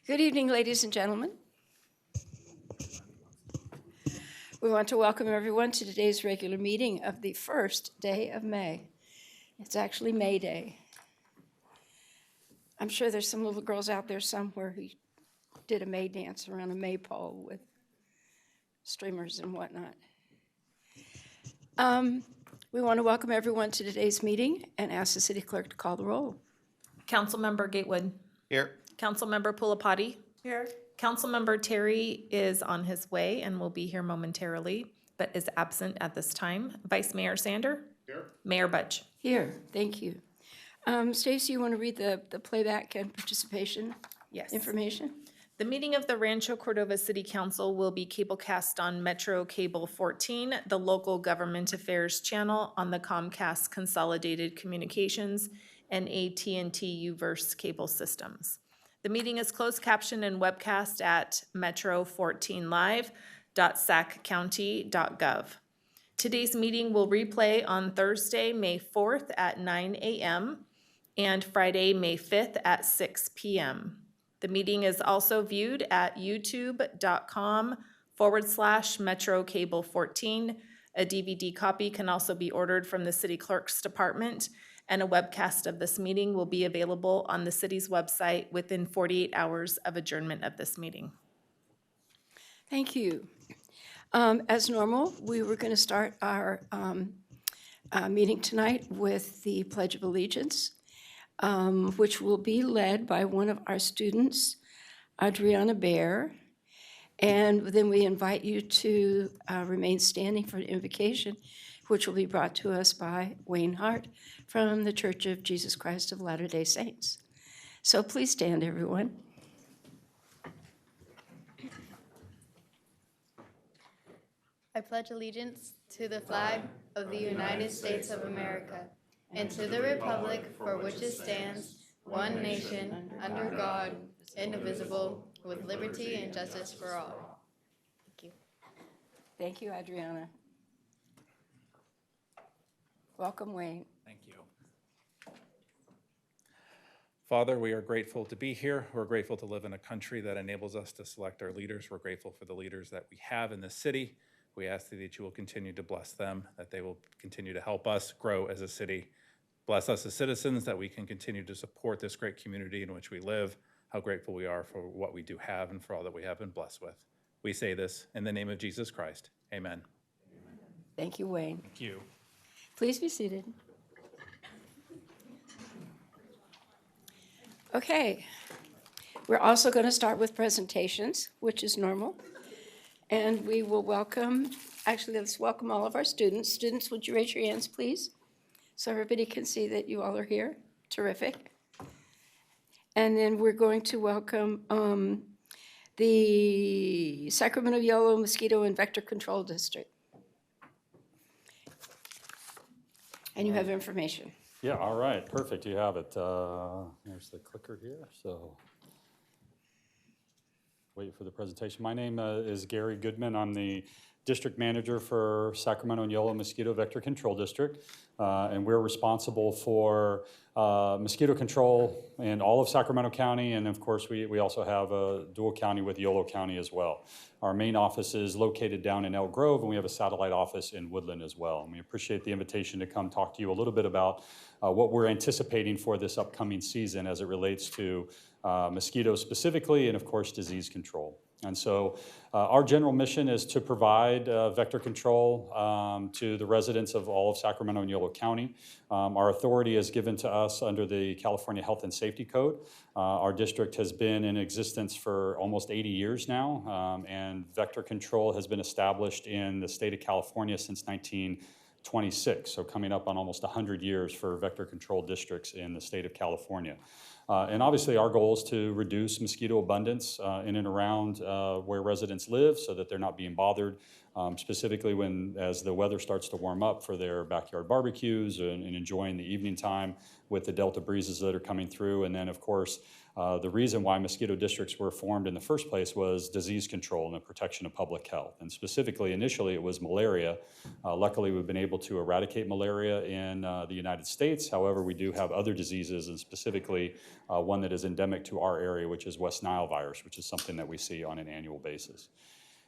Good evening, ladies and gentlemen. We want to welcome everyone to today's regular meeting of the first day of May. It's actually May Day. I'm sure there's some little girls out there somewhere who did a May dance around a maypole with streamers and whatnot. We want to welcome everyone to today's meeting and ask the city clerk to call the roll. Councilmember Gatewood. Here. Councilmember Pulapati. Here. Councilmember Terry is on his way and will be here momentarily, but is absent at this time. Vice Mayor Sander. Here. Mayor Budge. Here, thank you. Stacy, you want to read the playback and participation information? The meeting of the Rancho Cordova City Council will be cablecast on Metro Cable 14, the local government affairs channel on the Comcast Consolidated Communications and AT&T Uverse cable systems. The meeting is closed captioned and webcast at metro14live.saccounty.gov. Today's meeting will replay on Thursday, May 4th at 9 a.m. and Friday, May 5th at 6 p.m. The meeting is also viewed at youtube.com/MetroCable14. A DVD copy can also be ordered from the City Clerk's Department, and a webcast of this meeting will be available on the city's website within 48 hours of adjournment of this meeting. Thank you. As normal, we were going to start our meeting tonight with the Pledge of Allegiance, which will be led by one of our students, Adriana Bear. And then we invite you to remain standing for an invocation, which will be brought to us by Wayne Hart from the Church of Jesus Christ of Latter-day Saints. So please stand, everyone. I pledge allegiance to the flag of the United States of America and to the republic for which it stands, one nation, under God, indivisible, with liberty and justice for all. Thank you. Thank you, Adriana. Welcome, Wayne. Thank you. Father, we are grateful to be here. We're grateful to live in a country that enables us to select our leaders. We're grateful for the leaders that we have in this city. We ask that you will continue to bless them, that they will continue to help us grow as a city. Bless us as citizens, that we can continue to support this great community in which we live. How grateful we are for what we do have and for all that we have been blessed with. We say this in the name of Jesus Christ. Amen. Thank you, Wayne. Thank you. Please be seated. Okay. We're also going to start with presentations, which is normal. And we will welcome, actually, let's welcome all of our students. Students, would you raise your hands, please? So everybody can see that you all are here. Terrific. And then we're going to welcome the Sacramento Yellow Mosquito and Vector Control District. And you have information. Yeah, all right, perfect, you have it. There's the clicker here, so. Wait for the presentation. My name is Gary Goodman. I'm the district manager for Sacramento and Yellow Mosquito Vector Control District. And we're responsible for mosquito control in all of Sacramento County. And of course, we also have a dual county with Yolo County as well. Our main office is located down in Elk Grove, and we have a satellite office in Woodland as well. And we appreciate the invitation to come talk to you a little bit about what we're anticipating for this upcoming season as it relates to mosquitoes specifically, and of course, disease control. And so our general mission is to provide vector control to the residents of all of Sacramento and Yolo County. Our authority is given to us under the California Health and Safety Code. Our district has been in existence for almost 80 years now, and vector control has been established in the state of California since 1926, so coming up on almost 100 years for vector control districts in the state of California. And obviously our goal is to reduce mosquito abundance in and around where residents live so that they're not being bothered specifically as the weather starts to warm up for their backyard barbecues and enjoying the evening time with the delta breezes that are coming through. And then, of course, the reason why mosquito districts were formed in the first place was disease control and the protection of public health. And specifically, initially, it was malaria. Luckily, we've been able to eradicate malaria in the United States. However, we do have other diseases, and specifically one that is endemic to our area, which is West Nile virus, which is something that we see on an annual basis.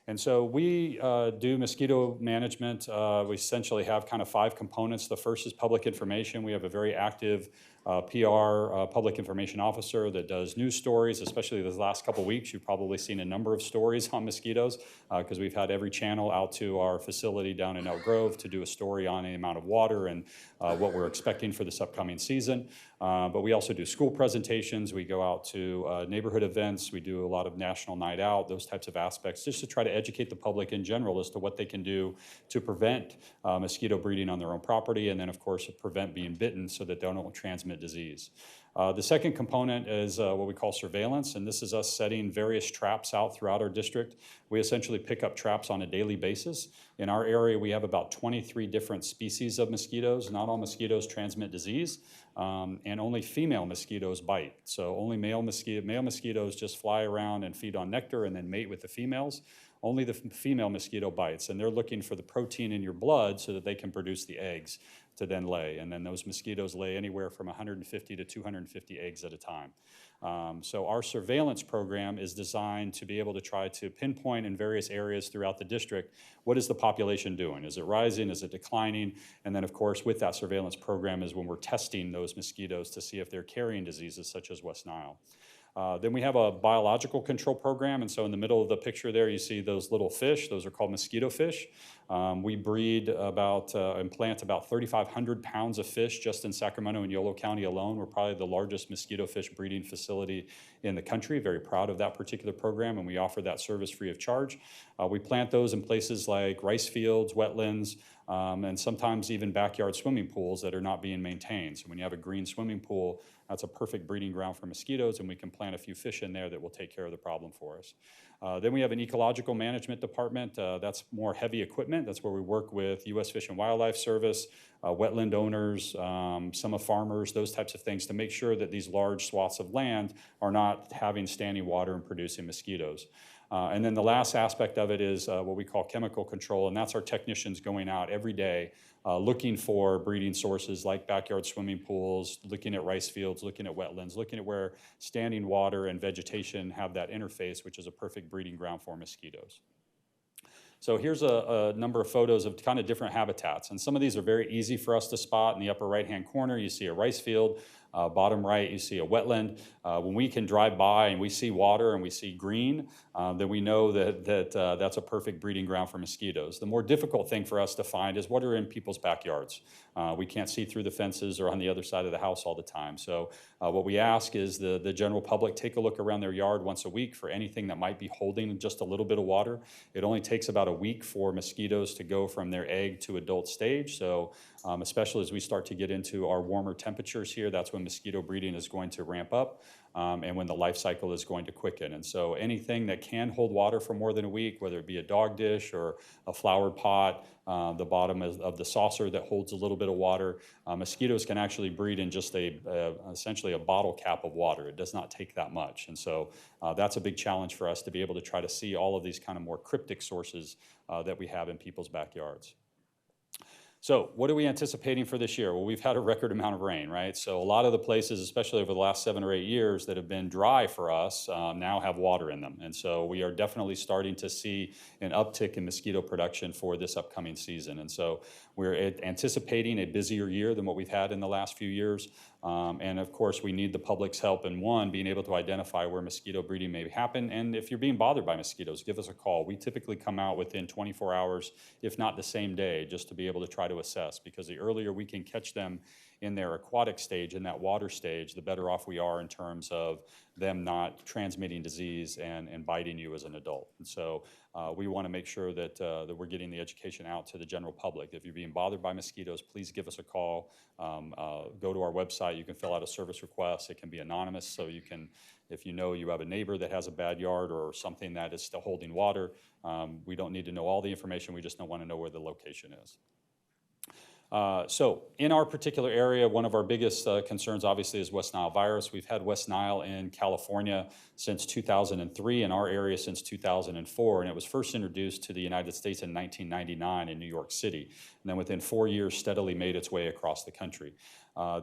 And so we do mosquito management. We essentially have kind of 5 components. The first is public information. We have a very active PR, public information officer that does news stories, especially the last couple of weeks. You've probably seen a number of stories on mosquitoes because we've had every channel out to our facility down in Elk Grove to do a story on the amount of water and what we're expecting for this upcoming season. But we also do school presentations. We go out to neighborhood events. We do a lot of national night out, those types of aspects, just to try to educate the public in general as to what they can do to prevent mosquito breeding on their own property, and then, of course, prevent being bitten so that they don't transmit disease. The second component is what we call surveillance, and this is us setting various traps out throughout our district. We essentially pick up traps on a daily basis. In our area, we have about 23 different species of mosquitoes. Not all mosquitoes transmit disease, and only female mosquitoes bite. So only male mosquitoes just fly around and feed on nectar and then mate with the females. Only the female mosquito bites, and they're looking for the protein in your blood so that they can produce the eggs to then lay. And then those mosquitoes lay anywhere from 150 to 250 eggs at a time. So our surveillance program is designed to be able to try to pinpoint in various areas throughout the district, what is the population doing? Is it rising? Is it declining? And then, of course, with that surveillance program is when we're testing those mosquitoes to see if they're carrying diseases such as West Nile. Then we have a biological control program, and so in the middle of the picture there you see those little fish. Those are called mosquito fish. We breed and plant about 3,500 pounds of fish just in Sacramento and Yolo County alone. We're probably the largest mosquito fish breeding facility in the country. Very proud of that particular program, and we offer that service free of charge. We plant those in places like rice fields, wetlands, and sometimes even backyard swimming pools that are not being maintained. So when you have a green swimming pool, that's a perfect breeding ground for mosquitoes, and we can plant a few fish in there that will take care of the problem for us. Then we have an ecological management department. That's more heavy equipment. That's where we work with U.S. Fish and Wildlife Service, wetland owners, some of farmers, those types of things to make sure that these large swaths of land are not having standing water and producing mosquitoes. And then the last aspect of it is what we call chemical control, and that's our technicians going out every day looking for breeding sources like backyard swimming pools, looking at rice fields, looking at wetlands, looking at where standing water and vegetation have that interface, which is a perfect breeding ground for mosquitoes. So here's a number of photos of kind of different habitats, and some of these are very easy for us to spot. In the upper right-hand corner, you see a rice field. Bottom right, you see a wetland. When we can drive by and we see water and we see green, then we know that that's a perfect breeding ground for mosquitoes. The more difficult thing for us to find is what are in people's backyards. We can't see through the fences or on the other side of the house all the time. So what we ask is the general public take a look around their yard once a week for anything that might be holding just a little bit of water. It only takes about a week for mosquitoes to go from their egg to adult stage. So especially as we start to get into our warmer temperatures here, that's when mosquito breeding is going to ramp up and when the life cycle is going to quicken. And so anything that can hold water for more than a week, whether it be a dog dish or a flower pot, the bottom of the saucer that holds a little bit of water, mosquitoes can actually breed in just essentially a bottle cap of water. It does not take that much. And so that's a big challenge for us to be able to try to see all of these kind of more cryptic sources that we have in people's backyards. So what are we anticipating for this year? Well, we've had a record amount of rain, right? So a lot of the places, especially over the last 7 or 8 years that have been dry for us, now have water in them. And so we are definitely starting to see an uptick in mosquito production for this upcoming season. And so we're anticipating a busier year than what we've had in the last few years. And of course, we need the public's help in being able to identify where mosquito breeding may happen. And if you're being bothered by mosquitoes, give us a call. We typically come out within 24 hours, if not the same day, just to be able to try to assess, because the earlier we can catch them in their aquatic stage, in that water stage, the better off we are in terms of them not transmitting disease and biting you as an adult. And so we want to make sure that, that we're getting the education out to the general public. If you're being bothered by mosquitoes, please give us a call. Go to our website. You can fill out a service request. It can be anonymous, so you can, if you know you have a neighbor that has a bad yard or something that is still holding water, we don't need to know all the information. We just don't want to know where the location is. So in our particular area, one of our biggest concerns obviously is West Nile virus. We've had West Nile in California since 2003, in our area since 2004, and it was first introduced to the United States in 1999 in New York City, and then within 4 years steadily made its way across the country.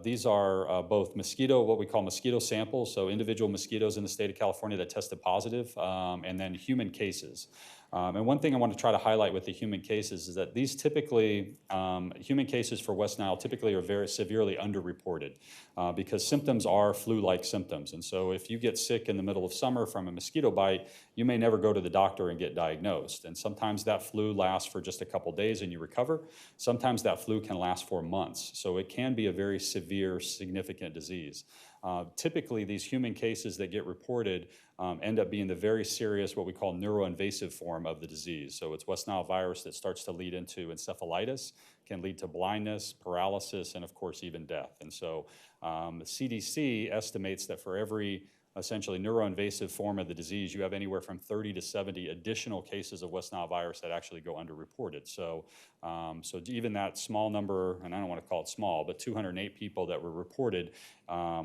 These are both what we call mosquito samples, so individual mosquitoes in the state of California that tested positive, and then human cases. And one thing I want to try to highlight with the human cases is that these typically, human cases for West Nile typically are very severely underreported because symptoms are flu-like symptoms. And so if you get sick in the middle of summer from a mosquito bite, you may never go to the doctor and get diagnosed. And sometimes that flu lasts for just a couple days and you recover. Sometimes that flu can last for months. So it can be a very severe, significant disease. Typically, these human cases that get reported end up being the very serious, what we call neuroinvasive form of the disease. So it's West Nile virus that starts to lead into encephalitis, can lead to blindness, paralysis, and of course even death. And so the CDC estimates that for every essentially neuroinvasive form of the disease, you have anywhere from 30 to 70 additional cases of West Nile virus that actually go underreported. So, so even that small number, and I don't want to call it small, but 208 people that were reported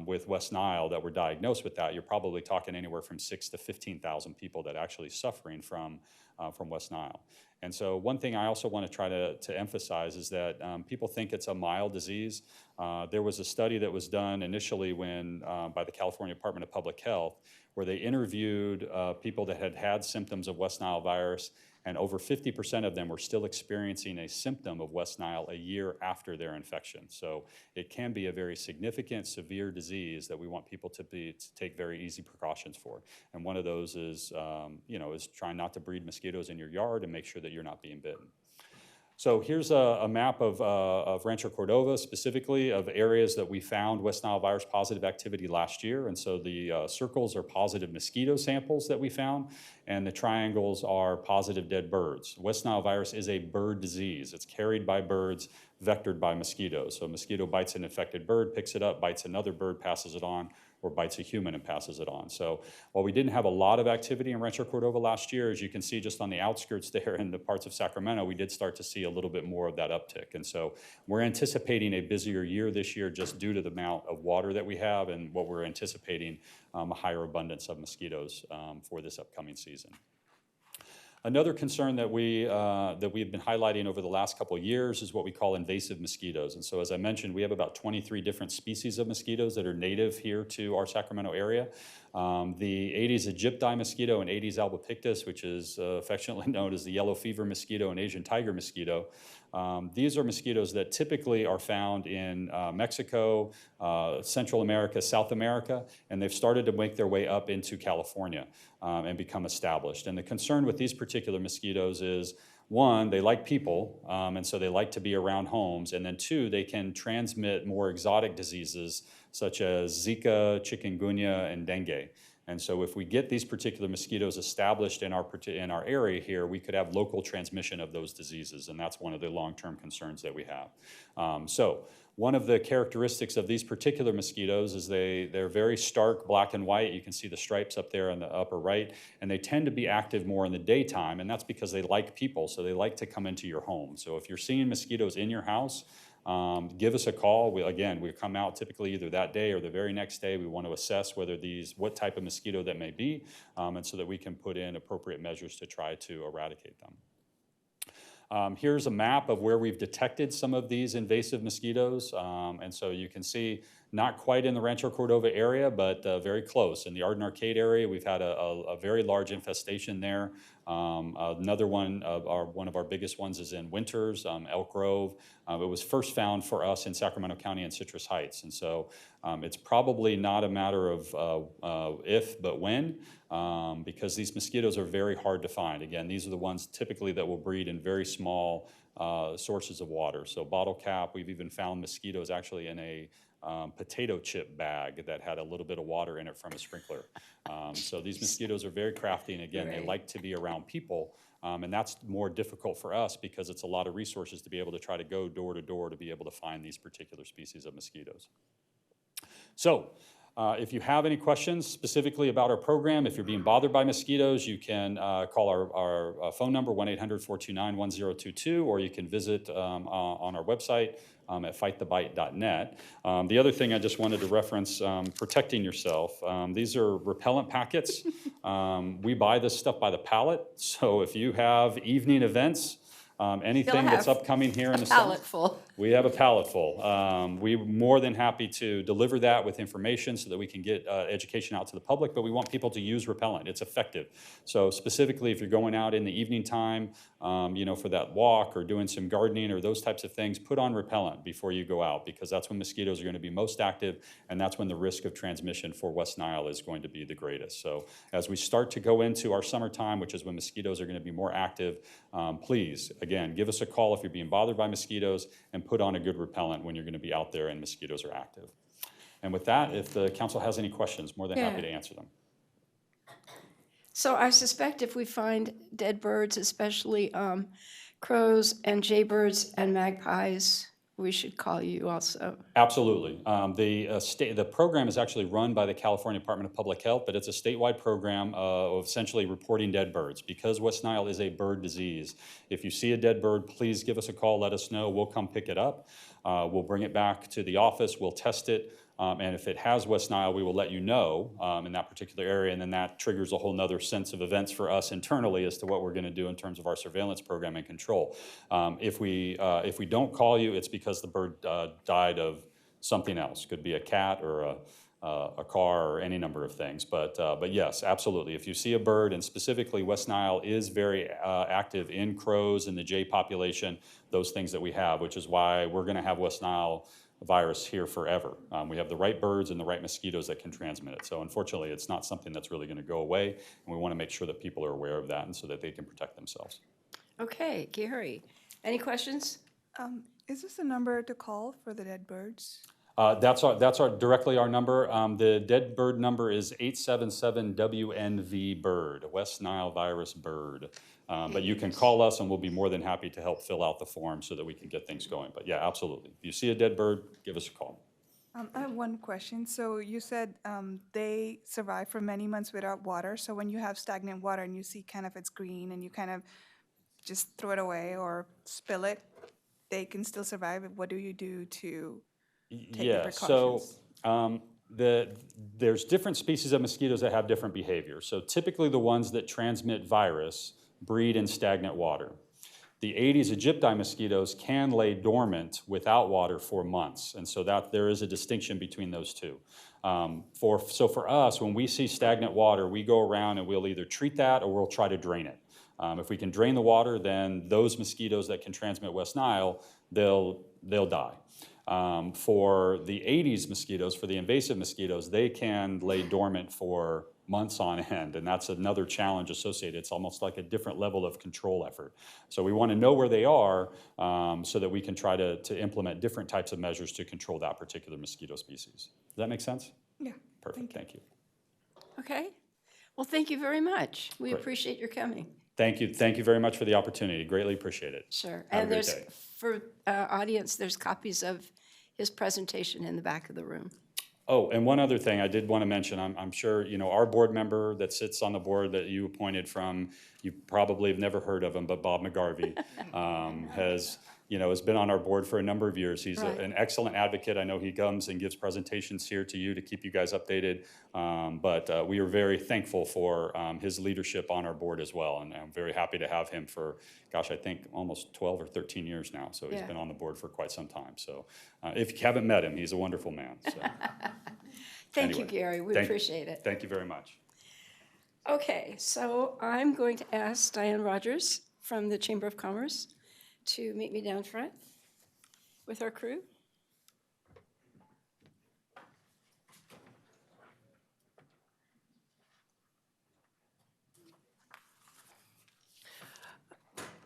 with West Nile that were diagnosed with that, you're probably talking anywhere from 6,000 to 15,000 people that are actually suffering from West Nile. And so one thing I also want to try to emphasize is that people think it's a mild disease. There was a study that was done initially by the California Department of Public Health where they interviewed people that had had symptoms of West Nile virus, and over 50% of them were still experiencing a symptom of West Nile a year after their infection. So it can be a very significant, severe disease that we want people to take very easy precautions for. And one of those is, is trying not to breed mosquitoes in your yard and make sure that you're not being bitten. So here's a map of Rancho Cordova, specifically of areas that we found West Nile virus positive activity last year. And so the circles are positive mosquito samples that we found, and the triangles are positive dead birds. West Nile virus is a bird disease. It's carried by birds, vectored by mosquitoes. So a mosquito bites an infected bird, picks it up, bites another bird, passes it on, or bites a human and passes it on. So while we didn't have a lot of activity in Rancho Cordova last year, as you can see just on the outskirts there in the parts of Sacramento, we did start to see a little bit more of that uptick. And so we're anticipating a busier year this year just due to the amount of water that we have and what we're anticipating a higher abundance of mosquitoes for this upcoming season. Another concern that we've been highlighting over the last couple of years is what we call invasive mosquitoes. And so as I mentioned, we have about 23 different species of mosquitoes that are native here to our Sacramento area. The Aedes aegypti mosquito and Aedes albopictus, which is affectionately known as the yellow fever mosquito and Asian tiger mosquito. These are mosquitoes that typically are found in Mexico, Central America, South America, and they've started to make their way up into California and become established. And the concern with these particular mosquitoes is, one, they like people, and so they like to be around homes, and then two, they can transmit more exotic diseases such as Zika, chikungunya, and dengue. And so if we get these particular mosquitoes established in our area here, we could have local transmission of those diseases, and that's one of the long-term concerns that we have. So one of the characteristics of these particular mosquitoes is they're very stark black and white. You can see the stripes up there in the upper right, and they tend to be active more in the daytime, and that's because they like people, so they like to come into your home. So if you're seeing mosquitoes in your house, give us a call. We come out typically either that day or the very next day. We want to assess what type of mosquito that may be, and so that we can put in appropriate measures to try to eradicate them. Here's a map of where we've detected some of these invasive mosquitoes, and so you can see not quite in the Rancho Cordova area, but very close. In the Arden Arcade area, we've had a very large infestation there. Another one of our biggest ones is in Winters, Elk Grove. It was first found for us in Sacramento County and Citrus Heights. And so it's probably not a matter of if, but when, because these mosquitoes are very hard to find. Again, these are the ones typically that will breed in very small sources of water. So bottle cap, we've even found mosquitoes actually in a potato chip bag that had a little bit of water in it from a sprinkler. So these mosquitoes are very crafty, and again, they Right. like to be around people. And that's more difficult for us because it's a lot of resources to be able to try to go door to door to be able to find these particular species of mosquitoes. So if you have any questions specifically about our program, if you're being bothered by mosquitoes, you can call our phone number, 1-800-429-1022, or you can visit on our website at fightthebite.net. The other thing I just wanted to reference, protecting yourself. These are repellent packets. We buy this stuff by the pallet, so if you have evening events, anything that's have upcoming here in A the summer. pallet full. We have a pallet full. We're more than happy to deliver that with information so that we can get education out to the public, but we want people to use repellent. It's effective. So specifically, if you're going out in the evening time, for that walk or doing some gardening or those types of things, put on repellent before you go out, because that's when mosquitoes are going to be most active, and that's when the risk of transmission for West Nile is going to be the greatest. So as we start to go into our summertime, which is when mosquitoes are going to be more active, please, again, give us a call if you're being bothered by mosquitoes, and put on a good repellent when you're going to be out there and mosquitoes are active. And with that, if the council has any questions, more than happy to answer them. So I suspect if we find dead birds, especially crows and jaybirds and magpies, we should call you also. Absolutely. The program is actually run by the California Department of Public Health, but it's a statewide program of essentially reporting dead birds. Because West Nile is a bird disease, if you see a dead bird, please give us a call, let us know. We'll come pick it up. We'll bring it back to the office, we'll test it. And if it has West Nile, we will let you know in that particular area, and then that triggers a whole nother sense of events for us internally as to what we're going to do in terms of our surveillance program and control. If we don't call you, it's because the bird died of something else. Could be a cat or a car or any number of things. But yes, absolutely. If you see a bird, and specifically West Nile is very active in crows and the jay population, those things that we have, which is why we're going to have West Nile virus here forever. We have the right birds and the right mosquitoes that can transmit it. So unfortunately, it's not something that's really going to go away, and we want to make sure that people are aware of that and so that they can protect themselves. Okay, Gary, any questions? Is this a number to call for the dead birds? That's directly our number. The dead bird number is 877-WNV bird, West Nile virus bird. But you can call us, and we'll be more than happy to help fill out the form so that we can get things going. But yeah, absolutely. If you see a dead bird, give us a call. I have one question. So you said they survive for many months without water. So when you have stagnant water and you see kind of it's green and you kind of just throw it away or spill it, they can still survive. What do you do to take the Yeah, precautions? so there's different species of mosquitoes that have different behavior. So typically the ones that transmit virus breed in stagnant water. The Aedes aegypti mosquitoes can lay dormant without water for months, and so that there is a distinction between those two. So for us, when we see stagnant water, we go around and we'll either treat that or we'll try to drain it. If we can drain the water, then those mosquitoes that can transmit West Nile, they'll die. For the Aedes mosquitoes, for the invasive mosquitoes, they can lay dormant for months on end, and that's another challenge associated. It's almost like a different level of control effort. So we want to know where they are so that we can try to implement different types of measures to control that particular mosquito species. Does that make sense? Yeah. Perfect, thank you. Okay, well, thank you very much. We Great. appreciate your coming. Thank you very much for the opportunity. Greatly appreciate it. Sure. Have a And great there's, day. for audience, there's copies of his presentation in the back of the room. Oh, and one other thing I did want to mention, I'm sure, our board member that sits on the board that you appointed from, you probably have never heard of him, but Bob McGarvey has been on our board for a number of years. He's Right. an excellent advocate. I know he comes and gives presentations here to you to keep you guys updated. But we are very thankful for his leadership on our board as well. And I'm very happy to have him for, gosh, I think almost 12 or 13 years now. So he's Yeah. been on the board for quite some time. So if you haven't met him, he's a wonderful man. So. Thank you, Anyway, Gary. We thank- appreciate it. Thank you very much. Okay, so I'm going to ask Diane Rogers from the Chamber of Commerce to meet me down front with our crew.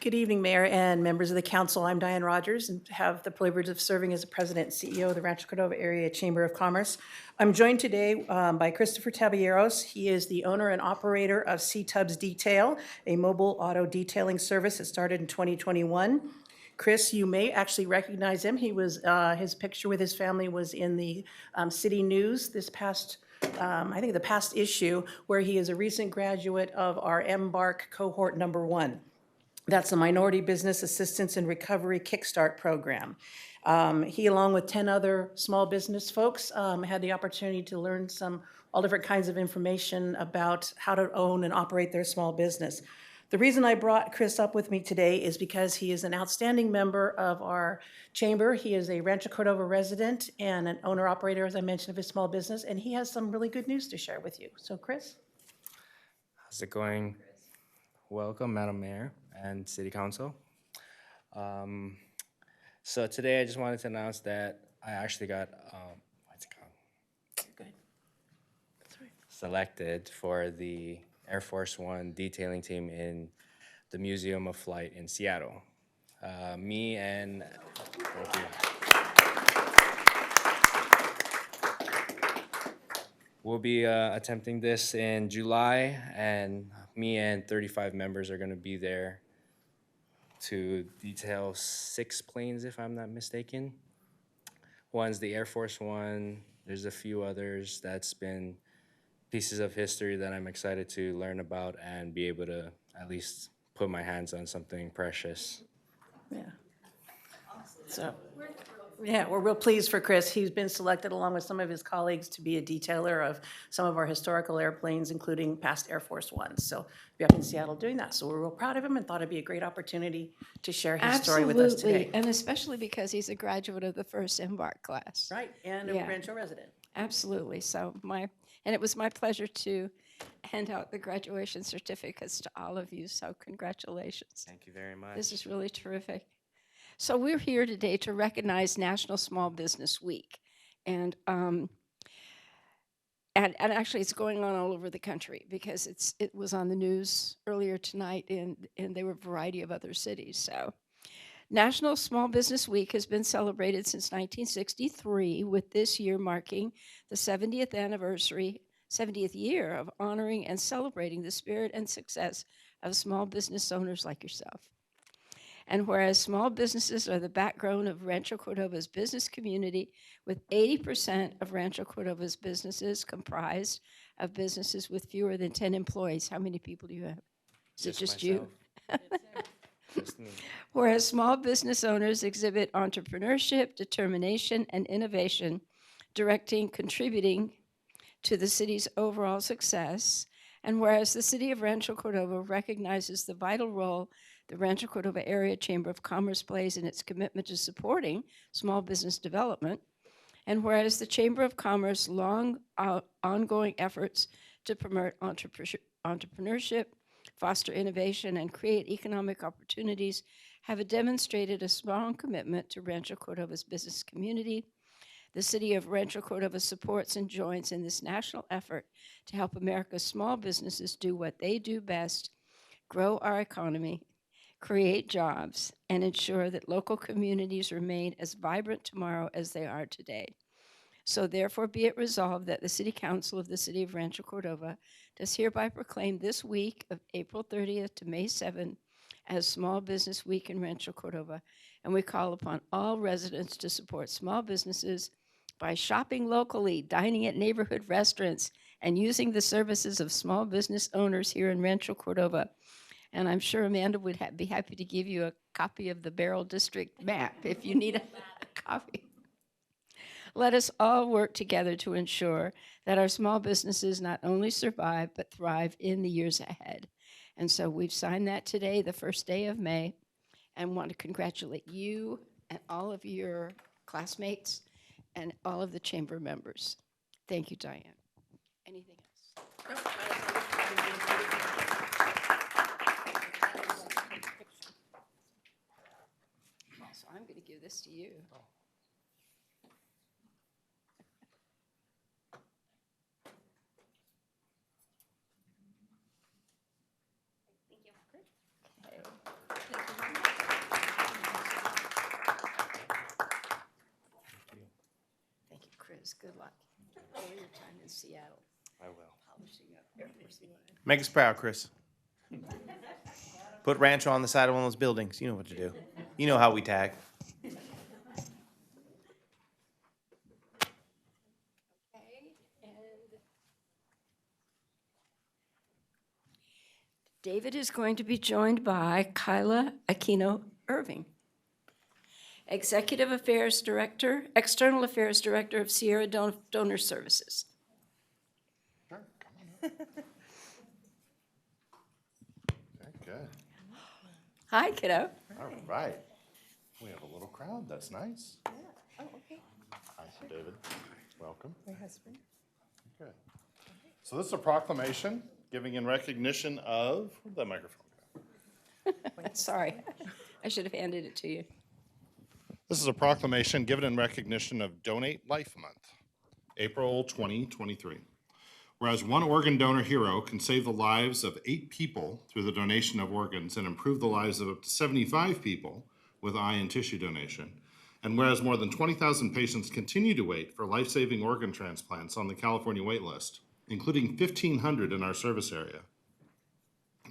Good evening, Mayor and members of the council. I'm Diane Rogers and have the privilege of serving as the President and CEO of the Rancho Cordova Area Chamber of Commerce. I'm joined today by Christopher Taballeros. He is the owner and operator of C-Tubs Detail, a mobile auto detailing service that started in 2021. Chris, you may actually recognize him. He was, his picture with his family was in the city news this past I think the past issue, where he is a recent graduate of our Embark cohort number 1. That's the Minority Business Assistance and Recovery Kickstart Program. He, along with 10 other small business folks, had the opportunity to learn all different kinds of information about how to own and operate their small business. The reason I brought Chris up with me today is because he is an outstanding member of our chamber. He is a Rancho Cordova resident and an owner-operator, as I mentioned, of his small business, and he has some really good news to share with you. So, Chris? How's it going? Welcome, Madam Mayor and City Council. So today I just wanted to announce that I actually got selected for the Air Force One detailing team in the Museum of Flight in Seattle. Me and thank you. We'll be attempting this in July, and me and 35 members are going to be there to detail 6 planes, if I'm not mistaken. One's the Air Force One. There's a few others that's been pieces of history that I'm excited to learn about and be able to at least put my hands on something precious. Yeah. So, yeah, we're real pleased for Chris. He's been selected along with some of his colleagues to be a detailer of some of our historical airplanes, including past Air Force Ones. So we're up in Seattle doing that. So we're real proud of him and thought it'd be a great opportunity to share his story with us today. Absolutely, and especially because he's a graduate of the first Embark class. Right, and a Yeah. Rancho resident. Absolutely. So and it was my pleasure to hand out the graduation certificates to all of you. So congratulations. Thank you very much. This is really terrific. So we're here today to recognize National Small Business Week, and actually it's going on all over the country because it was on the news earlier tonight, and there were a variety of other cities. So National Small Business Week has been celebrated since 1963, with this year marking the 70th year of honoring and celebrating the spirit and success of small business owners like yourself. And whereas small businesses are the backbone of Rancho Cordova's business community, with 80% of Rancho Cordova's businesses comprised of businesses with fewer than 10 employees. How many people do you have? Is it just you? Just me. Whereas small business owners exhibit entrepreneurship, determination, and innovation, contributing to the city's overall success. And whereas the city of Rancho Cordova recognizes the vital role the Rancho Cordova Area Chamber of Commerce plays in its commitment to supporting small business development. And whereas the Chamber of Commerce ongoing efforts to promote entrepreneurship, foster innovation, and create economic opportunities have demonstrated a strong commitment to Rancho Cordova's business community. The city of Rancho Cordova supports and joins in this national effort to help America's small businesses do what they do best: grow our economy, create jobs, and ensure that local communities remain as vibrant tomorrow as they are today. So therefore be it resolved that the City Council of the City of Rancho Cordova does hereby proclaim this week of April 30th to May 7th as Small Business Week in Rancho Cordova, and we call upon all residents to support small businesses by shopping locally, dining at neighborhood restaurants, and using the services of small business owners here in Rancho Cordova. And I'm sure Amanda would be happy to give you a copy of the Barrel District map if you need a copy. Let us all work together to ensure that our small businesses not only survive, but thrive in the years ahead. And so we've signed that today, the first day of May, and want to congratulate you and all of your classmates and all of the chamber members. Thank you, Diane. Anything else? So I'm going to give this to you. Thank you. Okay. Good luck. Enjoy your time in Seattle. I will. Polishing up Air Force One. Make us proud, Chris. Put Rancho on the side of one of those buildings. You know what to do. You know how we tag. Okay, and David is going to be joined by Kyla Aquino Irving, Executive Affairs Director, External Affairs Director of Sierra Donor Services. Okay, good. Hi, kiddo. All right. We have a little crowd. That's nice. Oh, okay. Hi, David. Welcome. My husband. Good. So this is a proclamation giving in recognition of, where'd that microphone go? Sorry, I should have handed it to you. This is a proclamation given in recognition of Donate Life Month, April 2023. Whereas one organ donor hero can save the lives of 8 people through the donation of organs and improve the lives of up to 75 people with eye and tissue donation. And whereas more than 20,000 patients continue to wait for life-saving organ transplants on the California wait list, including 1,500 in our service area.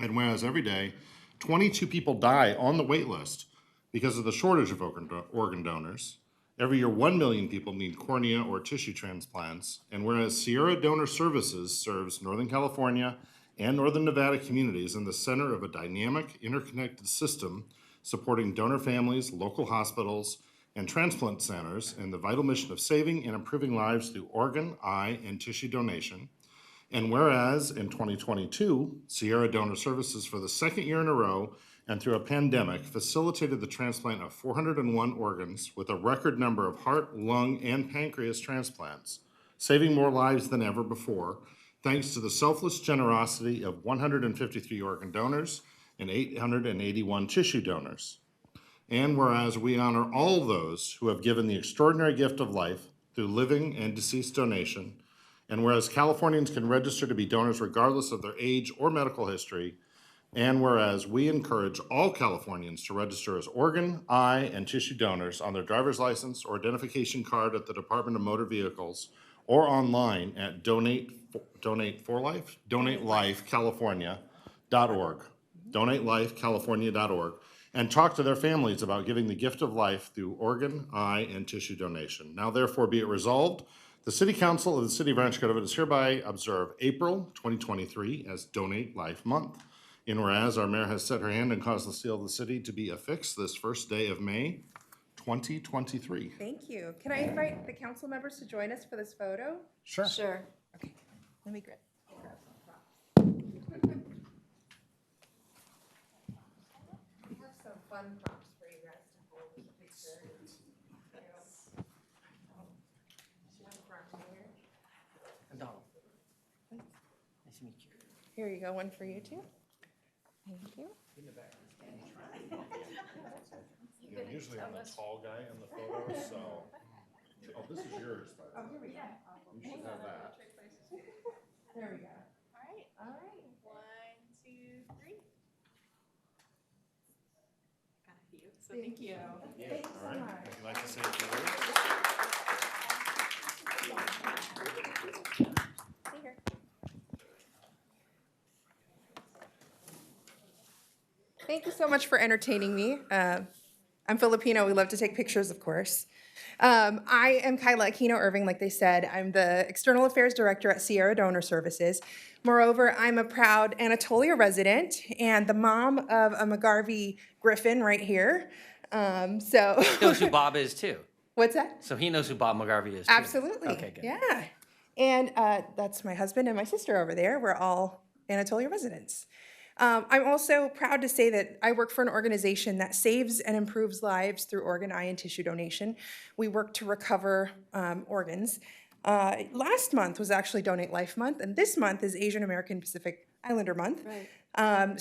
And whereas every day, 22 people die on the wait list because of the shortage of organ donors, every year 1 million people need cornea or tissue transplants. And whereas Sierra Donor Services serves Northern California and Northern Nevada communities in the center of a dynamic, interconnected system supporting donor families, local hospitals, and transplant centers in the vital mission of saving and improving lives through organ, eye, and tissue donation. And whereas in 2022, Sierra Donor Services for the second year in a row and through a pandemic facilitated the transplant of 401 organs with a record number of heart, lung, and pancreas transplants, saving more lives than ever before, thanks to the selfless generosity of 153 organ donors and 881 tissue donors. And whereas we honor all those who have given the extraordinary gift of life through living and deceased donation, and whereas Californians can register to be donors regardless of their age or medical history, and whereas we encourage all Californians to register as organ, eye, and tissue donors on their driver's license or identification card at the Department of Motor Vehicles or online at donatelifecalifornia.org, donatelifecalifornia.org, and talk to their families about giving the gift of life through organ, eye, and tissue donation. Now therefore be it resolved, the City Council of the City of Rancho Cordova does hereby observe April 2023 as Donate Life Month. And whereas our mayor has set her hand and caused the seal of the city to be affixed this first day of May 2023. Thank you. Can I invite the council members to join us for this photo? Sure. Sure. Let me grab. We have some fun props for you guys to hold with the picture. Here you go, one for you too. Thank you. You know, usually I'm the tall guy in the photo, so. Oh, this is yours, by the way. Here we go. You should have that. There we go. All right. 1, 2, 3. Got a few. So thank you. Thank you so All right. much. Would you like to say a few words? See here. Thank you so much for entertaining me. I'm Filipino. We love to take pictures, of course. I am Kyla Aquino Irving, like they said. I'm the External Affairs Director at Sierra Donor Services. Moreover, I'm a proud Anatolia resident and the mom of a McGarvey Griffin right here. He knows who Bob is too. What's that? So he knows who Bob McGarvey is too. Absolutely. Okay, good. Yeah. And that's my husband and my sister over there. We're all Anatolia residents. I'm also proud to say that I work for an organization that saves and improves lives through organ, eye, and tissue donation. We work to recover organs. Last month was actually Donate Life Month, and this month is Asian American Pacific Islander Month. Right.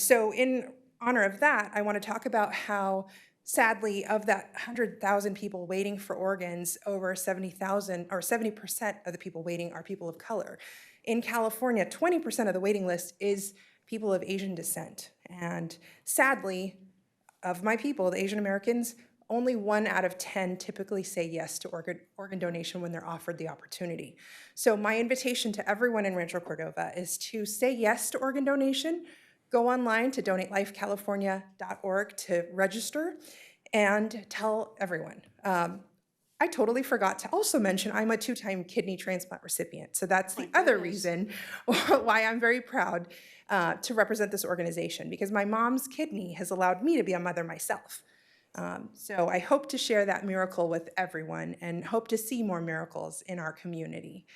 So in honor of that, I want to talk about how, sadly, of that 100,000 people waiting for organs, over 70,000 or 70% of the people waiting are people of color. In California, 20% of the waiting list is people of Asian descent. And sadly, of my people, the Asian Americans, only 1 out of 10 typically say yes to organ donation when they're offered the opportunity. So my invitation to everyone in Rancho Cordova is to say yes to organ donation. Go online to donatelifecalifornia.org to register and tell everyone. I totally forgot to also mention I'm a 2-time kidney transplant recipient. So that's the other reason why I'm very proud to represent this organization, because my mom's kidney has allowed me to be a mother myself. So I hope to share that miracle with everyone and hope to see more miracles in our community,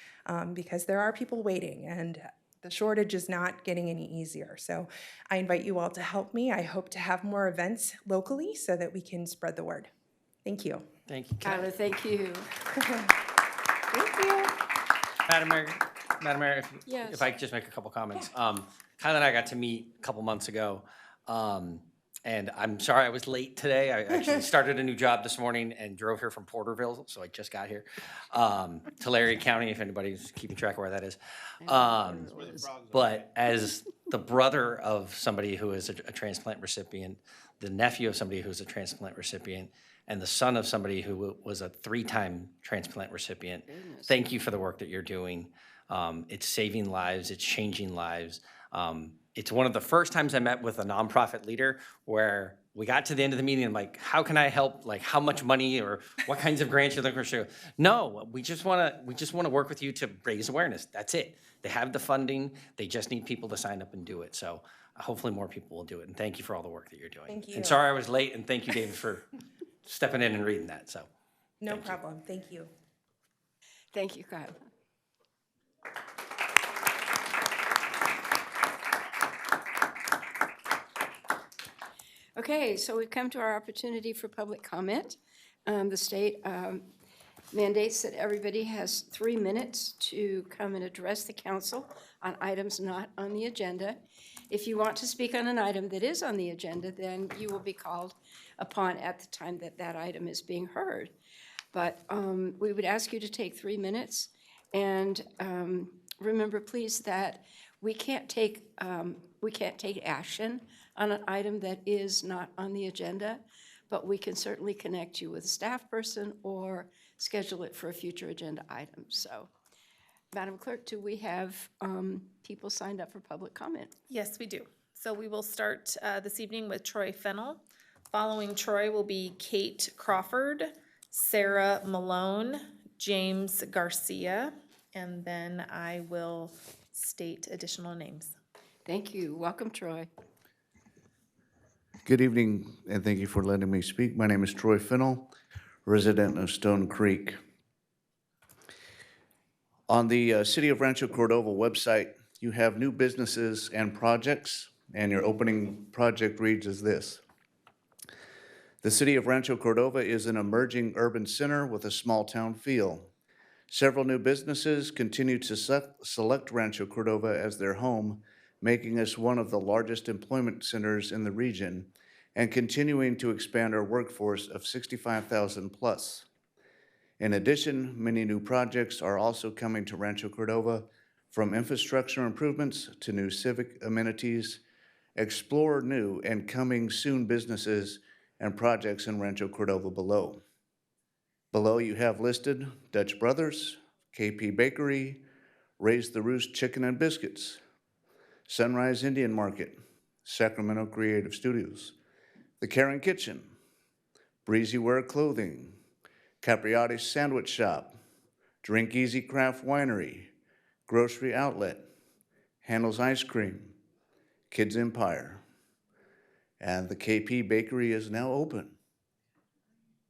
because there are people waiting and the shortage is not getting any easier. So I invite you all to help me. I hope to have more events locally so that we can spread the word. Thank you. Thank you. Kyla, thank you. Thank you. Madam Mayor, Yes. if I could just make a couple comments. Kyla and I got to meet a couple months ago, and I'm sorry I was late today. I actually started a new job this morning and drove here from Porterville, so I just got here. Tulare County, if anybody's keeping track of where that is. But as the brother of somebody who is a transplant recipient, the nephew of somebody who's a transplant recipient, and the son of somebody who was a 3-time transplant recipient, thank you for the work that you're doing. It's saving lives, it's changing lives. It's one of the first times I met with a nonprofit leader where we got to the end of the meeting, I'm like, how can I help? Like, how much money or what kinds of grants you're looking for? No, we just want to work with you to raise awareness. That's it. They have the funding. They just need people to sign up and do it. So hopefully more people will do it. And thank you for all the work that you're doing. Thank you. And sorry I was late, and thank you, David, for stepping in and reading that. So No problem. Thank you. Thank you, Kyla. Okay, so we've come to our opportunity for public comment. The state mandates that everybody has 3 minutes to come and address the council on items not on the agenda. If you want to speak on an item that is on the agenda, then you will be called upon at the time that that item is being heard. But we would ask you to take 3 minutes, and remember, please, that we can't take action on an item that is not on the agenda, but we can certainly connect you with a staff person or schedule it for a future agenda item. So, Madam Clerk, do we have people signed up for public comment? Yes, we do. So we will start this evening with Troy Fennell. Following Troy will be Kate Crawford, Sarah Malone, James Garcia, and then I will state additional names. Thank you. Welcome, Troy. Good evening, and thank you for letting me speak. My name is Troy Fennell, resident of Stone Creek. On the City of Rancho Cordova website, you have new businesses and projects, and your opening project reads as this. The City of Rancho Cordova is an emerging urban center with a small-town feel. Several new businesses continue to select Rancho Cordova as their home, making us one of the largest employment centers in the region and continuing to expand our workforce of 65,000 plus. In addition, many new projects are also coming to Rancho Cordova, from infrastructure improvements to new civic amenities. Explore new and coming soon businesses and projects in Rancho Cordova below. Below you have listed Dutch Brothers, KP Bakery, Raise the Roost Chicken and Biscuits, Sunrise Indian Market, Sacramento Creative Studios, The Karen Kitchen, Breezy Wear Clothing, Capriati's Sandwich Shop, Drink Easy Craft Winery, Grocery Outlet, Handel's Ice Cream, Kids Empire, and the KP Bakery is now open.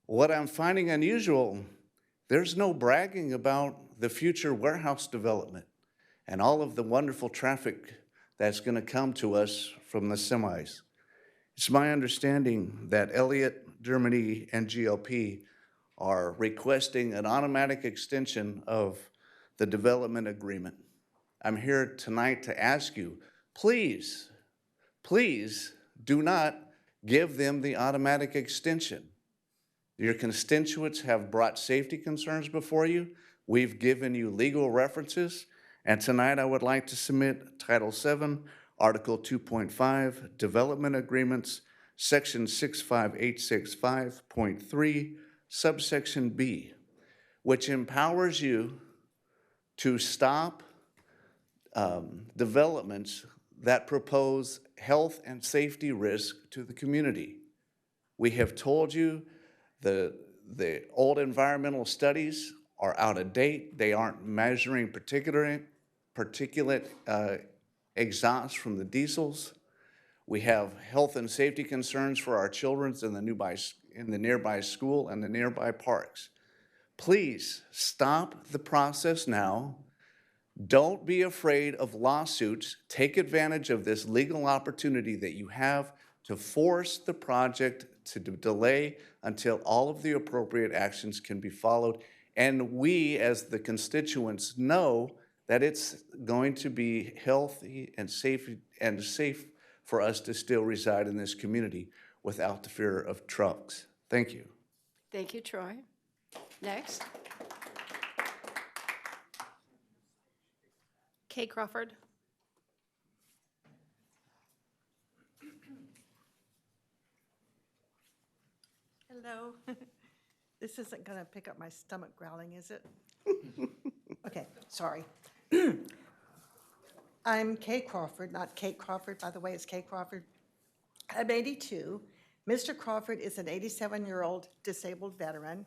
What I'm finding unusual, there's no bragging about the future warehouse development and all of the wonderful traffic that's going to come to us from the semis. It's my understanding that Elliott, Germany, and GLP are requesting an automatic extension of the development agreement. I'm here tonight to ask you, please, please do not give them the automatic extension. Your constituents have brought safety concerns before you. We've given you legal references. And tonight I would like to submit Title VII, Article 2.5, Development Agreements Section 65865.3, subsection B, which empowers you to stop developments that propose health and safety risk to the community. We have told you the old environmental studies are out of date. They aren't measuring particulate exhaust from the diesels. We have health and safety concerns for our children in the nearby school and the nearby parks. Please stop the process now. Don't be afraid of lawsuits. Take advantage of this legal opportunity that you have to force the project to delay until all of the appropriate actions can be followed. And we, as the constituents, know that it's going to be healthy and safe for us to still reside in this community without the fear of trucks. Thank you. Thank you, Troy. Next. Kay Crawford. Hello. This isn't going to pick up my stomach growling, is it? Okay, sorry. I'm Kay Crawford, not Kate Crawford, by the way, it's Kay Crawford. I'm 82. Mr. Crawford is an 87-year-old disabled veteran.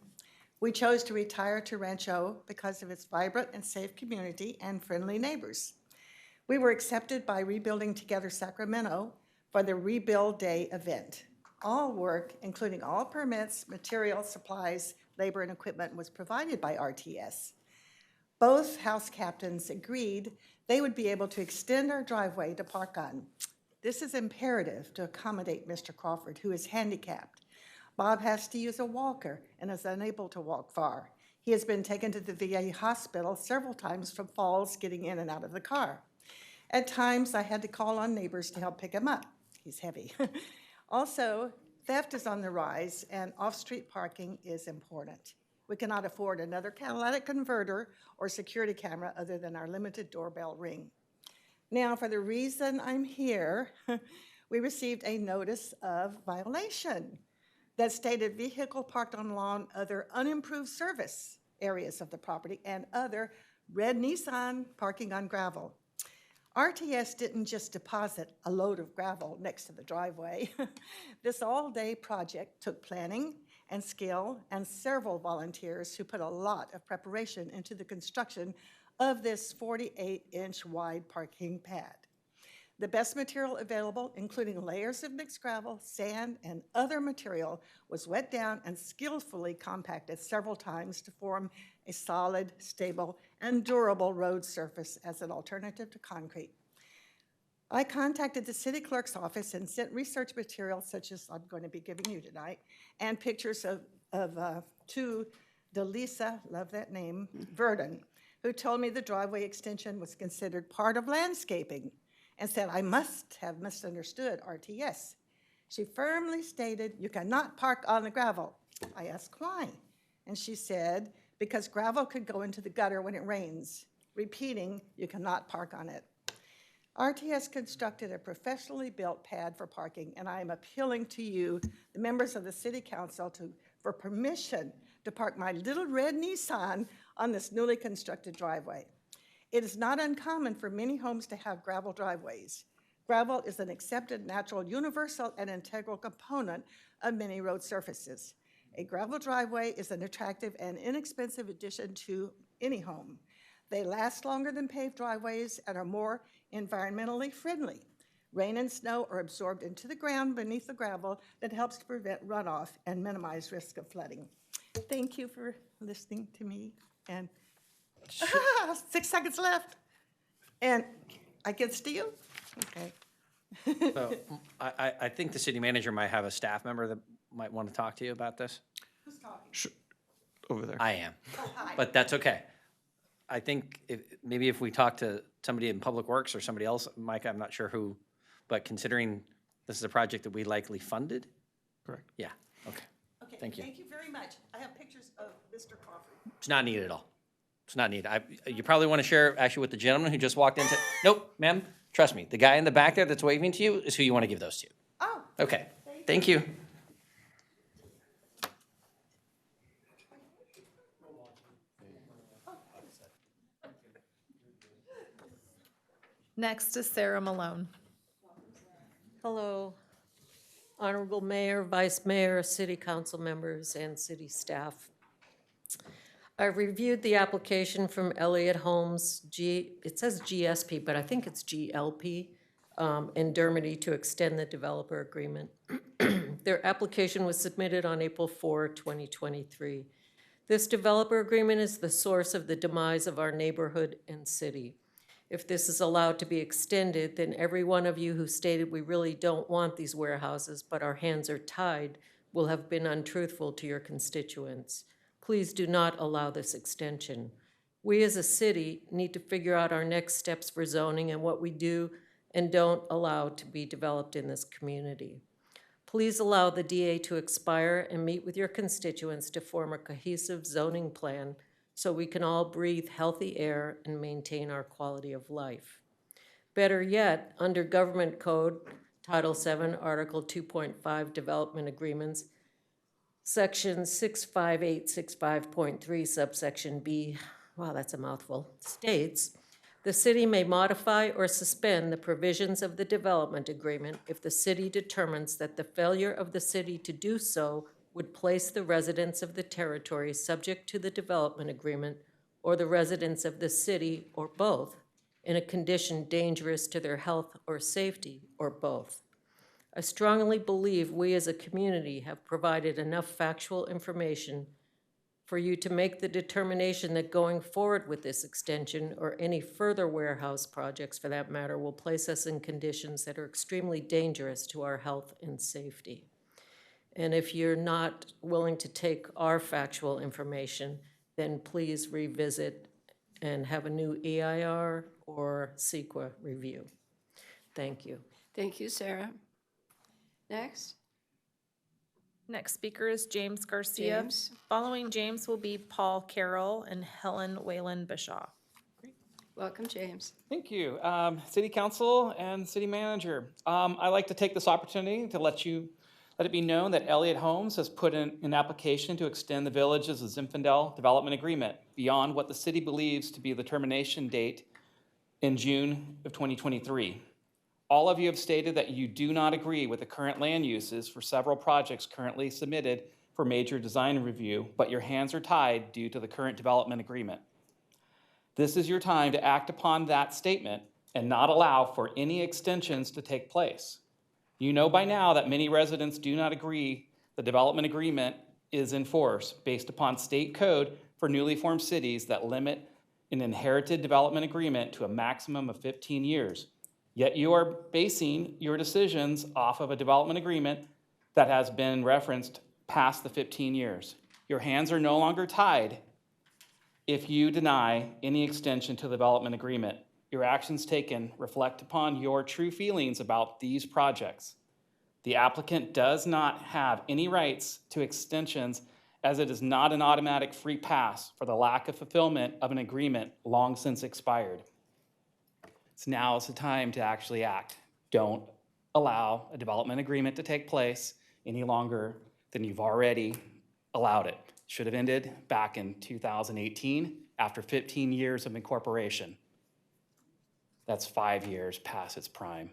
We chose to retire to Rancho because of its vibrant and safe community and friendly neighbors. We were accepted by Rebuilding Together Sacramento for the Rebuild Day event. All work, including all permits, materials, supplies, labor, and equipment, was provided by RTS. Both house captains agreed they would be able to extend our driveway to park on. This is imperative to accommodate Mr. Crawford, who is handicapped. Bob has to use a walker and is unable to walk far. He has been taken to the VA hospital several times from falls getting in and out of the car. At times, I had to call on neighbors to help pick him up. He's heavy. Also, theft is on the rise, and off-street parking is important. We cannot afford another catalytic converter or security camera other than our limited doorbell ring. Now, for the reason I'm here, we received a notice of violation that stated vehicle parked on lawn, other unimproved service areas of the property, and other red Nissan parking on gravel. RTS didn't just deposit a load of gravel next to the driveway. This all-day project took planning and skill and several volunteers who put a lot of preparation into the construction of this 48-inch wide parking pad. The best material available, including layers of mixed gravel, sand, and other material, was wet down and skillfully compacted several times to form a solid, stable, and durable road surface as an alternative to concrete. I contacted the city clerk's office and sent research materials such as I'm going to be giving you tonight, and pictures to Delisa, love that name, Verdon, who told me the driveway extension was considered part of landscaping and said I must have misunderstood RTS. She firmly stated, "You cannot park on the gravel." I asked why, and she said, because gravel could go into the gutter when it rains. Repeating, "You cannot park on it." RTS constructed a professionally built pad for parking, and I am appealing to you, the members of the City Council, for permission to park my little red Nissan on this newly constructed driveway. It is not uncommon for many homes to have gravel driveways. Gravel is an accepted natural, universal, and integral component of many road surfaces. A gravel driveway is an attractive and inexpensive addition to any home. They last longer than paved driveways and are more environmentally friendly. Rain and snow are absorbed into the ground beneath the gravel that helps to prevent runoff and minimize risk of flooding. Thank you for listening to me. And 6 seconds left. And I gets to you? Okay. So I think the city manager might have a staff member that might want to talk to you about this. Who's talking? Sure. Over there. I am, Oh, hi. but that's okay. I think maybe if we talk to somebody in Public Works or somebody else, Mike, I'm not sure who, but considering this is a project that we likely funded? Correct. Yeah, okay. Okay, Thank you. Thank you very much. I have pictures of Mr. Crawford. It's not needed at all. It's not needed. You probably want to share actually with the gentleman who just walked into, nope, ma'am, trust me, the guy in the back there that's waving to you is who you want to give those to. Oh, Okay, thank Thank you. Next is Sarah Malone. Hello, Honorable Mayor, Vice Mayor, City Council members, and city staff. I reviewed the application from Elliott Homes, it says GSP, but I think it's GLP, in Dermody to extend the developer agreement. Their application was submitted on April 4, 2023. This developer agreement is the source of the demise of our neighborhood and city. If this is allowed to be extended, then every one of you who stated we really don't want these warehouses, but our hands are tied, will have been untruthful to your constituents. Please do not allow this extension. We as a city need to figure out our next steps for zoning and what we do and don't allow to be developed in this community. Please allow the DA to expire and meet with your constituents to form a cohesive zoning plan so we can all breathe healthy air and maintain our quality of life. Better yet, under Government Code, Title VII, Article 2.5, Development Agreements, Section 65865.3, subsection B, wow, that's a mouthful, states, the city may modify or suspend the provisions of the development agreement if the city determines that the failure of the city to do so would place the residents of the territory subject to the development agreement or the residents of the city, or both, in a condition dangerous to their health or safety, or both. I strongly believe we as a community have provided enough factual information for you to make the determination that going forward with this extension, or any further warehouse projects for that matter, will place us in conditions that are extremely dangerous to our health and safety. And if you're not willing to take our factual information, then please revisit and have a new EIR or CEQA review. Thank you. Thank you, Sarah. Next, Next speaker is James Garcia. James. Following James will be Paul Carroll and Helen Whalen Bishaw. Welcome, James. Thank you. City Council and City Manager. I'd like to take this opportunity to let it be known that Elliott Homes has put in an application to extend the Villages of Zinfandel Development Agreement beyond what the city believes to be the termination date in June of 2023. All of you have stated that you do not agree with the current land uses for several projects currently submitted for major design review, but your hands are tied due to the current development agreement. This is your time to act upon that statement and not allow for any extensions to take place. You know by now that many residents do not agree the development agreement is in force based upon state code for newly formed cities that limit an inherited development agreement to a maximum of 15 years. Yet you are basing your decisions off of a development agreement that has been referenced past the 15 years. Your hands are no longer tied if you deny any extension to the development agreement. Your actions taken reflect upon your true feelings about these projects. The applicant does not have any rights to extensions, as it is not an automatic free pass for the lack of fulfillment of an agreement long since expired. So now is the time to actually act. Don't allow a development agreement to take place any longer than you've already allowed it. Should have ended back in 2018 after 15 years of incorporation. That's 5 years past its prime.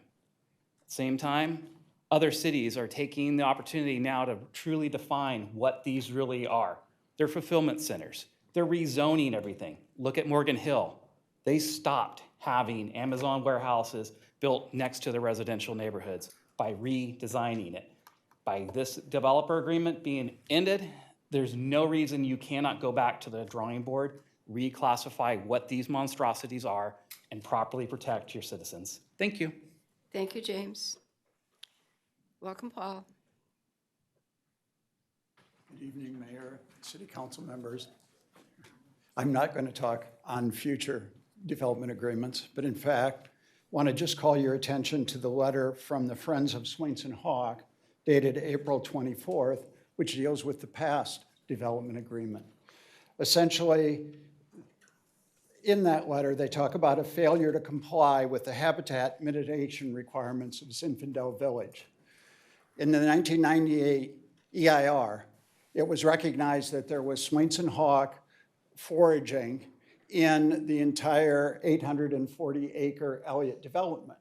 Same time, other cities are taking the opportunity now to truly define what these really are. They're fulfillment centers. They're rezoning everything. Look at Morgan Hill. They stopped having Amazon warehouses built next to the residential neighborhoods by redesigning it. By this developer agreement being ended, there's no reason you cannot go back to the drawing board, reclassify what these monstrosities are, and properly protect your citizens. Thank you. Thank you, James. Welcome, Paul. Good evening, Mayor, City Council members. I'm not going to talk on future development agreements, but in fact, want to just call your attention to the letter from the Friends of Swainson Hawk dated April 24th, which deals with the past development agreement. Essentially, in that letter, they talk about a failure to comply with the habitat mitigation requirements of Zinfandel Village. In the 1998 EIR, it was recognized that there was Swainson hawk foraging in the entire 840-acre Elliott development.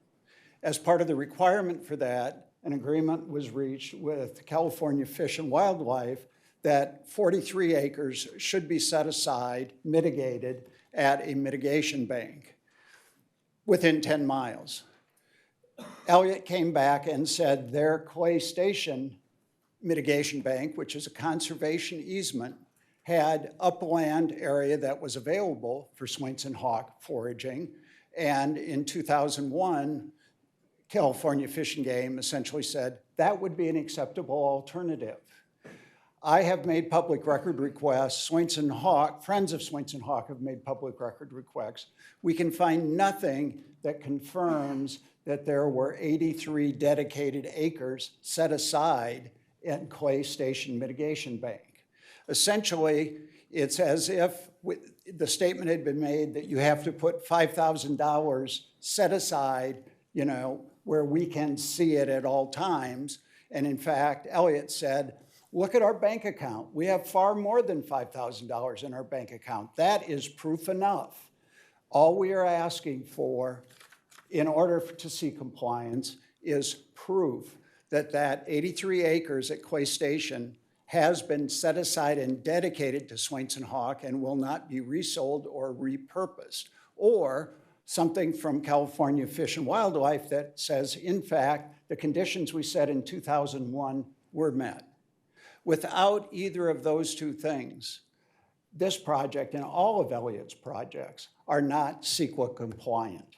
As part of the requirement for that, an agreement was reached with California Fish and Wildlife that 43 acres should be set aside, mitigated, at a mitigation bank within 10 miles. Elliott came back and said their Clay Station mitigation bank, which is a conservation easement, had upland area that was available for Swainson hawk foraging. And in 2001, California Fish and Game essentially said that would be an acceptable alternative. I have made public record requests. Swainson hawk, friends of Swainson hawk have made public record requests. We can find nothing that confirms that there were 83 dedicated acres set aside in Clay Station Mitigation Bank. Essentially, it's as if the statement had been made that you have to put $5,000 set aside, you know, where we can see it at all times. And in fact, Elliott said, look at our bank account. We have far more than $5,000 in our bank account. That is proof enough. All we are asking for in order to see compliance is proof that that 83 acres at Clay Station has been set aside and dedicated to Swainson hawk and will not be resold or repurposed, or something from California Fish and Wildlife that says, in fact, the conditions we set in 2001 were met. Without either of those two things, this project and all of Elliott's projects are not CEQA compliant.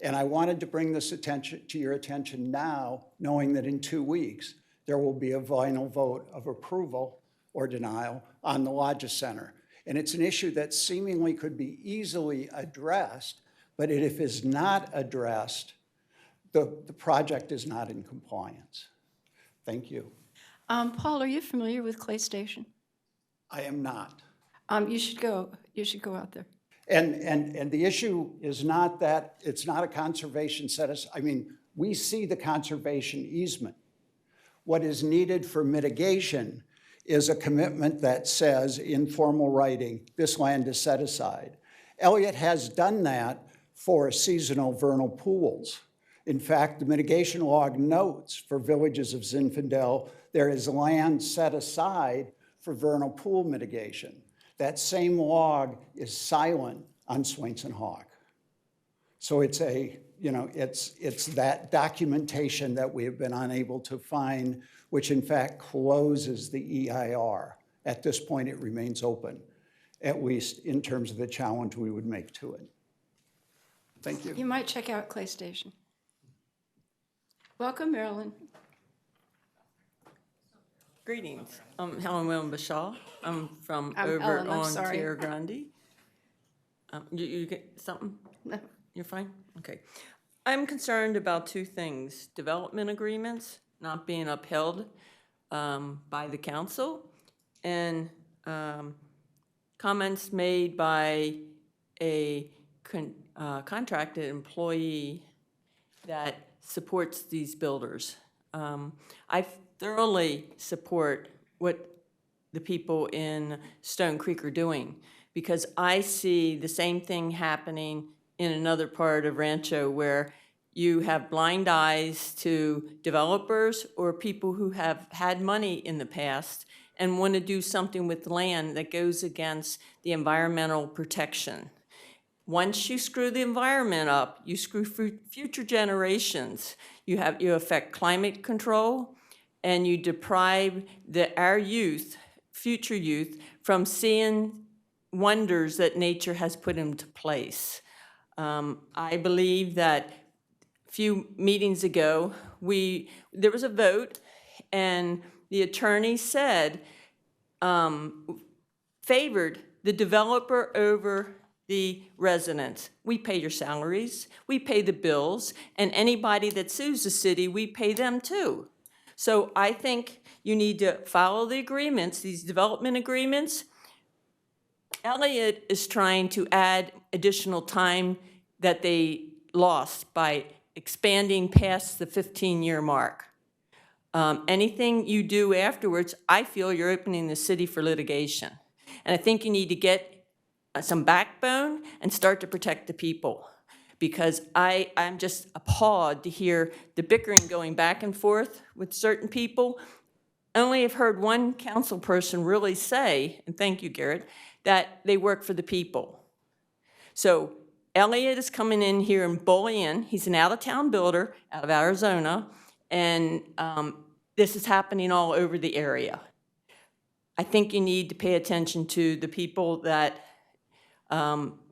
And I wanted to bring this to your attention now, knowing that in 2 weeks, there will be a final vote of approval or denial on the Lodges Center. And it's an issue that seemingly could be easily addressed, but if it is not addressed, the project is not in compliance. Thank you. Paul, are you familiar with Clay Station? I am not. You should go out there. And the issue is not that it's not a conservation status. I mean, we see the conservation easement. What is needed for mitigation is a commitment that says in formal writing, this land is set aside. Elliott has done that for seasonal vernal pools. In fact, the mitigation log notes for villages of Zinfandel, there is land set aside for vernal pool mitigation. That same log is silent on Swainson hawk. So it's it's that documentation that we have been unable to find, which in fact closes the EIR. At this point, it remains open, at least in terms of the challenge we would make to it. Thank you. You might check out Clay Station. Welcome, Marilyn. Greetings. I'm Helen William Bashaw. I'm from I'm over Ellen, I'm on sorry. Tierra Grande. You get something? No. You're fine? Okay. I'm concerned about two things: development agreements not being upheld by the council, and comments made by a contracted employee that supports these builders. I thoroughly support what the people in Stone Creek are doing, because I see the same thing happening in another part of Rancho where you have blind eyes to developers or people who have had money in the past and want to do something with land that goes against the environmental protection. Once you screw the environment up, you screw future generations. You affect climate control, and you deprive our youth, future youth, from seeing wonders that nature has put into place. I believe that a few meetings ago, there was a vote, and the attorney said, favored the developer over the residents. We pay your salaries, we pay the bills, and anybody that sues the city, we pay them too. So I think you need to follow the agreements, these development agreements. Elliott is trying to add additional time that they lost by expanding past the 15-year mark. Anything you do afterwards, I feel you're opening the city for litigation. And I think you need to get some backbone and start to protect the people. Because I'm just appalled to hear the bickering going back and forth with certain people. Only have heard one council person really say, and thank you, Garrett, that they work for the people. So Elliot is coming in here and bullying. He's an out-of-town builder out of Arizona, and this is happening all over the area. I think you need to pay attention to the people that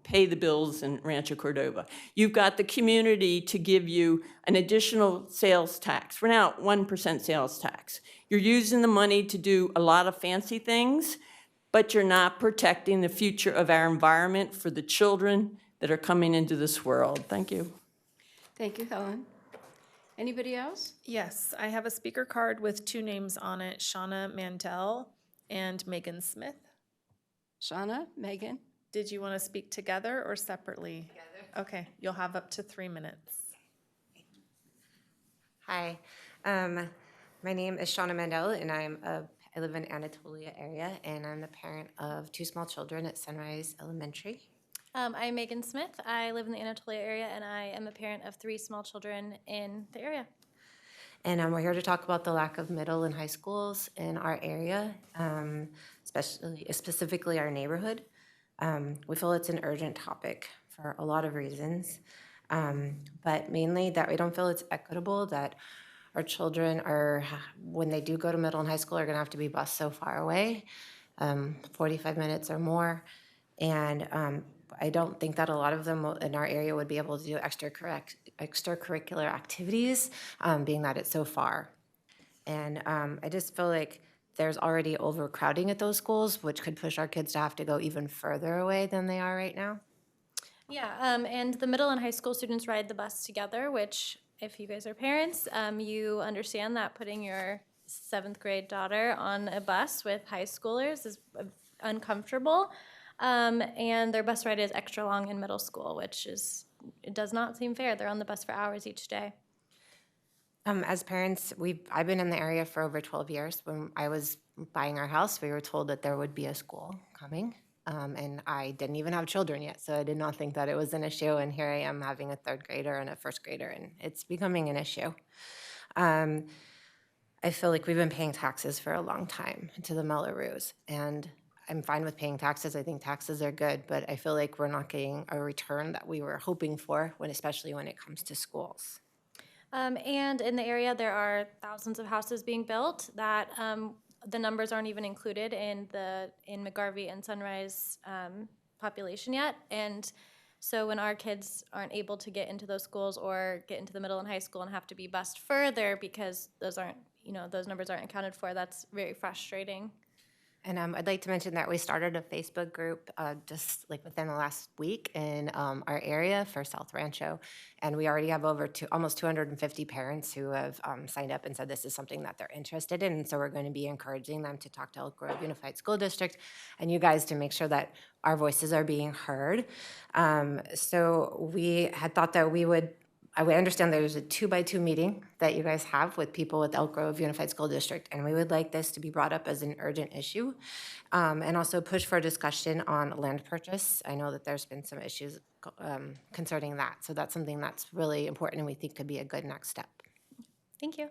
pay the bills in Rancho Cordova. You've got the community to give you an additional sales tax. We're now at 1% sales tax. You're using the money to do a lot of fancy things, but you're not protecting the future of our environment for the children that are coming into this world. Thank you. Thank you, Helen. Anybody else? Yes, I have a speaker card with 2 names on it, Shauna Mandel and Megan Smith. Shauna, Megan? Did you want to speak together or separately? Together. Okay, you'll have up to 3 minutes. Hi, my name is Shauna Mandel, and I live in Anatolia area, and I'm the parent of 2 small children at Sunrise Elementary. I'm Megan Smith. I live in the Anatolia area, and I am a parent of 3 small children in the area. And we're here to talk about the lack of middle and high schools in our area, specifically our neighborhood. We feel it's an urgent topic for a lot of reasons, but mainly that we don't feel it's equitable that our children are, when they do go to middle and high school, are going to have to be bused so far away, 45 minutes or more. And I don't think that a lot of them in our area would be able to do extracurricular activities, being that it's so far. And I just feel like there's already overcrowding at those schools, which could push our kids to have to go even further away than they are right now. Yeah, and the middle and high school students ride the bus together, which if you guys are parents, you understand that putting your 7th grade daughter on a bus with high schoolers is uncomfortable. And their bus ride is extra long in middle school, which it does not seem fair. They're on the bus for hours each day. As parents, I've been in the area for over 12 years. When I was buying our house, we were told that there would be a school coming. And I didn't even have children yet, so I did not think that it was an issue. And here I am having a 3rd grader and a 1st grader, and it's becoming an issue. I feel like we've been paying taxes for a long time to the Mellorews, and I'm fine with paying taxes. I think taxes are good, but I feel like we're not getting a return that we were hoping for, especially when it comes to schools. And in the area, there are thousands of houses being built that the numbers aren't even included in McGarvey and Sunrise population yet. And so when our kids aren't able to get into those schools or get into the middle and high school and have to be bused further because those numbers aren't accounted for, that's very frustrating. And I'd like to mention that we started a Facebook group just like within the last week in our area for South Rancho. And we already have almost 250 parents who have signed up and said this is something that they're interested in. And so we're going to be encouraging them to talk to Elk Grove Unified School District and you guys to make sure that our voices are being heard. So we had thought that I understand there's a 2x2 meeting that you guys have with people with Elk Grove Unified School District, and we would like this to be brought up as an urgent issue, and also push for a discussion on land purchase. I know that there's been some issues concerning that, so that's something that's really important and we think could be a good next step. Thank you.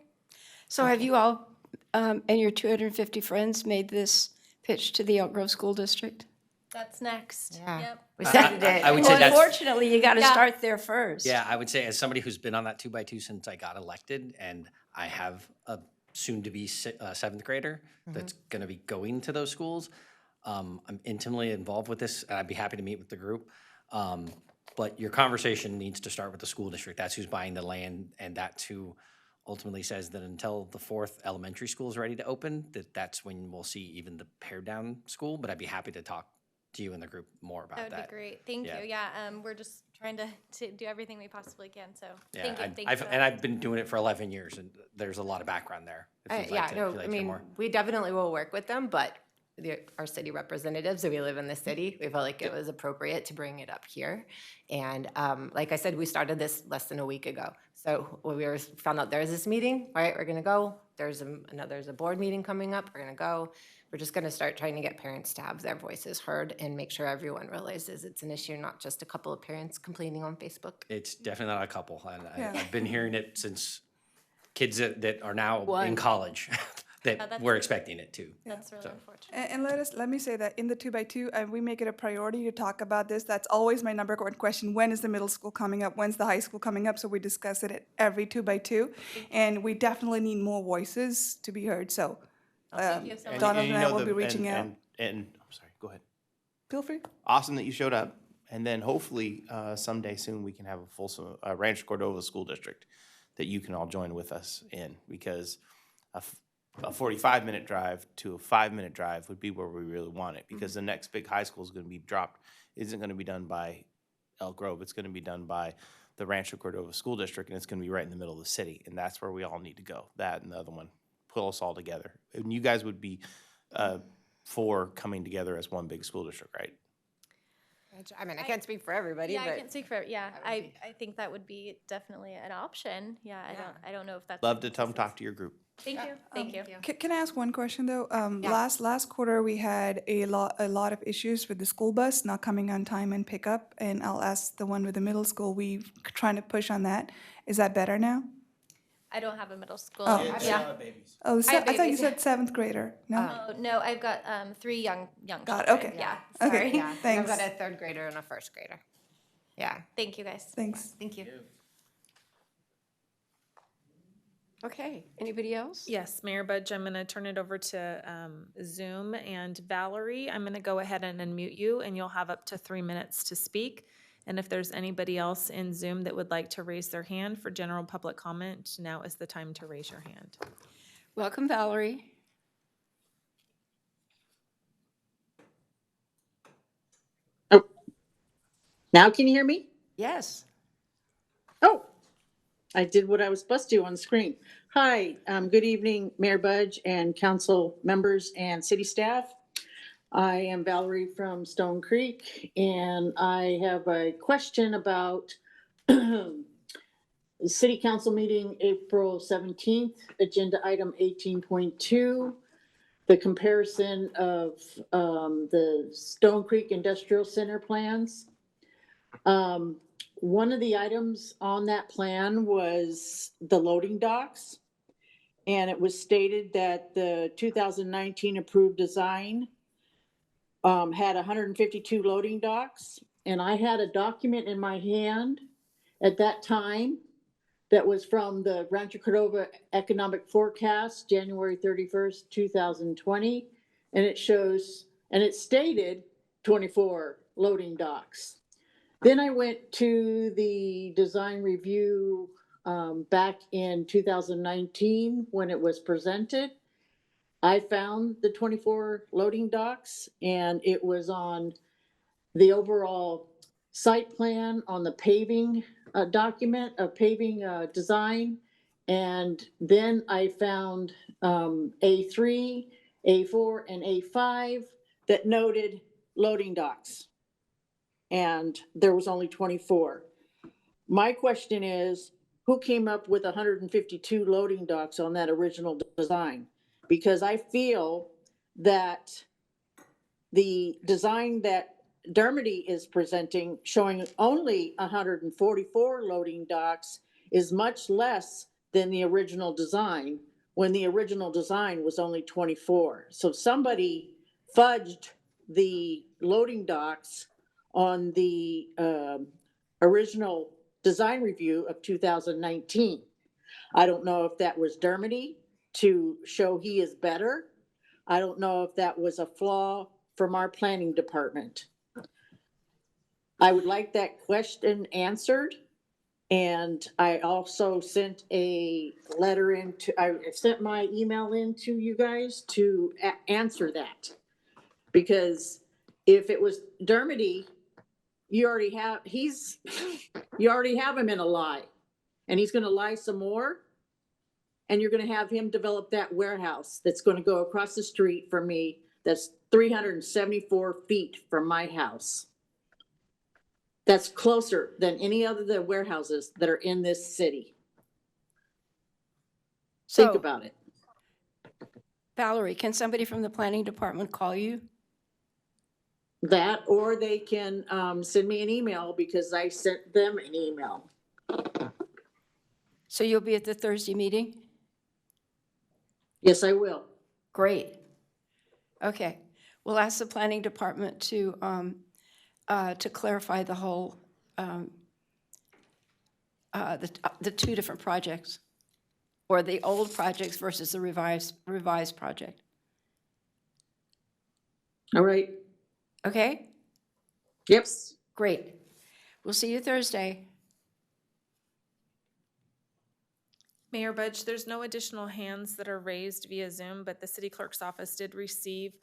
So have you all and your 250 friends made this pitch to the Elk Grove School District? That's next. Yeah. Yep. We started it. I would say that's, Unfortunately, you got to start there first. yeah, I would say as somebody who's been on that 2x2 since I got elected, and I have a soon-to-be 7th grader that's going to be going to those schools, I'm intimately involved with this, and I'd be happy to meet with the group. But your conversation needs to start with the school district. That's who's buying the land, and that's who ultimately says that until the 4th elementary school is ready to open, that's when we'll see even the pared-down school. But I'd be happy to talk to you and the group more about that. That would be great. Thank you. Yeah, we're just trying to do everything we possibly can. So Yeah, thank you. I've been doing it for 11 years, and there's a lot of background there. If you'd like to, if you'd like to hear more. We definitely will work with them, but our city representatives, we live in the city. We felt like it was appropriate to bring it up here. And like I said, we started this less than a week ago. So when we found out there's this meeting, all right, we're gonna go. There's a board meeting coming up, we're gonna go. We're just gonna start trying to get parents to have their voices heard and make sure everyone realizes it's an issue, not just a couple of parents complaining on Facebook. It's definitely not a couple. And Yeah. I've been hearing it since kids that are now One. in college that that's- we're expecting it too. That's really So. unfortunate. And let me say that in the 2x2, we make it a priority to talk about this. That's always my number one question. When is the middle school coming up? When's the high school coming up? So we discuss it at every 2x2. And we definitely need more voices to be heard. So Thank you so much. Donovan and I will be reaching out. And, I'm sorry, go ahead. Feel free. Awesome that you showed up. And then hopefully someday soon we can have a fulsome Rancho Cordova School District that you can all join with us in, because a 45-minute drive to a 5-minute drive would be where we really want it, because the next big high school is going to be dropped, isn't going to be done by Elk Grove. It's going to be done by the Rancho Cordova School District, and it's going to be right in the middle of the city. And that's where we all need to go. That and the other one, pull us all together. And you guys would be for coming together as one big school district, right? I mean, I can't speak for everybody, Yeah, but I can speak for, yeah, I think that would be definitely an option. Yeah, I don't know if that's. Love to come talk to your group. Thank you, thank you. Can I ask one question, though? Last quarter, we had a lot of issues with the school bus not coming on time and pickup, and I'll ask the one with the middle school, we trying to push on that. Is that better now? I don't have a middle school. Oh. Yeah. Oh, I have I thought you babies. said 7th grader. No? Oh, no, I've got 3 young Got it, children. okay. Yeah, Okay. sorry. yeah, Thanks. I've got a 3rd grader and a 1st grader. Yeah, Thank you, guys. Thanks. thank you. Okay, anybody else? Yes, Mayor Budge, I'm going to turn it over to Zoom. And Valerie, I'm going to go ahead and unmute you, and you'll have up to 3 minutes to speak. And if there's anybody else in Zoom that would like to raise their hand for general public comment, now is the time to raise your hand. Welcome, Valerie. Now can you hear me? Yes. Oh, I did what I was supposed to on the screen. Hi, good evening, Mayor Budge and council members and city staff. I am Valerie from Stone Creek, and I have a question about the city council meeting, April 17th, agenda item 18.2, the comparison of the Stone Creek Industrial Center plans. One of the items on that plan was the loading docks. And it was stated that the 2019 approved design had 152 loading docks. And I had a document in my hand at that time that was from the Rancho Cordova Economic Forecast, January 31st, 2020. And it shows, and it stated 24 loading docks. Then I went to the design review back in 2019 when it was presented. I found the 24 loading docks, and it was on the overall site plan, on the paving document of paving design. And then I found A3, A4, and A5 that noted loading docks. And there was only 24. My question is, who came up with 152 loading docks on that original design? Because I feel that the design that Dermody is presenting, showing only 144 loading docks, is much less than the original design, when the original design was only 24. So somebody fudged the loading docks on the original design review of 2019. I don't know if that was Dermody to show he is better. I don't know if that was a flaw from our planning department. I would like that question answered. And I also sent a letter I sent my email in to you guys to answer that. Because if it was Dermody, you already have him in a lie, and he's going to lie some more, and you're going to have him develop that warehouse that's going to go across the street from me that's 374 feet from my house. That's closer than any other of the warehouses that are in this city. Think So, about it. Valerie, can somebody from the planning department call you? That, or they can send me an email because I sent them an email. So you'll be at the Thursday meeting? Yes, I will. Great. Okay. We'll ask the planning department to clarify the whole, the two different projects, or the old projects versus the revised project. All right. Okay? Yep. Great. We'll see you Thursday. Mayor Budge, there's no additional hands that are raised via Zoom, but the city clerk's office did receive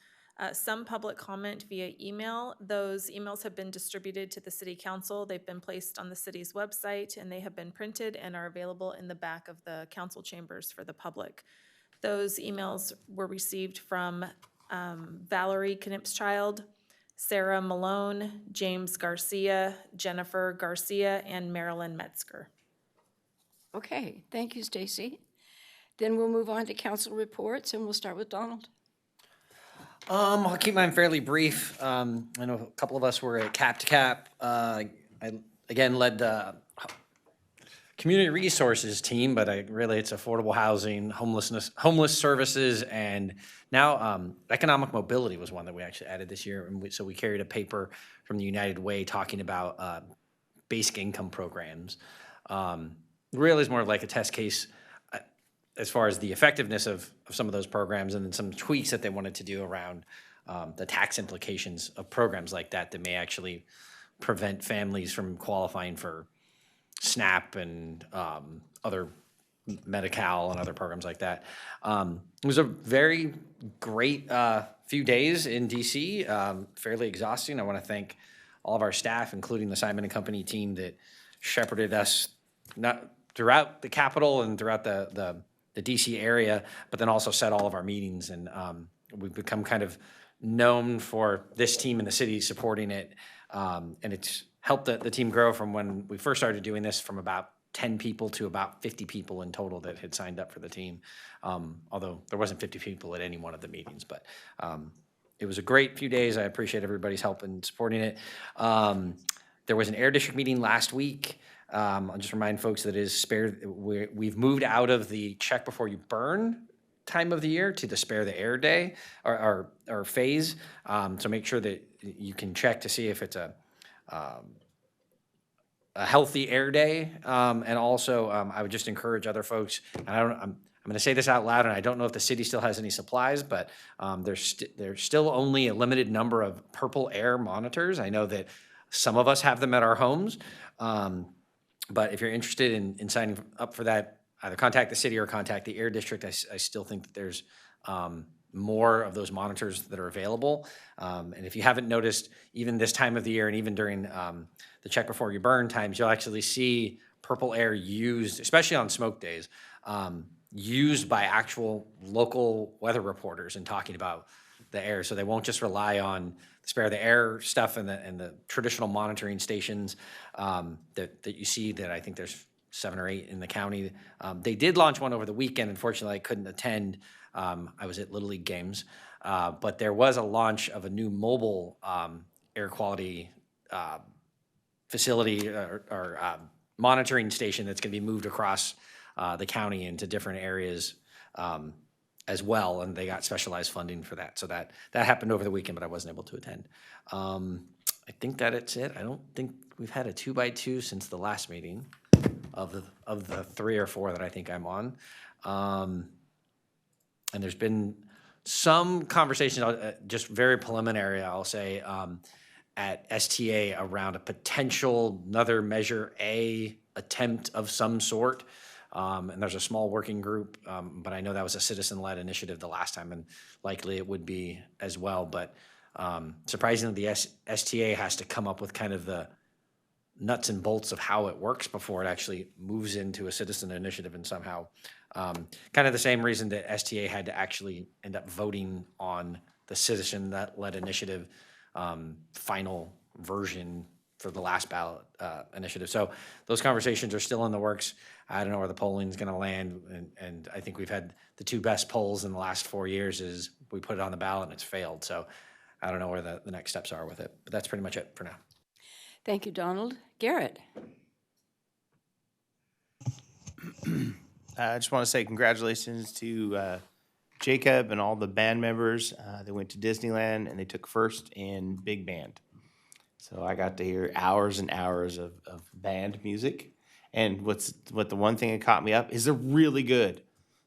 some public comment via email. Those emails have been distributed to the city council. They've been placed on the city's website, and they have been printed and are available in the back of the council chambers for the public. Those emails were received from Valerie Knipschild, Sarah Malone, James Garcia, Jennifer Garcia, and Marilyn Metzger. Okay, thank you, Stacy. Then we'll move on to council reports, and we'll start with Donald. I'll keep mine fairly brief. I know a couple of us were at Cap to Cap. I, again, led the community resources team, but it's affordable housing, homeless services, and now economic mobility was one that we actually added this year. And so we carried a paper from the United Way talking about basic income programs. Really is more like a test case as far as the effectiveness of some of those programs, and then some tweaks that they wanted to do around the tax implications of programs like that may actually prevent families from qualifying for SNAP and other Medi-Cal and other programs like that. It was a very great few days in DC, fairly exhausting. I want to thank all of our staff, including the Simon & Company team that shepherded us not throughout the Capitol and throughout the DC area, but then also set all of our meetings. And we've become kind of known for this team in the city supporting it. And it's helped the team grow from when we first started doing this from about 10 people to about 50 people in total that had signed up for the team. Although there wasn't 50 people at any one of the meetings, but it was a great few days. I appreciate everybody's help in supporting it. There was an Air District meeting last week. I'll just remind folks that we've moved out of the check before you burn time of the year to the spare the air day or phase. So make sure that you can check to see if it's a healthy air day. And also, I would just encourage other folks, and I'm going to say this out loud, and I don't know if the city still has any supplies, but there's still only a limited number of purple air monitors. I know that some of us have them at our homes. But if you're interested in signing up for that, either contact the city or contact the Air District. I still think that there's more of those monitors that are available. And if you haven't noticed, even this time of the year and even during the check before you burn times, you'll actually see purple air used, especially on smoke days, used by actual local weather reporters and talking about the air. So they won't just rely on spare the air stuff and the traditional monitoring stations that you see. That I think there's 7 or 8 in the county. They did launch one over the weekend. Unfortunately, I couldn't attend. I was at Little League games, but there was a launch of a new mobile air quality facility or monitoring station that's going to be moved across the county into different areas as well, and they got specialized funding for that. So that happened over the weekend, but I wasn't able to attend. I think that's it. I don't think we've had a 2x2 since the last meeting of the 3 or 4 that I think I'm on. And there's been some conversations, just very preliminary, I'll say, at STA around a potential another Measure A attempt of some sort. And there's a small working group, but I know that was a citizen-led initiative the last time, and likely it would be as well. But surprisingly, the STA has to come up with kind of the nuts and bolts of how it works before it actually moves into a citizen initiative, and somehow kind of the same reason that STA had to actually end up voting on the citizen-led initiative final version for the last ballot initiative. So those conversations are still in the works. I don't know where the polling's going to land, and I think we've had the two best polls in the last 4 years is we put it on the ballot and it's failed. So I don't know where the next steps are with it, but that's pretty much it for now. Thank you, Donald. Garrett? I just want to say congratulations to Jacob and all the band members. They went to Disneyland and they took first in big band. So I got to hear hours and hours of band music. And what the one thing that caught me up is they're really good.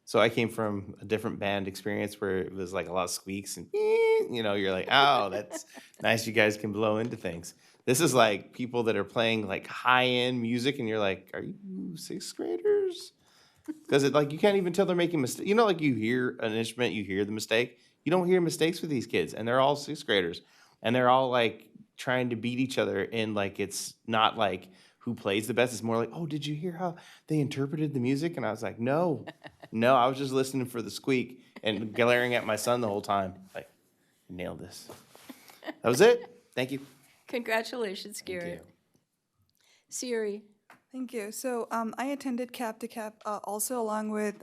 So I came from a different band experience where it was like a lot of squeaks and, you're like, oh, that's nice. You guys can blow into things. This is like people that are playing like high-end music and you're like, are you sixth graders? Because you can't even tell they're making mistakes. Like you hear an instrument, you hear the mistake. You don't hear mistakes with these kids, and they're all sixth graders. And they're all like trying to beat each other, and like it's not like who plays the best. It's more like, oh, did you hear how they interpreted the music? And I was like, no, I was just listening for the squeak and glaring at my son the whole time. Like, nailed this. That was it. Thank you. Congratulations, Garrett. Siri? Thank you. So I attended Cap to Cap also along with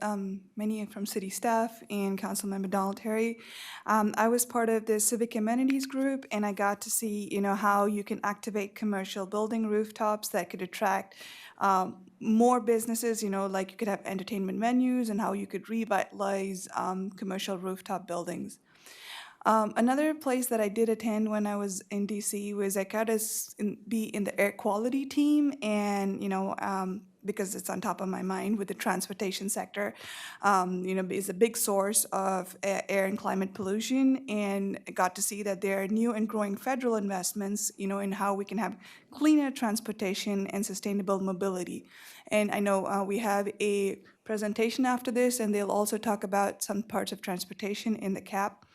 many from city staff and Councilmember Donald Terry. I was part of the civic amenities group, and I got to see, how you can activate commercial building rooftops that could attract more businesses, like you could have entertainment venues, and how you could revitalize commercial rooftop buildings. Another place that I did attend when I was in DC was I got to be in the air quality team, and because it's on top of my mind with the transportation sector, is a big source of air and climate pollution, and I got to see that there are new and growing federal investments, in how we can have cleaner transportation and sustainable mobility. And I know we have a presentation after this, and they'll also talk about some parts of transportation in the CAP.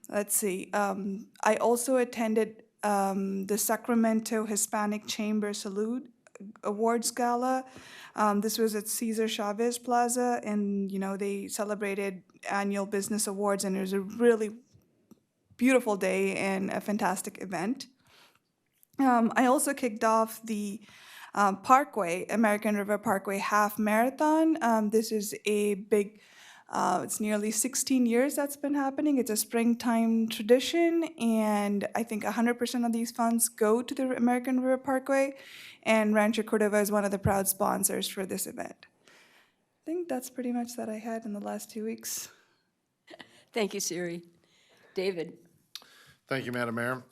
Let's see. I also attended the Sacramento Hispanic Chamber Salute Awards Gala. This was at Cesar Chavez Plaza, and they celebrated annual business awards, and it was a really beautiful day and a fantastic event. I also kicked off the American River Parkway Half Marathon. This is a big it's nearly 16 years that's been happening. It's a springtime tradition, and I think 100% of these funds go to the American River Parkway, and Rancho Cordova is one of the proud sponsors for this event. I think that's pretty much that I had in the last 2 weeks. Thank you, Siri. David? Thank you, Madam Mayor.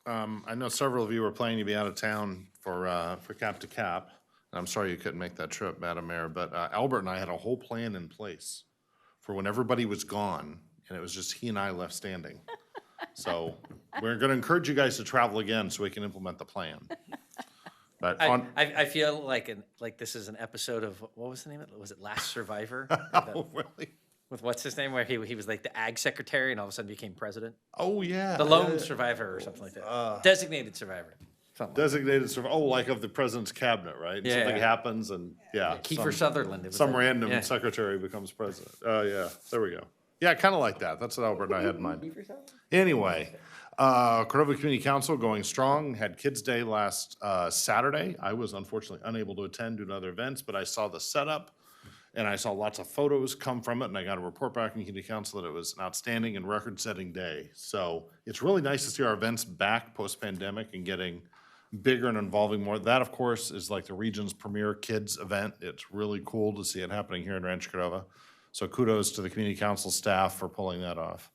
I know several of you were planning to be out of town for Cap to Cap. I'm sorry you couldn't make that trip, Madam Mayor, but Albert and I had a whole plan in place for when everybody was gone, and it was just he and I left standing. So we're going to encourage you guys to travel again so we can implement the plan. But I feel like this is an episode of, what was the name of it? Was it Last Survivor? Oh, really? With what's his name, where he was like the ag secretary and all of a sudden became president? Oh, yeah. The lone survivor or something like that. Designated survivor. Designated survivor, like of the president's cabinet, right? Yeah. Something happens and, Kiefer Sutherland. Some random secretary becomes president. Oh, yeah, there we go. Yeah, kind of like that. That's what Albert and I had in mind. Anyway, Cordova Community Council going strong, had Kids Day last Saturday. I was unfortunately unable to attend due to other events, but I saw the setup, and I saw lots of photos come from it, and I got a report back from Community Council that it was an outstanding and record-setting day. So it's really nice to see our events back post-pandemic and getting bigger and involving more. That, of course, is like the region's premier kids event. It's really cool to see it happening here in Rancho Cordova. So kudos to the Community Council staff for pulling that off.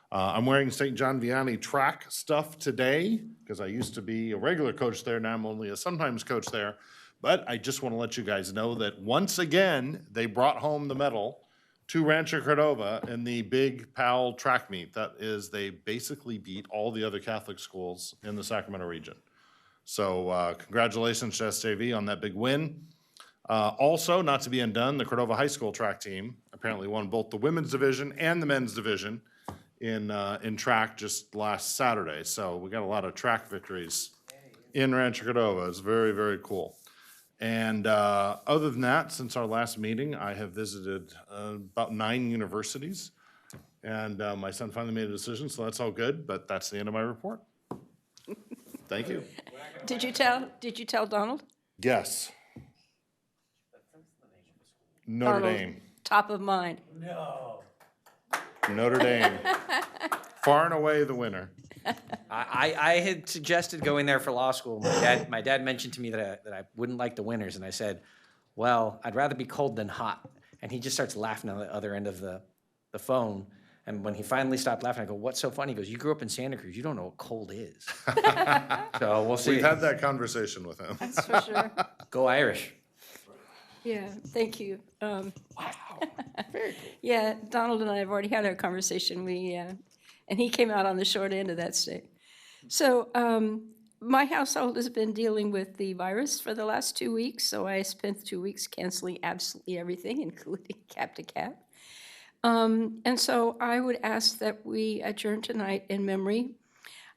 I'm wearing St. John Vianney track stuff today because I used to be a regular coach there. Now I'm only a sometimes coach there. But I just want to let you guys know that once again, they brought home the medal to Rancho Cordova in the big PAL track meet. That is, they basically beat all the other Catholic schools in the Sacramento region. So congratulations to SJV on that big win. Also, not to be undone, the Cordova High School track team apparently won both the women's division and the men's division in track just last Saturday. So we got a lot of track victories in Rancho Cordova. It's very, very cool. And other than that, since our last meeting, I have visited about 9 universities. And my son finally made a decision, so that's all good, but that's the end of my report. Thank you. Did you tell Donald? Yes. Notre Donald, Dame. top of mind. Notre Dame. Far and away the winner. I had suggested going there for law school. My dad mentioned to me that I wouldn't like the winters, and I said, well, I'd rather be cold than hot. And he just starts laughing on the other end of the phone. And when he finally stopped laughing, I go, what's so funny? He goes, you grew up in Santa Cruz. You don't know what cold is. So we'll see. We've had that conversation with him. That's for sure. Go Irish. Yeah, thank you. Wow, very cool. Yeah, Donald and I have already had our conversation. And he came out on the short end of that stick. So my household has been dealing with the virus for the last 2 weeks, so I spent 2 weeks canceling absolutely everything, including cap to cap. And so I would ask that we adjourn tonight in memory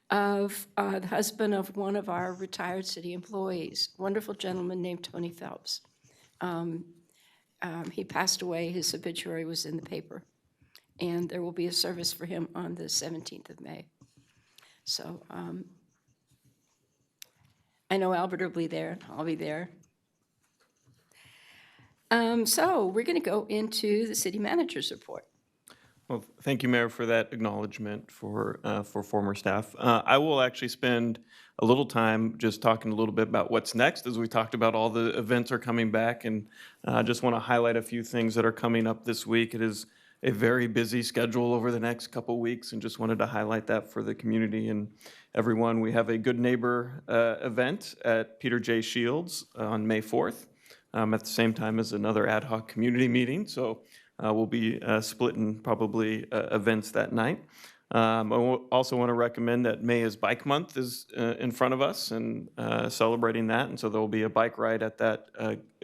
of the husband of one of our retired city employees, wonderful gentleman named Tony Phelps. He passed away. His obituary was in the paper. And there will be a service for him on the 17th of May. So I know Albert will be there. I'll be there. So we're going to go into the city manager's report. Well, thank you, Mayor, for that acknowledgement for former staff. I will actually spend a little time just talking a little bit about what's next, as we talked about all the events are coming back, and I just want to highlight a few things that are coming up this week. It is a very busy schedule over the next couple weeks, and just wanted to highlight that for the community and everyone. We have a Good Neighbor event at Peter J. Shields on May 4th, at the same time as another ad hoc community meeting. So we'll be splitting probably events that night. I also want to recommend that May is Bike Month is in front of us and celebrating that. And so there will be a bike ride at that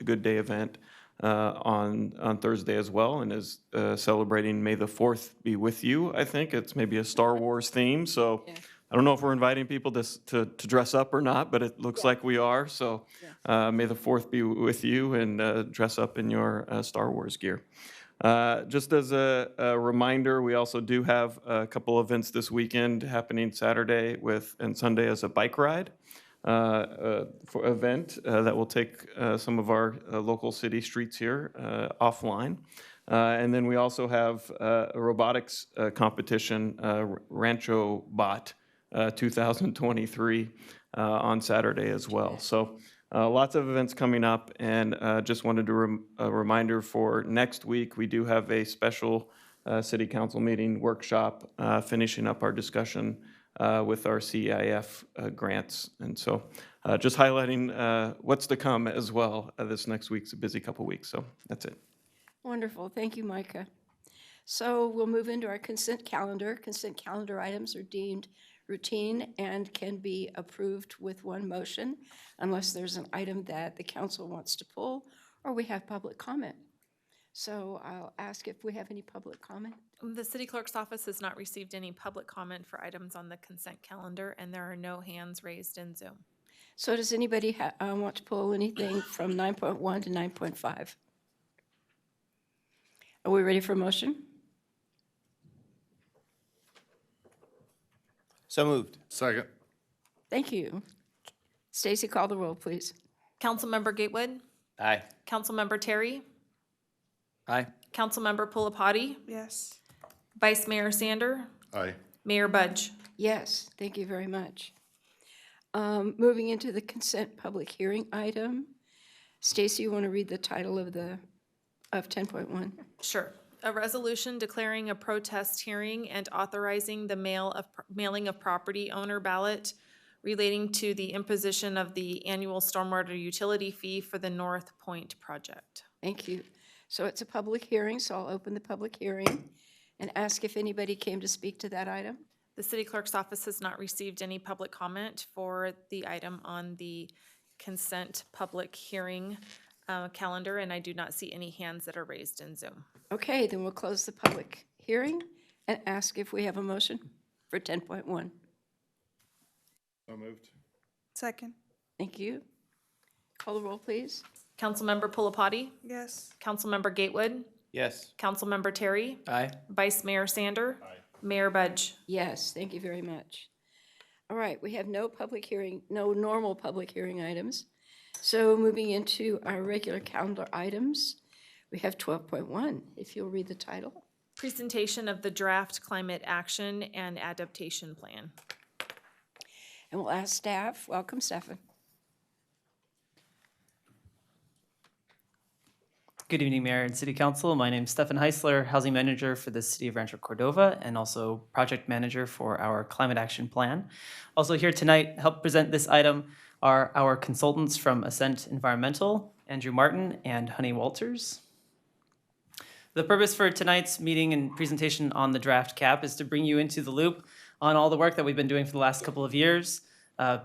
Good Day event on Thursday as well, and is celebrating May the 4th be with you, I think. It's maybe a Star Wars theme. So yeah. I don't know if we're inviting people to dress up or not, but it looks like we are. So May the 4th be with you, and dress up in your Star Wars gear. Just as a reminder, we also do have a couple events this weekend happening Saturday and Sunday as a bike ride for event that will take some of our local city streets here offline. And then we also have a robotics competition, Rancho Bot 2023 on Saturday as well. So lots of events coming up, and just wanted to a reminder for next week, we do have a special city council meeting workshop finishing up our discussion with our CEIF grants. And so just highlighting what's to come as well. This next week's a busy couple weeks, so that's it. Wonderful. Thank you, Micah. So we'll move into our consent calendar. Consent calendar items are deemed routine and can be approved with one motion unless there's an item that the council wants to pull or we have public comment. So I'll ask if we have any public comment. The city clerk's office has not received any public comment for items on the consent calendar, and there are no hands raised in Zoom. So does anybody want to pull anything from 9.1 to 9.5? Are we ready for a motion? So moved. Second. Thank you. Stacy, call the roll, please. Councilmember Gatewood? Aye. Councilmember Terry? Aye. Councilmember Pulapati? Yes. Vice Mayor Sander? Aye. Mayor Budge? Yes, thank you very much. Moving into the consent public hearing item. Stacy, you want to read the title of 10.1? Sure. A resolution declaring a protest hearing and authorizing the mailing of property owner ballot relating to the imposition of the annual stormwater utility fee for the North Point project. Thank you. So it's a public hearing, so I'll open the public hearing and ask if anybody came to speak to that item. The city clerk's office has not received any public comment for the item on the consent public hearing calendar, and I do not see any hands that are raised in Zoom. Okay, then we'll close the public hearing and ask if we have a motion for 10.1. So moved. Second. Thank you. Call the roll, please. Councilmember Pulapati? Yes. Councilmember Gatewood? Yes. Councilmember Terry. Aye. Vice Mayor Sander. Mayor Budge. Yes, thank you very much. All right, we have no public hearing, no normal public hearing items. So moving into our regular calendar items, we have 12.1, if you'll read the title. Presentation of the draft climate action and adaptation plan. And we'll ask staff, welcome Stefan. Good evening, Mayor and City Council. My name is Stefan Heisler, Housing Manager for the City of Rancho Cordova, and also Project Manager for our Climate Action Plan. Also here tonight, help present this item are our consultants from Ascent Environmental, Andrew Martin and Honey Walters. The purpose for tonight's meeting and presentation on the draft cap is to bring you into the loop on all the work that we've been doing for the last couple of years,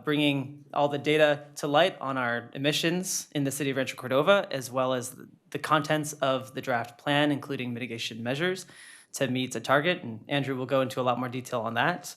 bringing all the data to light on our emissions in the City of Rancho Cordova, as well as the contents of the draft plan, including mitigation measures to meet a target. And Andrew will go into a lot more detail on that.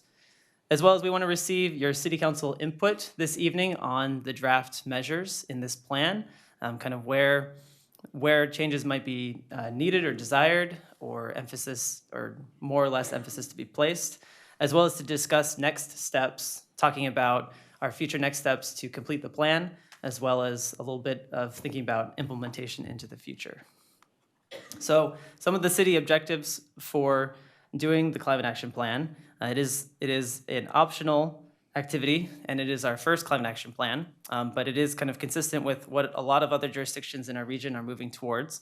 As well as we want to receive your City Council input this evening on the draft measures in this plan, kind of where changes might be needed or desired, or emphasis, or more or less emphasis to be placed, as well as to discuss next steps, talking about our future next steps to complete the plan, as well as a little bit of thinking about implementation into the future. So some of the city objectives for doing the climate action plan, it is an optional activity, and it is our first climate action plan, but it is kind of consistent with what a lot of other jurisdictions in our region are moving towards,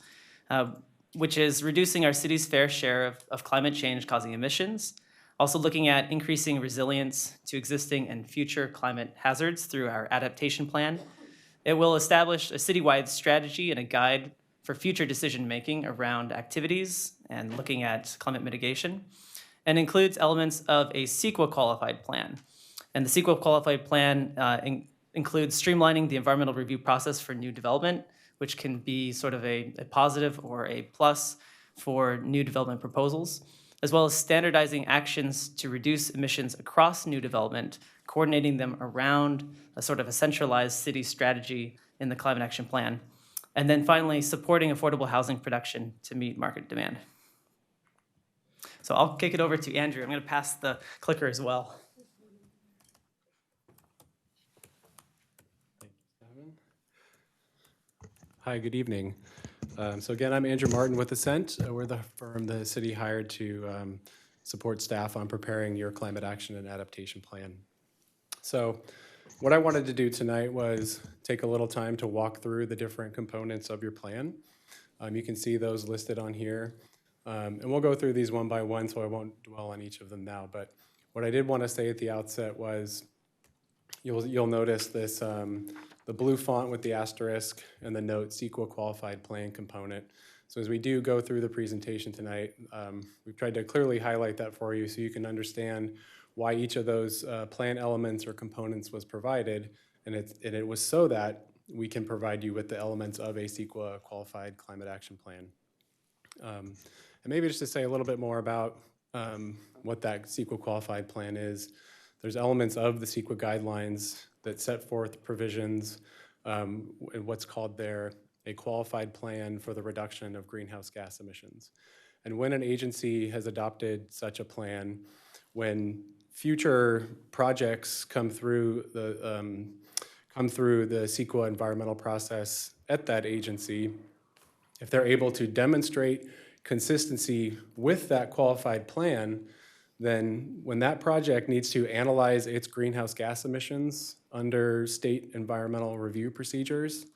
which is reducing our city's fair share of climate change causing emissions, also looking at increasing resilience to existing and future climate hazards through our adaptation plan. It will establish a citywide strategy and a guide for future decision-making around activities and looking at climate mitigation, and includes elements of a CEQA qualified plan. And the CEQA qualified plan includes streamlining the environmental review process for new development, which can be sort of a positive or a plus for new development proposals, as well as standardizing actions to reduce emissions across new development, coordinating them around a sort of a centralized city strategy in the climate action plan. And then finally, supporting affordable housing production to meet market demand. So I'll kick it over to Andrew. I'm going to pass the clicker as well. Hi, good evening. So again, I'm Andrew Martin with Ascent. We're the firm the city hired to support staff on preparing your climate action and adaptation plan. So what I wanted to do tonight was take a little time to walk through the different components of your plan. You can see those listed on here. And we'll go through these one by one, so I won't dwell on each of them now. But what I did want to say at the outset was you'll notice this, the blue font with the asterisk and the note CEQA qualified plan component. So as we do go through the presentation tonight, we've tried to clearly highlight that for you so you can understand why each of those plan elements or components was provided. And it was so that we can provide you with the elements of a CEQA qualified climate action plan. And maybe just to say a little bit more about what that CEQA qualified plan is. There's elements of the CEQA guidelines that set forth provisions in what's called there a qualified plan for the reduction of greenhouse gas emissions. And when an agency has adopted such a plan, when future projects come through the CEQA environmental process at that agency, if they're able to demonstrate consistency with that qualified plan, then when that project needs to analyze its greenhouse gas emissions under state environmental review procedures,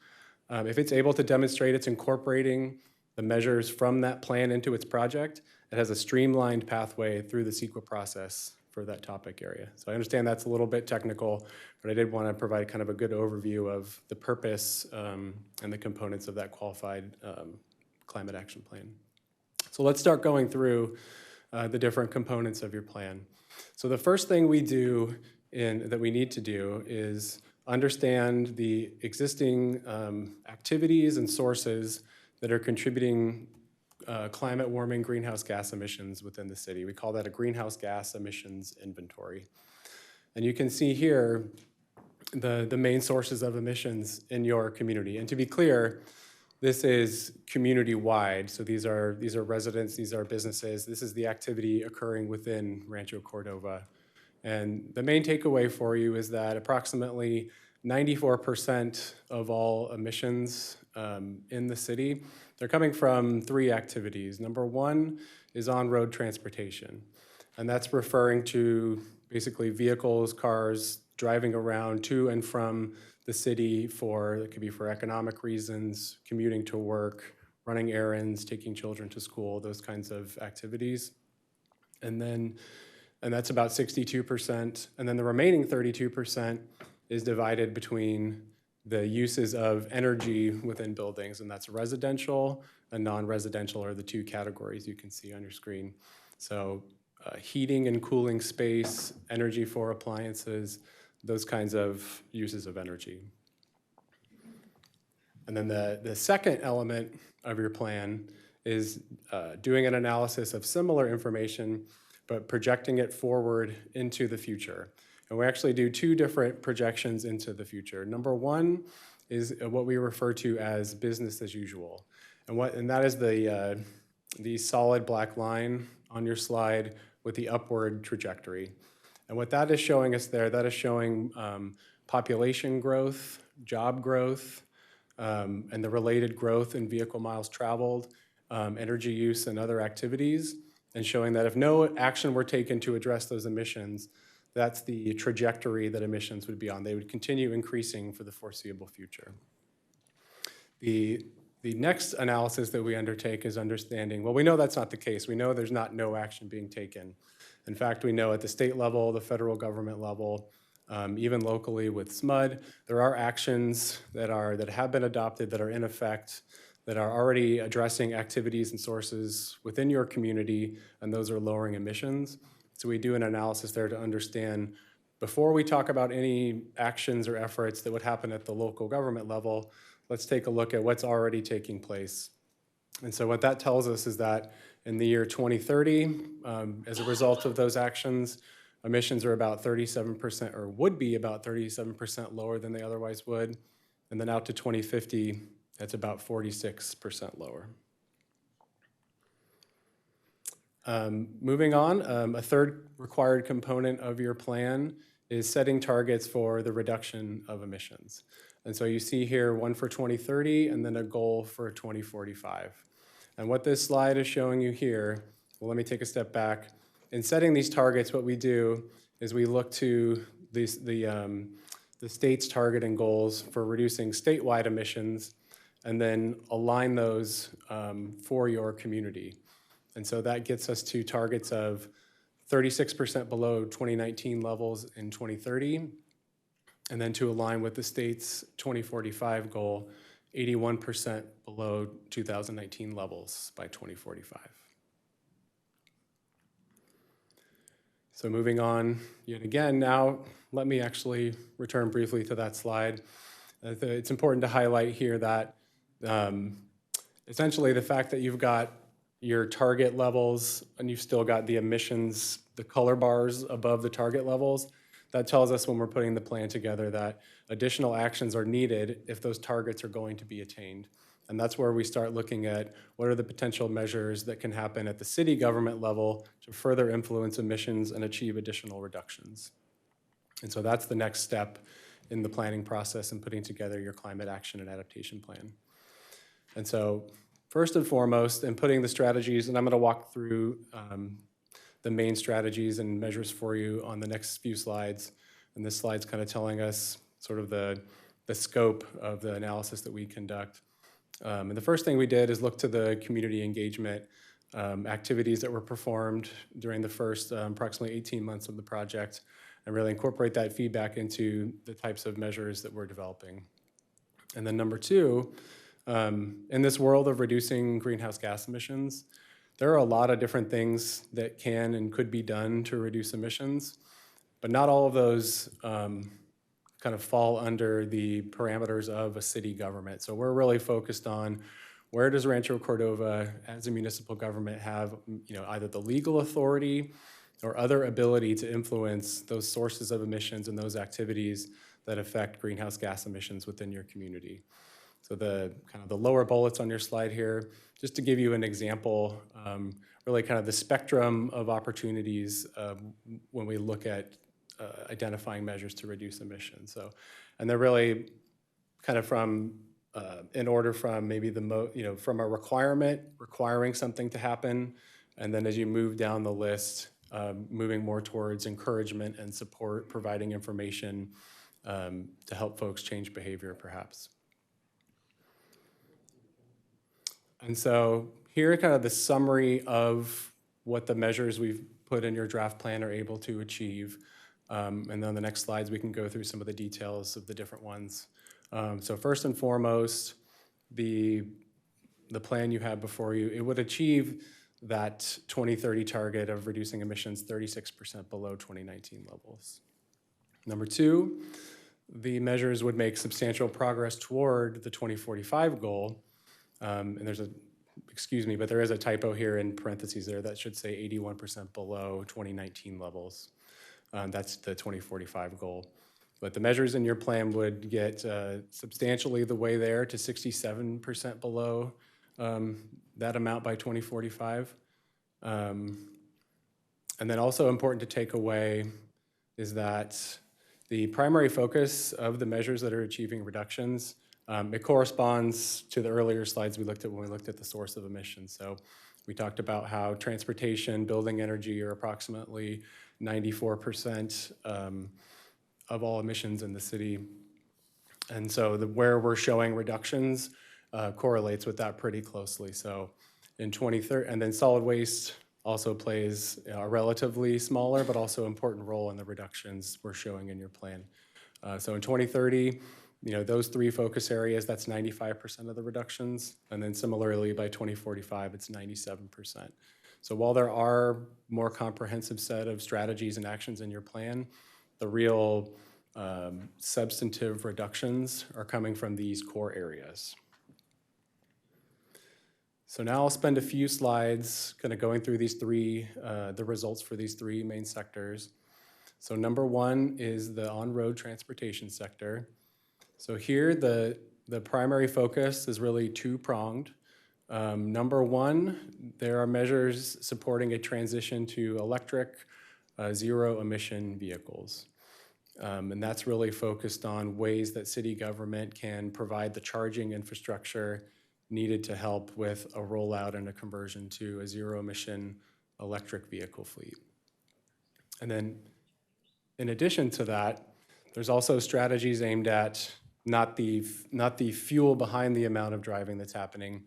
if it's able to demonstrate it's incorporating the measures from that plan into its project, it has a streamlined pathway through the CEQA process for that topic area. So I understand that's a little bit technical, but I did want to provide kind of a good overview of the purpose and the components of that qualified climate action plan. So let's start going through the different components of your plan. So the first thing we do that we need to do is understand the existing activities and sources that are contributing climate warming greenhouse gas emissions within the city. We call that a greenhouse gas emissions inventory. And you can see here the main sources of emissions in your community. And to be clear, This is community-wide, so these are residents, these are businesses. This is the activity occurring within Rancho Cordova. And the main takeaway for you is that approximately 94% of all emissions in the city, they're coming from 3 activities. Number 1 is on-road transportation, and that's referring to basically vehicles, cars, driving around to and from the city it could be for economic reasons, commuting to work, running errands, taking children to school, those kinds of activities. And that's about 62%. And then the remaining 32% is divided between the uses of energy within buildings, and that's residential and non-residential are the 2 categories you can see on your screen. So heating and cooling space, energy for appliances, those kinds of uses of energy. And then the second element of your plan is doing an analysis of similar information, but projecting it forward into the future. And we actually do 2 different projections into the future. Number 1 is what we refer to as business as usual. And that is the solid black line on your slide with the upward trajectory. And what that is showing us there, that is showing population growth, job growth, and the related growth in vehicle miles traveled, energy use and other activities, and showing that if no action were taken to address those emissions, that's the trajectory that emissions would be on. They would continue increasing for the foreseeable future. The next analysis that we undertake is understanding, well, we know that's not the case. We know there's not no action being taken. In fact, we know at the state level, the federal government level, even locally with SMUD, there are actions that have been adopted that are in effect, that are already addressing activities and sources within your community, and those are lowering emissions. So we do an analysis there to understand, before we talk about any actions or efforts that would happen at the local government level, let's take a look at what's already taking place. And so what that tells us is that in the year 2030, as a result of those actions, emissions are about 37%, or would be about 37% lower than they otherwise would. And then out to 2050, that's about 46% lower. Moving on, a third required component of your plan is setting targets for the reduction of emissions. And so you see here one for 2030 and then a goal for 2045. And what this slide is showing you here, well, let me take a step back. In setting these targets, what we do is we look to the state's target and goals for reducing statewide emissions and then align those for your community. And so that gets us to targets of 36% below 2019 levels in 2030, and then to align with the state's 2045 goal, 81% below 2019 levels by 2045. So moving on, yet again, now let me actually return briefly to that slide. It's important to highlight here that essentially the fact that you've got your target levels and you've still got the emissions, the color bars above the target levels, that tells us when we're putting the plan together that additional actions are needed if those targets are going to be attained. And that's where we start looking at what are the potential measures that can happen at the city government level to further influence emissions and achieve additional reductions. And so that's the next step in the planning process and putting together your climate action and adaptation plan. And so first and foremost, in putting the strategies, and I'm going to walk through the main strategies and measures for you on the next few slides. And this slide's kind of telling us sort of the scope of the analysis that we conduct. And the first thing we did is look to the community engagement activities that were performed during the first approximately 18 months of the project, and really incorporate that feedback into the types of measures that we're developing. And then number two, in this world of reducing greenhouse gas emissions, there are a lot of different things that can and could be done to reduce emissions, but not all of those kind of fall under the parameters of a city government. So we're really focused on where does Rancho Cordova as a municipal government have either the legal authority or other ability to influence those sources of emissions and those activities that affect greenhouse gas emissions within your community. So the kind of the lower bullets on your slide here, just to give you an example, really kind of the spectrum of opportunities when we look at identifying measures to reduce emissions. So, and they're really kind of from in order from maybe from a requirement, requiring something to happen, and then as you move down the list, moving more towards encouragement and support, providing information to help folks change behavior perhaps. And so here kind of the summary of what the measures we've put in your draft plan are able to achieve. And then on the next slides, we can go through some of the details of the different ones. So first and foremost, the plan you have before you, it would achieve that 2030 target of reducing emissions 36% below 2019 levels. Number two, the measures would make substantial progress toward the 2045 goal. And there's but there is a typo here in parentheses there that should say 81% below 2019 levels. That's the 2045 goal. But the measures in your plan would get substantially the way there to 67% below that amount by 2045. And then also important to take away is that the primary focus of the measures that are achieving reductions, it corresponds to the earlier slides we looked at when we looked at the source of emissions. So we talked about how transportation, building energy are approximately 94% of all emissions in the city. And so where we're showing reductions correlates with that pretty closely. So in 2030, and then solid waste also plays a relatively smaller but also important role in the reductions we're showing in your plan. So in 2030, those three focus areas, that's 95% of the reductions. And then similarly by 2045, it's 97%. So while there are more comprehensive set of strategies and actions in your plan, the real substantive reductions are coming from these core areas. So now I'll spend a few slides kind of going through these three, the results for these three main sectors. So number one is the on-road transportation sector. So here the primary focus is really two-pronged. Number one, there are measures supporting a transition to electric zero-emission vehicles. And that's really focused on ways that city government can provide the charging infrastructure needed to help with a rollout and a conversion to a zero-emission electric vehicle fleet. And then in addition to that, there's also strategies aimed at not the fuel behind the amount of driving that's happening,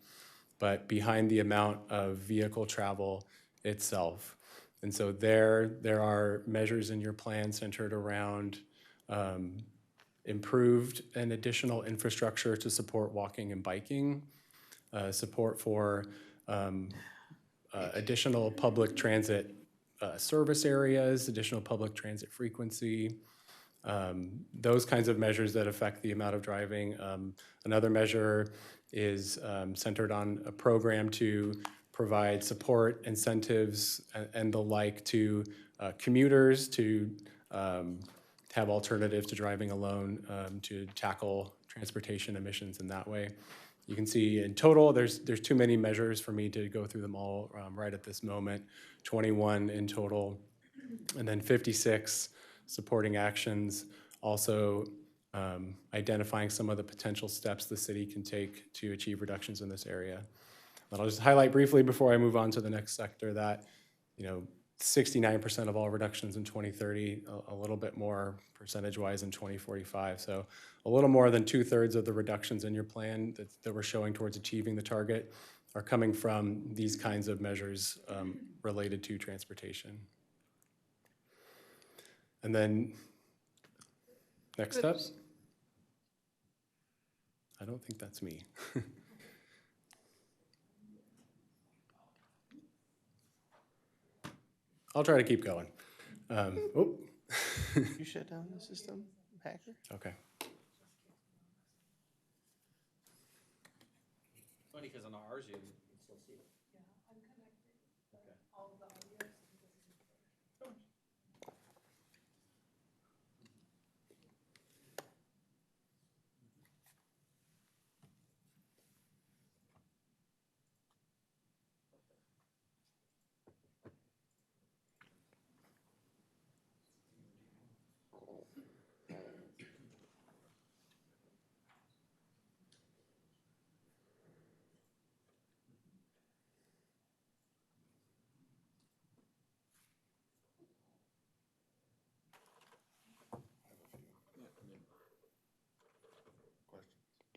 but behind the amount of vehicle travel itself. And so there are measures in your plan centered around improved and additional infrastructure to support walking and biking, support for additional public transit service areas, additional public transit frequency, those kinds of measures that affect the amount of driving. Another measure is centered on a program to provide support, incentives, and the like to commuters to have alternatives to driving alone to tackle transportation emissions in that way. You can see in total, there's too many measures for me to go through them all right at this moment. 21 in total, and then 56 supporting actions, also identifying some of the potential steps the city can take to achieve reductions in this area. But I'll just highlight briefly before I move on to the next sector that 69% of all reductions in 2030, a little bit more percentage-wise in 2045. So a little more than 2/3 of the reductions in your plan that we're showing towards achieving the target are coming from these kinds of measures related to transportation. And then next up, I don't think that's me. I'll try to keep going. You shut down the system, hacker? Okay. Funny because on ours you can still see it. Yeah, I'm connected. Okay. All of the audio.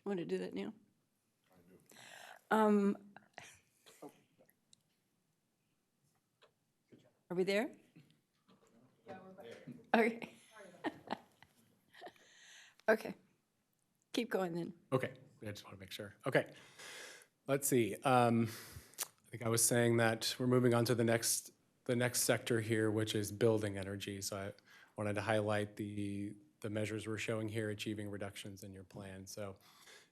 Want to do that now? Are we there? Yeah, we're back. Okay. Okay. Keep going then. Okay, I just want to make sure. Okay, let's see. I think I was saying that we're moving on to the next sector here, which is building energy. So I wanted to highlight the measures we're showing here, achieving reductions in your plan. So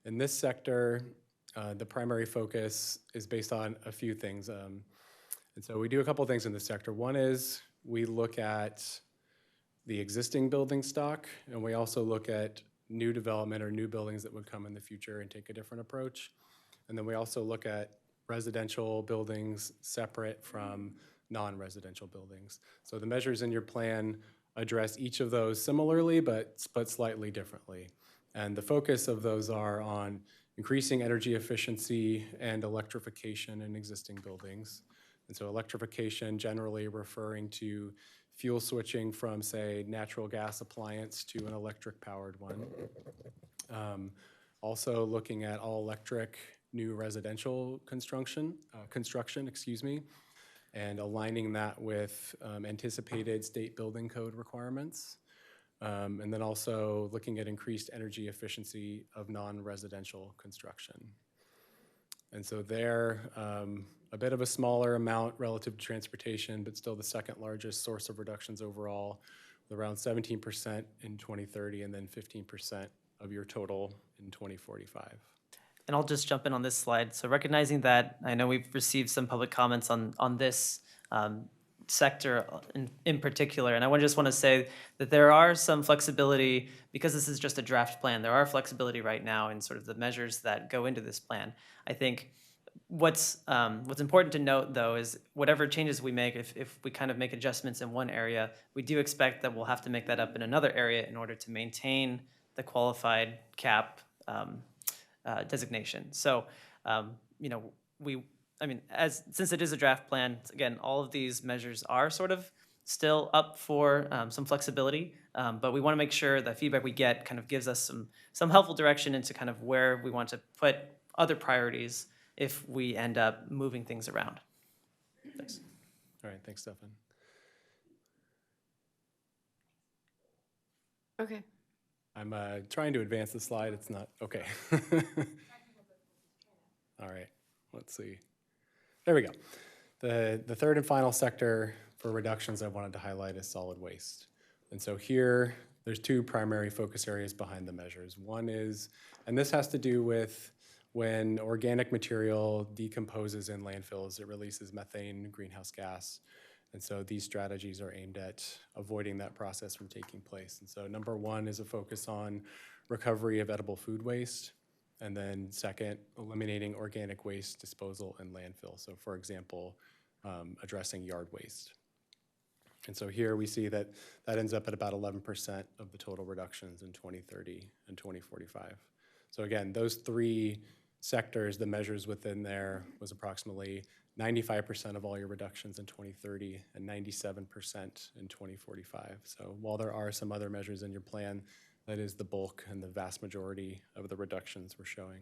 in this sector, the primary focus is based on a few things. And so we do a couple of things in this sector. One is we look at the existing building stock, and we also look at new development or new buildings that would come in the future and take a different approach. And then we also look at residential buildings separate from non-residential buildings. So the measures in your plan address each of those similarly, but slightly differently. And the focus of those are on increasing energy efficiency and electrification in existing buildings. And so electrification generally referring to fuel switching from, say, natural gas appliance to an electric-powered one. Also looking at all-electric new residential construction, and aligning that with anticipated state building code requirements. And then also looking at increased energy efficiency of non-residential construction. And so there, a bit of a smaller amount relative to transportation, but still the second largest source of reductions overall, with around 17% in 2030 and then 15% of your total in 2045. And I'll just jump in on this slide. So recognizing that, I know we've received some public comments on this sector in particular, and I just want to say that there are some flexibility, because this is just a draft plan, there are flexibility right now in sort of the measures that go into this plan. I think what's important to note, though, is whatever changes we make, if we kind of make adjustments in one area, we do expect that we'll have to make that up in another area in order to maintain the qualified cap designation. So, since it is a draft plan, again, all of these measures are sort of still up for some flexibility, but we want to make sure the feedback we get kind of gives us some helpful direction into kind of where we want to put other priorities if we end up moving things around. Thanks. All right, thanks, Stefan. Okay. I'm trying to advance the slide. It's not, okay. All right, let's see. There we go. The third and final sector for reductions I wanted to highlight is solid waste. And so here, there's two primary focus areas behind the measures. One is, and this has to do with when organic material decomposes in landfills, it releases methane, greenhouse gas. And so these strategies are aimed at avoiding that process from taking place. And so number one is a focus on recovery of edible food waste. And then second, eliminating organic waste disposal in landfill. So for example, addressing yard waste. And so here we see that ends up at about 11% of the total reductions in 2030 and 2045. So again, those three sectors, the measures within there was approximately 95% of all your reductions in 2030 and 97% in 2045. So while there are some other measures in your plan, that is the bulk and the vast majority of the reductions we're showing.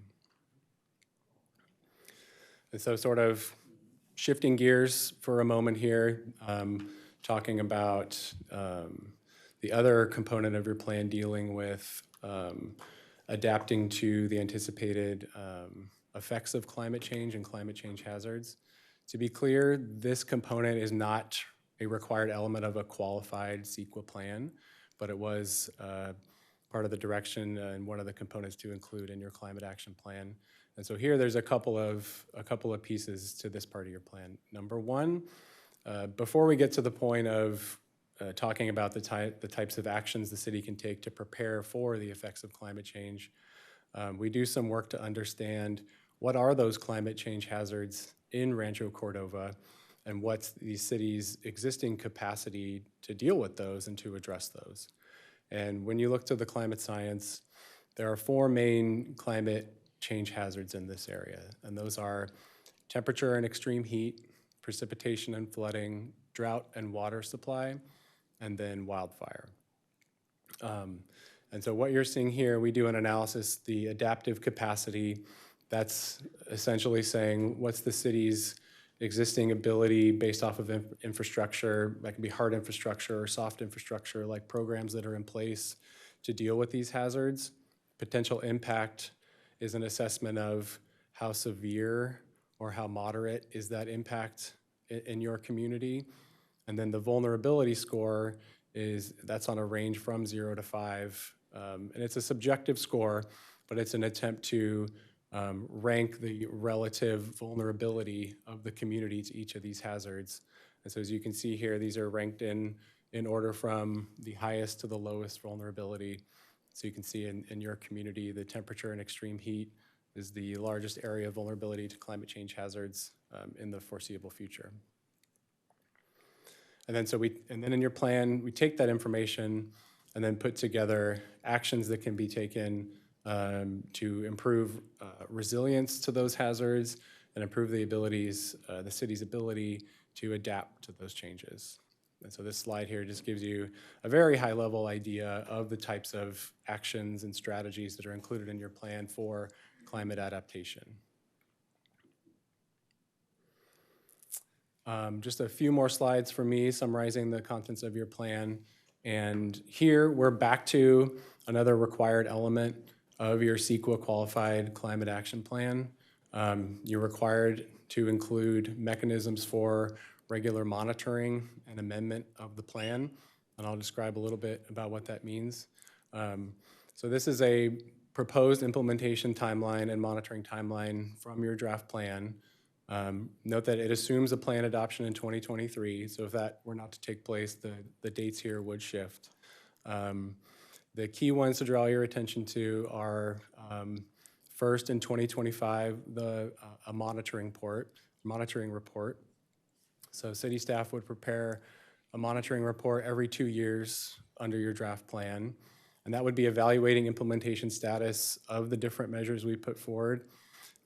And so sort of shifting gears for a moment here, talking about the other component of your plan dealing with adapting to the anticipated effects of climate change and climate change hazards. To be clear, this component is not a required element of a qualified CEQA plan, but it was part of the direction and one of the components to include in your climate action plan. And so here there's a couple of pieces to this part of your plan. Number one, before we get to the point of talking about the types of actions the city can take to prepare for the effects of climate change, we do some work to understand what are those climate change hazards in Rancho Cordova and what's the city's existing capacity to deal with those and to address those. And when you look to the climate science, there are four main climate change hazards in this area, and those are temperature and extreme heat, precipitation and flooding, drought and water supply, and then wildfire. And And so what you're seeing here, we do an analysis, the adaptive capacity, that's essentially saying what's the city's existing ability based off of infrastructure, that can be hard infrastructure or soft infrastructure, like programs that are in place to deal with these hazards. Potential impact is an assessment of how severe or how moderate is that impact in your community. And then the vulnerability score that's on a range from 0 to 5. And it's a subjective score, but it's an attempt to rank the relative vulnerability of the community to each of these hazards. And so as you can see here, these are ranked in order from the highest to the lowest vulnerability. So you can see in your community, the temperature and extreme heat is the largest area of vulnerability to climate change hazards in the foreseeable future. And then in your plan, we take that information and then put together actions that can be taken to improve resilience to those hazards and improve the city's ability to adapt to those changes. And so this slide here just gives you a very high-level idea of the types of actions and strategies that are included in your plan for climate adaptation. Just a few more slides for me summarizing the contents of your plan. And here we're back to another required element of your CEQA qualified climate action plan. You're required to include mechanisms for regular monitoring and amendment of the plan. And I'll describe a little bit about what that means. So this is a proposed implementation timeline and monitoring timeline from your draft plan. Note that it assumes a plan adoption in 2023, so if that were not to take place, the dates here would shift. The key ones to draw your attention to are first in 2025, a monitoring report. So city staff would prepare a monitoring report every 2 years under your draft plan, and that would be evaluating implementation status of the different measures we put forward.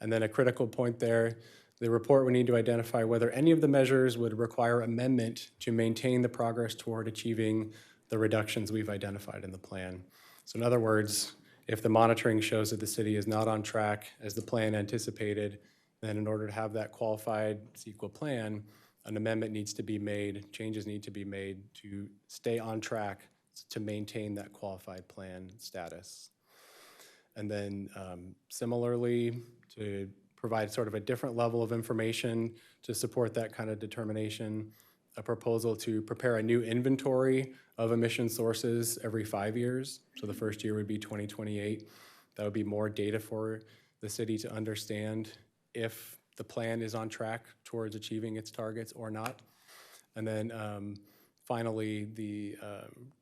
And then a critical point there, the report would need to identify whether any of the measures would require amendment to maintain the progress toward achieving the reductions we've identified in the plan. So in other words, if the monitoring shows that the city is not on track as the plan anticipated, then in order to have that qualified CEQA plan, an amendment needs to be made, changes need to be made to stay on track to maintain that qualified plan status. And then similarly, to provide sort of a different level of information to support that kind of determination, a proposal to prepare a new inventory of emission sources every 5 years. So the first year would be 2028. That would be more data for the city to understand if the plan is on track towards achieving its targets or not. And then finally, the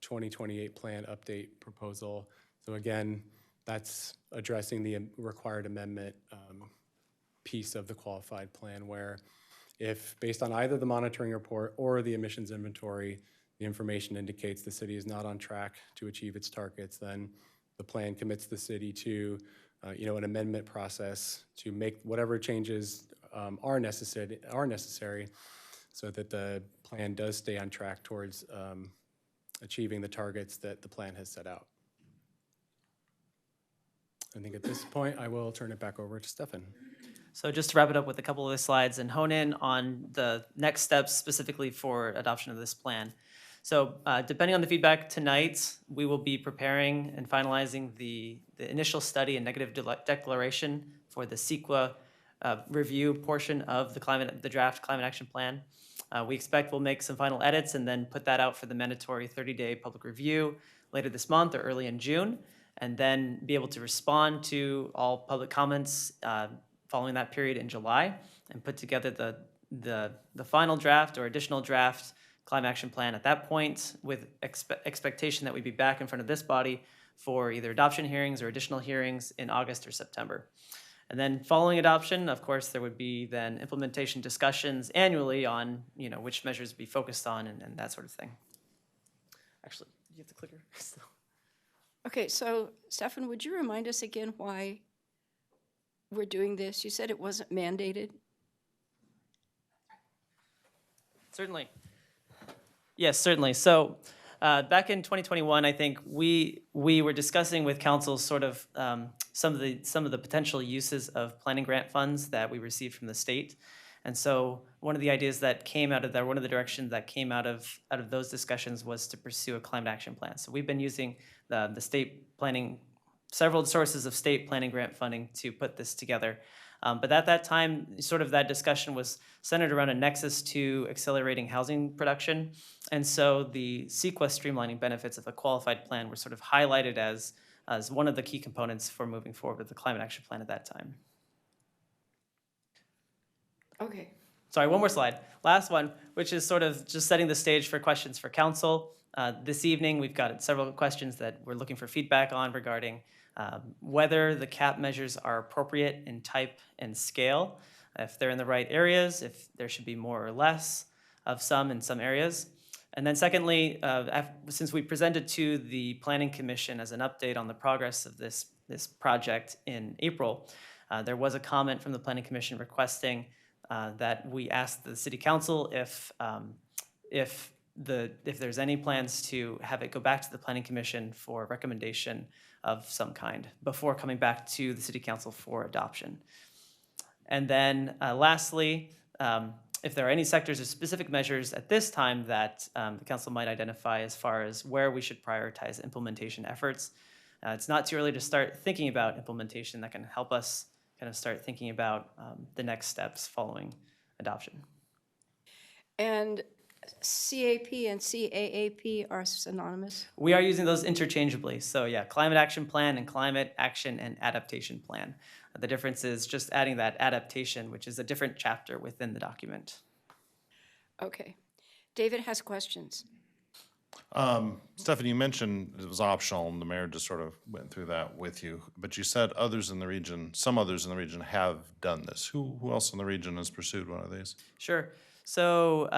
2028 plan update proposal. So again, that's addressing the required amendment piece of the qualified plan, where if based on either the monitoring report or the emissions inventory, the information indicates the city is not on track to achieve its targets, then the plan commits the city to an amendment process to make whatever changes are necessary so that the plan does stay on track towards achieving the targets that the plan has set out. I think at this point, I will turn it back over to Stefan. So just to wrap it up with a couple of the slides and hone in on the next steps specifically for adoption of this plan. So depending on the feedback tonight, we will be preparing and finalizing the initial study and negative declaration for the CEQA review portion of the draft climate action plan. We expect we'll make some final edits and then put that out for the mandatory 30-day public review later this month or early in June, and then be able to respond to all public comments following that period in July and put together the final draft or additional draft climate action plan at that point, with expectation that we'd be back in front of this body for either adoption hearings or additional hearings in August or September. And then following adoption, of course, there would be then implementation discussions annually on which measures be focused on and that sort of thing. Actually, you have the clicker. Okay, so Stefan, would you remind us again why we're doing this? You said it wasn't mandated. Certainly. Yes, certainly. So back in 2021, I think we were discussing with council sort of some of the potential uses of planning grant funds that we received from the state. And so one of the ideas that came out of that, one of the directions that came out of those discussions was to pursue a climate action plan. So we've been using the state planning, several sources of state planning grant funding to put this together. But at that time, sort of that discussion was centered around a nexus to accelerating housing production. And so the CEQA streamlining benefits of a qualified plan were sort of highlighted as one of the key components for moving forward with the climate action plan at that time. Okay. Sorry, one more slide. Last one, which is sort of just setting the stage for questions for council. This evening, we've got several questions that we're looking for feedback on regarding whether the cap measures are appropriate in type and scale, if they're in the right areas, if there should be more or less of some in some areas. And then secondly, since we presented to the Planning Commission as an update on the progress of this project in April, there was a comment from the Planning Commission requesting that we asked the City Council if there's any plans to have it go back to the Planning Commission for recommendation of some kind before coming back to the City Council for adoption. And then lastly, if there are any sectors or specific measures at this time that the Council might identify as far as where we should prioritize implementation efforts. It's not too early to start thinking about implementation. That can help us kind of start thinking about the next steps following adoption. And CAP and CAAP are synonymous? We are using those interchangeably. So yeah, climate action plan and climate action and adaptation plan. The difference is just adding that adaptation, which is a different chapter within the document. Okay. David has questions. Stephanie, you mentioned it was optional, and the mayor just sort of went through that with you. But you said others in the region, some others in the region have done this. Who else in the region has pursued one of these? Sure. So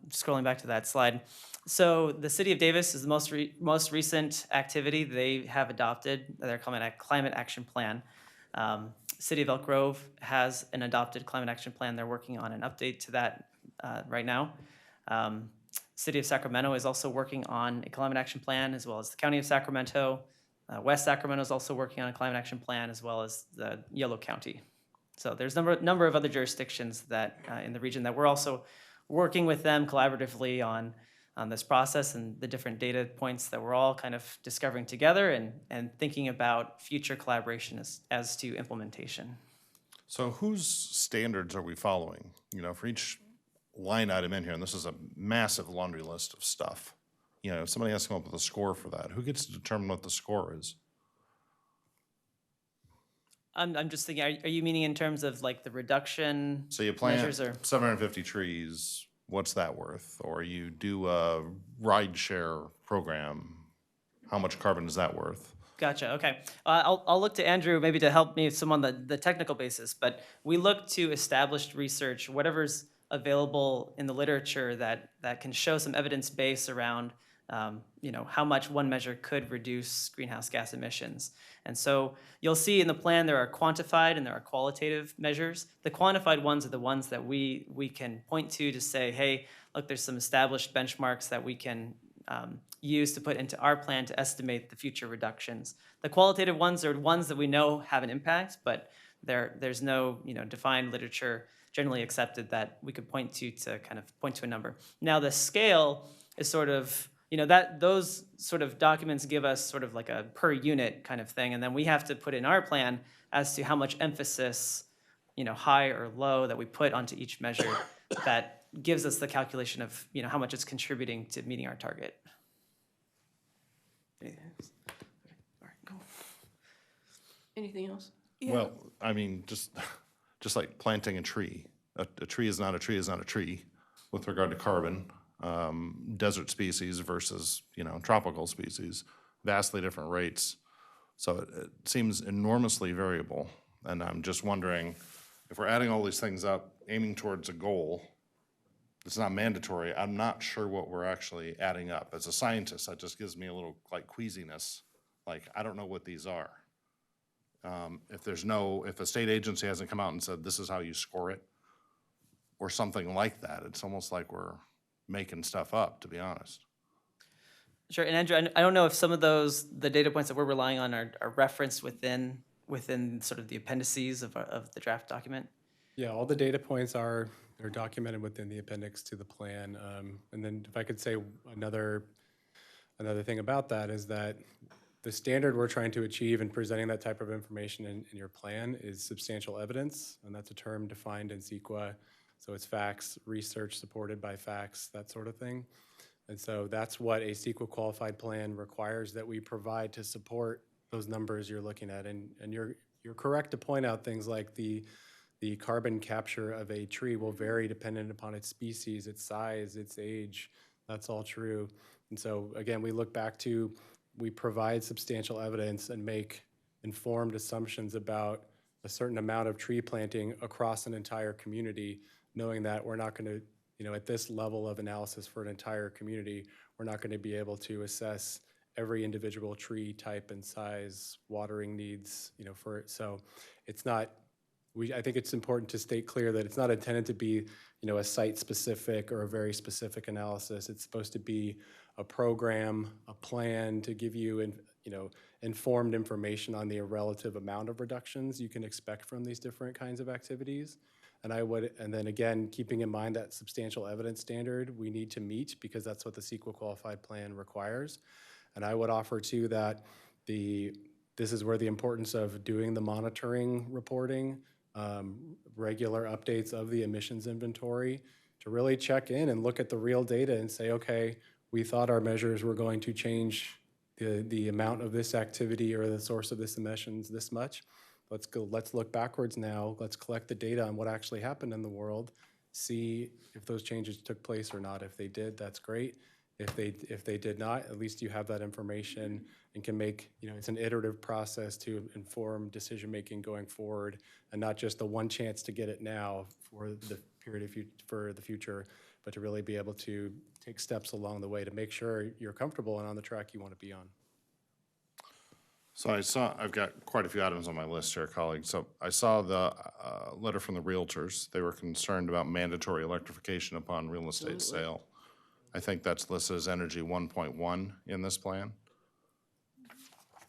scrolling back to that slide. So the City of Davis is the most recent activity. They have adopted their climate action plan. City of Elk Grove has an adopted climate action plan. They're working on an update to that right now. City of Sacramento is also working on a climate action plan, as well as the County of Sacramento. West Sacramento is also working on a climate action plan, as well as the Yolo County. So there's a number of other jurisdictions that in the region that we're also working with them collaboratively on this process and the different data points that we're all kind of discovering together and thinking about future collaboration as to implementation. So whose standards are we following? You know, for each line item in here, and this is a massive laundry list of stuff. You know, if somebody has to come up with a score for that, who gets to determine what the score is? I'm just thinking, are you meaning in terms of like the reduction So you plant measures or? 750 trees, what's that worth? Or you do a ride share program, how much carbon is that worth? Gotcha, okay. I'll look to Andrew maybe to help me some on the technical basis, but we look to established research, whatever's available in the literature that can show some evidence base around how much one measure could reduce greenhouse gas emissions. And so you'll see in the plan there are quantified and there are qualitative measures. The quantified ones are the ones that we can point to say, hey, look, there's some established benchmarks that we can use to put into our plan to estimate the future reductions. The qualitative ones are ones that we know have an impact, but there's no defined literature generally accepted that we could point to kind of point to a number. Now the scale is sort of, those sort of documents give us sort of like a per unit kind of thing, and then we have to put in our plan as to how much emphasis, high or low that we put onto each measure that gives us the calculation of, how much it's contributing to meeting our target. Anything else? Yeah. Well, I mean, just like planting a tree. A tree is not a tree is not a tree with regard to carbon. Desert species versus, tropical species, vastly different rates. So it seems enormously variable. And I'm just wondering, if we're adding all these things up, aiming towards a goal, it's not mandatory. I'm not sure what we're actually adding up. As a scientist, that just gives me a little queasiness. I don't know what these are. If a state agency hasn't come out and said, this is how you score it, or something like that, it's almost like we're making stuff up, to be honest. Sure, and Andrew, I don't know if some of those, the data points that we're relying on are referenced within sort of the appendices of the draft document? Yeah, all the data points are documented within the appendix to the plan. And then if I could say another thing about that is that the standard we're trying to achieve in presenting that type of information in your plan is substantial evidence, and that's a term defined in CEQA. So it's facts, research supported by facts, that sort of thing. And so that's what a CEQA qualified plan requires that we provide to support those numbers you're looking at. And you're correct to point out things like the carbon capture of a tree will vary dependent upon its species, its size, its age. That's all true. And so again, we provide substantial evidence and make informed assumptions about a certain amount of tree planting across an entire community, knowing that we're not going to, at this level of analysis for an entire community, we're not going to be able to assess every individual tree type and size, watering needs, for it. So it's not, I think it's important to state clear that it's not intended to be, a site-specific or a very specific analysis. It's supposed to be a program, a plan to give you, informed information on the relative amount of reductions you can expect from these different kinds of activities. And then again, keeping in mind that substantial evidence standard we need to meet because that's what the CEQA qualified plan requires. And I would offer too that this is where the importance of doing the monitoring reporting, regular updates of the emissions inventory to really check in and look at the real data and say, okay, we thought our measures were going to change the amount of this activity or the source of this emissions this much. Let's look backwards now. Let's collect the data on what actually happened in the world, see if those changes took place or not. If they did, that's great. If they did not, at least you have that information and can make, it's an iterative process to inform decision-making going forward and not just the one chance to get it now for the period for the future, but to really be able to take steps along the way to make sure you're comfortable and on the track you want to be on. So I've got quite a few items on my list here, colleagues. So I saw the letter from the realtors. They were concerned about mandatory electrification upon real estate sale. I think that's listed as energy 1.1 in this plan.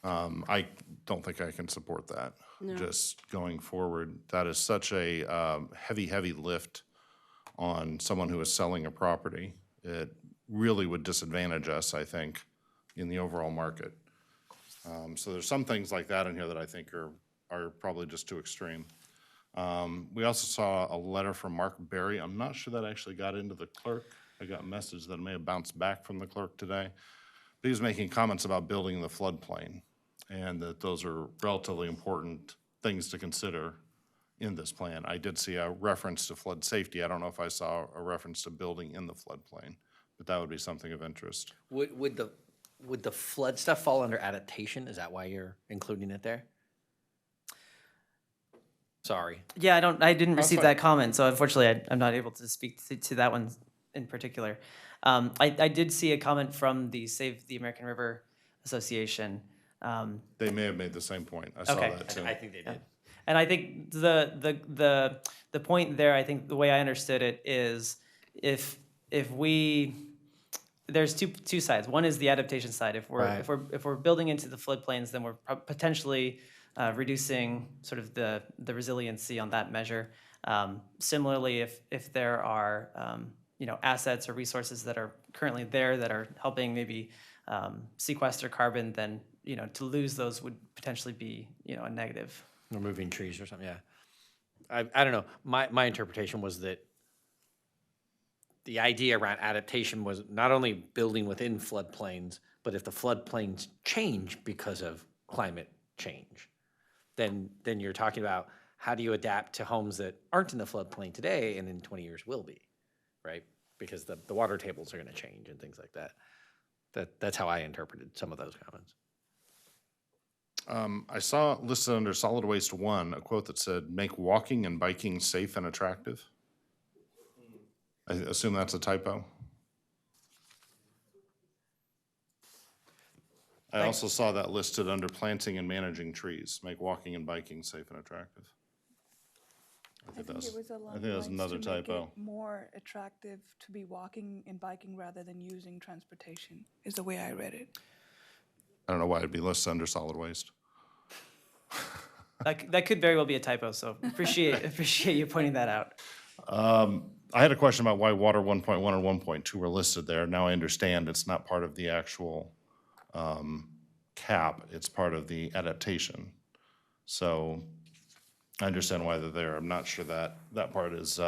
I don't think I can support that. No. Just going forward, that is such a heavy lift on someone who is selling a property. It really would disadvantage us, I think, in the overall market. So there's some things like that in here that I think are probably just too extreme. We also saw a letter from Mark Berry. I'm not sure that actually got into the clerk. I got a message that may have bounced back from the clerk today. But he was making comments about building the floodplain and that those are relatively important things to consider in this plan. I did see a reference to flood safety. I don't know if I saw a reference to building in the floodplain, but that would be something of interest. Would the flood stuff fall under adaptation? Is that why you're including it there? Sorry. Yeah, I didn't That's receive fine. that comment, so unfortunately I'm not able to speak to that one in particular. I did see a comment from the Save the American River Association. They may have made the same point. I saw Okay. that too. I think they did. And I think the point there, I think the way I understood it is if there's two sides. One is the adaptation side. If we're building into the floodplains, then we're potentially reducing sort of the resiliency on that measure. Similarly, if there are assets or resources that are currently there that are helping maybe sequester carbon, then to lose those would potentially be a negative. Removing trees or something, yeah. I don't know. My interpretation was that the idea around adaptation was not only building within floodplains, but if the floodplains change because of climate change, then you're talking about how do you adapt to homes that aren't in the floodplain today and in 20 years will be, right? Because the water tables are going to change and things like that. That's how I interpreted some of those comments. I saw listed under solid waste 1 a quote that said, "Make walking and biking safe and attractive." I assume that's a typo. I also saw that listed under planting and managing trees, make walking and biking safe and attractive. I think it was along think the that's lines another to make typo. it more attractive to be walking and biking rather than using transportation, is the way I read it. I don't know why it'd be listed under solid waste. That could very well be a typo, so appreciate you pointing that out. I had a question about why water 1.1 or 1.2 were listed there. Now I understand it's not part of the actual cap, it's part of the adaptation. So I understand why they're there. I'm not sure that that part is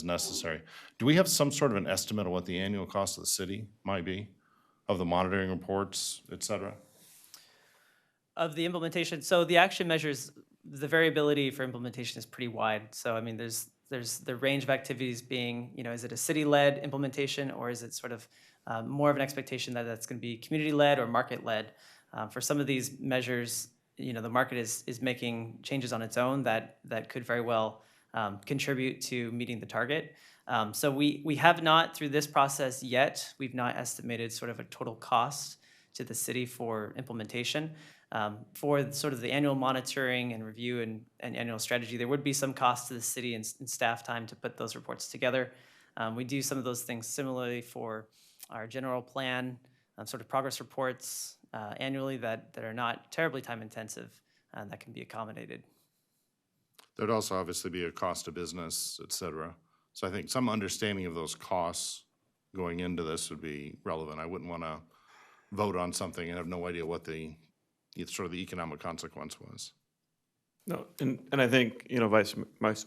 necessary. Do we have some sort of an estimate of what the annual cost of the city might be, of the monitoring reports, et cetera? Of the implementation, so the action measures, the variability for implementation is pretty wide. So I mean, there's the range of activities being, is it a city-led implementation, or is it sort of more of an expectation that that's going to be community-led or market-led? For some of these measures, the market is making changes on its own that could very well contribute to meeting the target. So we have not, through this process yet, we've not estimated sort of a total cost to the city for implementation. For sort of the annual monitoring and review and annual strategy, there would be some cost to the city and staff time to put those reports together. We do some of those things similarly for our general plan, sort of progress reports annually that are not terribly time intensive and that can be accommodated. There'd also obviously be a cost of business, et cetera. So I think some understanding of those costs going into this would be relevant. I wouldn't want to vote on something and have no idea what the sort of the economic consequence was. No, and I think, Vice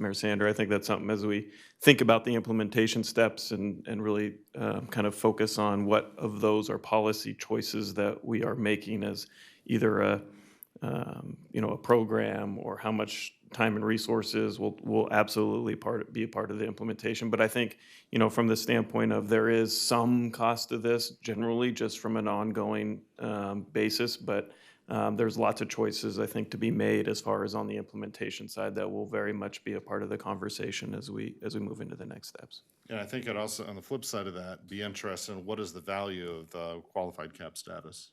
Mayor Sander, I think that's something as we think about the implementation steps and really kind of focus on what of those are policy choices that we are making as either a program or how much time and resources will absolutely be a part of the implementation. But I think, from the standpoint of there is some cost to this generally just from an ongoing basis, but there's lots of choices, I think, to be made as far as on the implementation side that will very much be a part of the conversation as we move into the next steps. And I think I'd also, on the flip side of that, be interested in what is the value of the qualified cap status?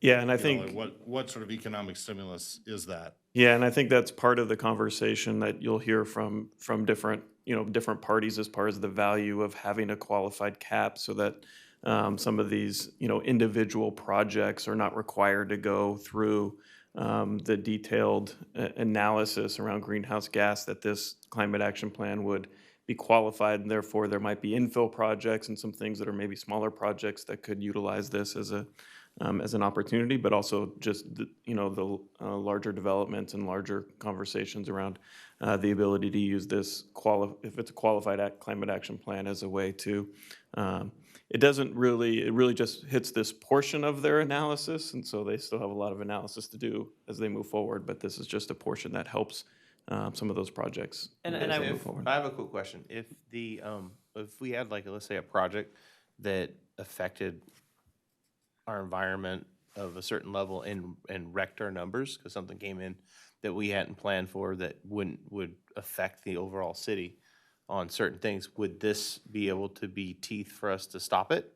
Yeah, and I think what sort of economic stimulus is that? Yeah, and I think that's part of the conversation that you'll hear from different different parties as far as the value of having a qualified cap, so that some of these individual projects are not required to go through the detailed analysis around greenhouse gas that this climate action plan would be qualified, and therefore there might be infill projects and some things that are maybe smaller projects that could utilize this as an opportunity, but also just the larger developments and larger conversations around the ability to use this if it's a qualified climate action plan as a way to. It really just hits this portion of their analysis, and so they still have a lot of analysis to do as they move forward. But this is just a portion that helps some of those projects move forward. I have a quick question. If we had let's say a project that affected our environment of a certain level and wrecked our numbers because something came in that we hadn't planned for that would affect the overall city on certain things, would this be able to be teeth for us to stop it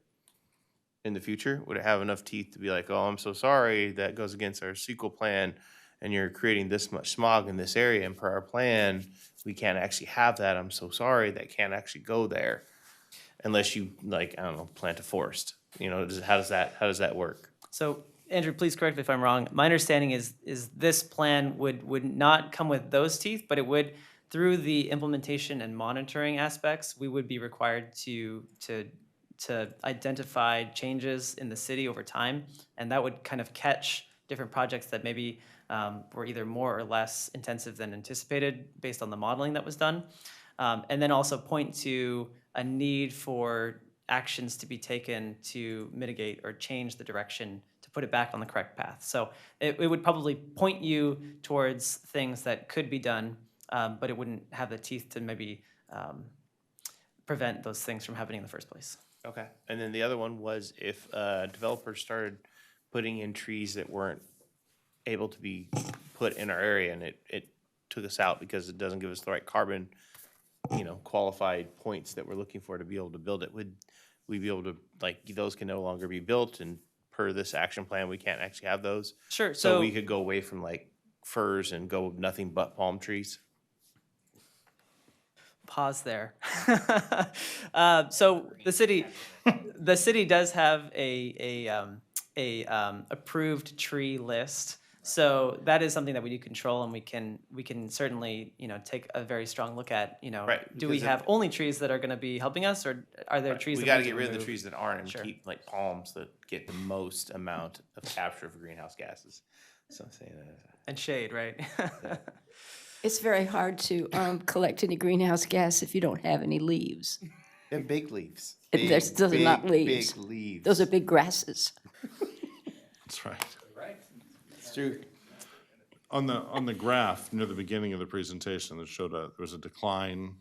in the future? Would it have enough teeth to be like, oh, I'm so sorry, that goes against our CEQA plan and you're creating this much smog in this area, and per our plan, we can't actually have that. I'm so sorry, that can't actually go there unless you plant a forest. How does that work? So Andrew, please correct me if I'm wrong. My understanding is this plan would not come with those teeth, but it would, through the implementation and monitoring aspects, we would be required to identify changes in the city over time, and that would kind of catch different projects that maybe were either more or less intensive than anticipated based on the modeling that was done, and then also point to a need for actions to be taken to mitigate or change the direction to put it back on the correct path. So it would probably point you towards things that could be done, but it wouldn't have the teeth to maybe prevent those things from happening in the first place. Okay. And then the other one was if developers started putting in trees that weren't able to be put in our area and it took us out because it doesn't give us the right carbon, qualified points that we're looking for to be able to build it, would we be able to, those can no longer be built, and per this action plan, we can't actually have those? Sure. So we could go away from firs and go nothing but palm trees? pause there. So the city does have a approved tree list. So that is something that we do control, and we can certainly, take a very strong look at, Right, do we because have only trees that are going to be helping us, or are there trees We that gotta we get can rid of the remove? trees that aren't and Sure. keep like palms that get the most amount of capture of greenhouse gases. So I'm saying And shade, right? It's very hard to collect any greenhouse gas if you don't have any leaves. they're big leaves. Those are not leaves. Big leaves. Those are big grasses. That's right. It's true. On the graph near the beginning of the presentation that showed there was a decline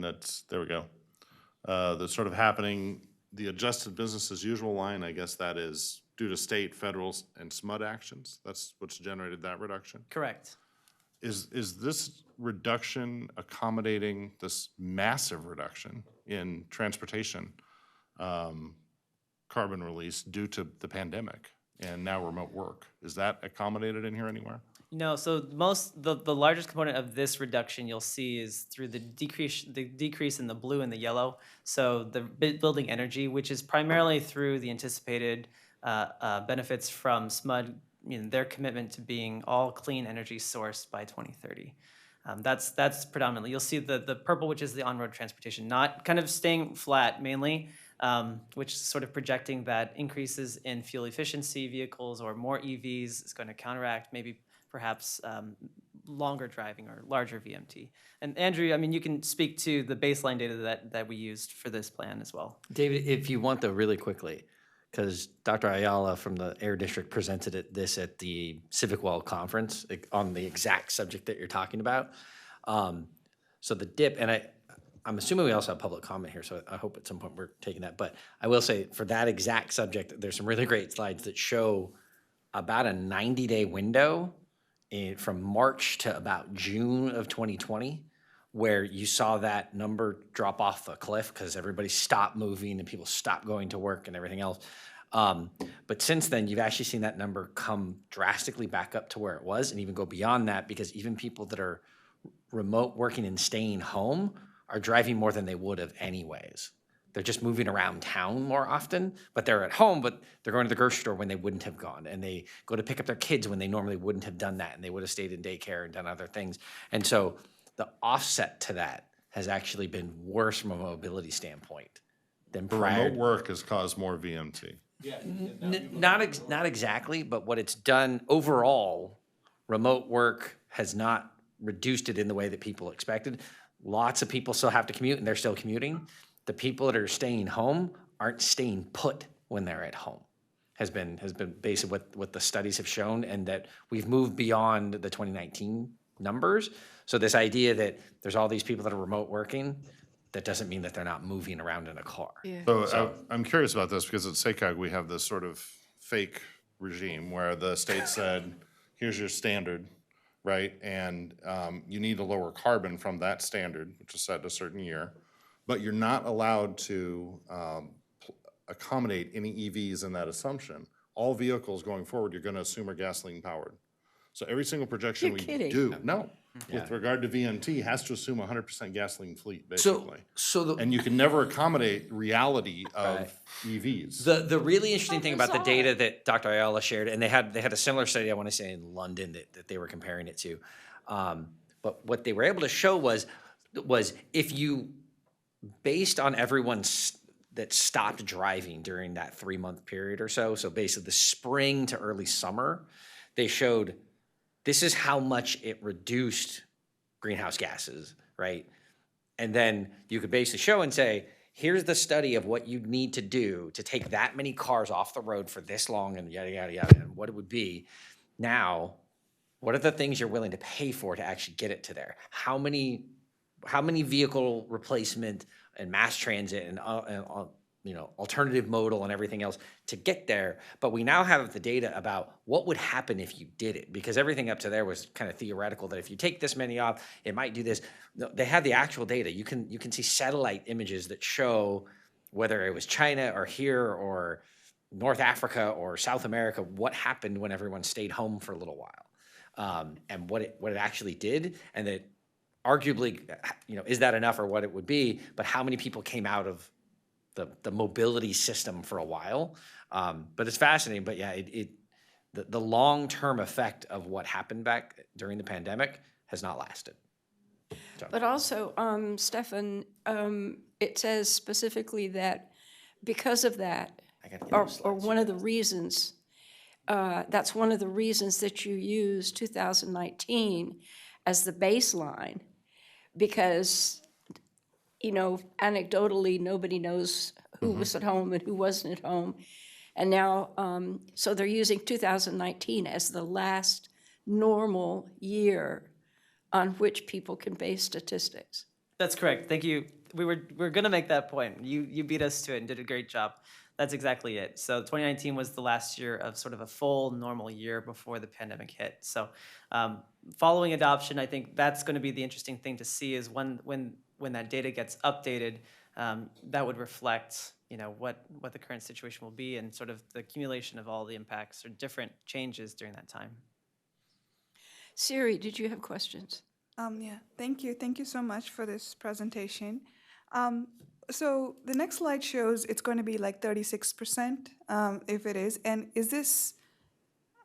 that's, there we go. That's sort of happening, the adjusted business as usual line, I guess that is due to state, federal, and SMUD actions. That's what's generated that reduction. Correct. Is this reduction accommodating this massive reduction in transportation carbon release due to the pandemic and now remote work? Is that accommodated in here anywhere? No, so the largest component of this reduction you'll see is through the decrease in the blue and the yellow. So the building energy, which is primarily through the anticipated benefits from SMUD, their commitment to being all clean energy sourced by 2030. That's predominantly. You'll see the purple, which is the on-road transportation, not kind of staying flat mainly, which is sort of projecting that increases in fuel efficiency vehicles or more EVs is going to counteract maybe perhaps longer driving or larger VMT. And Andrew, I mean, you can speak to the baseline data that we used for this plan as well. David, if you want though, really quickly, because Dr. Ayala from the Air District presented this at the Civic Well Conference on the exact subject that you're talking about. So the dip, and I'm assuming we also have public comment here, so I hope at some point we're taking that. But I will say for that exact subject, there's some really great slides that show about a 90-day window from March to about June of 2020, where you saw that number drop off a cliff because everybody stopped moving and people stopped going to work and everything else. But since then, you've actually seen that number come drastically back up to where it was and even go beyond that, because even people that are remote working and staying home are driving more than they would have anyways. They're just moving around town more often, but they're at home, but they're going to the grocery store when they wouldn't have gone. And they go to pick up their kids when they normally wouldn't have done that. And they would have stayed in daycare and done other things. And so the offset to that has actually been worse from a mobility standpoint than prior. Remote work has caused more VMT. Not exactly, but what it's done overall, remote work has not reduced it in the way that people expected. Lots of people still have to commute and they're still commuting. The people that are staying home aren't staying put when they're at home, has been basically what the studies have shown, and that we've moved beyond the 2019 numbers. So this idea that there's all these people that are remote working, that doesn't mean that they're not moving around in a car. Yeah. So I'm curious about this because at SACOG we have this sort of fake regime where the state said, here's your standard, right? And you need to lower carbon from that standard, which is set in a certain year. But you're not allowed to accommodate any EVs in that assumption. All vehicles going forward, you're going to assume are gasoline powered. So every single projection You're we kidding. do, no, Yeah. with regard to VMT, has to assume 100% gasoline fleet, basically. So And you can never accommodate reality of EVs. The really interesting thing about the data that Dr. Ayala shared, and they had a similar study, I want to say in London, that they were comparing it to. But what they were able to show was if you, based on everyone that stopped driving during that 3-month period or so basically the spring to early summer, they showed this is how much it reduced greenhouse gases, right? And then you could basically show and say, here's the study of what you need to do to take that many cars off the road for this long and yada, yada, yada, and what it would be. Now, what are the things you're willing to pay for to actually get it to there? How many vehicle replacement and mass transit and alternative modal and everything else to get there? But we now have the data about what would happen if you did it, because everything up to there was kind of theoretical that if you take this many off, it might do this. No, they have the actual data. You can see satellite images that show whether it was China or here or North Africa or South America, what happened when everyone stayed home for a little while, and what it actually did, and that arguably, is that enough or what it would be, but how many people came out of the mobility system for a while. But it's fascinating, but yeah, the long-term effect of what happened back during the pandemic has not lasted. But also, Stefan, it says specifically that because of that, or one of the reasons, that's one of the reasons that you use 2019 as the baseline, because, anecdotally, nobody knows who was at home and who wasn't at home. And now, so they're using 2019 as the last normal year on which people can base statistics. That's correct. Thank you. We're going to make that point. You beat us to it and did a great job. That's exactly it. So 2019 was the last year of sort of a full normal year before the pandemic hit. So following adoption, I think that's going to be the interesting thing to see is when that data gets updated, that would reflect what the current situation will be and sort of the accumulation of all the impacts or different changes during that time. Siri, did you have questions? Yeah, thank you. Thank you so much for this presentation. So the next slide shows it's going to be like 36%, if it is. And is this,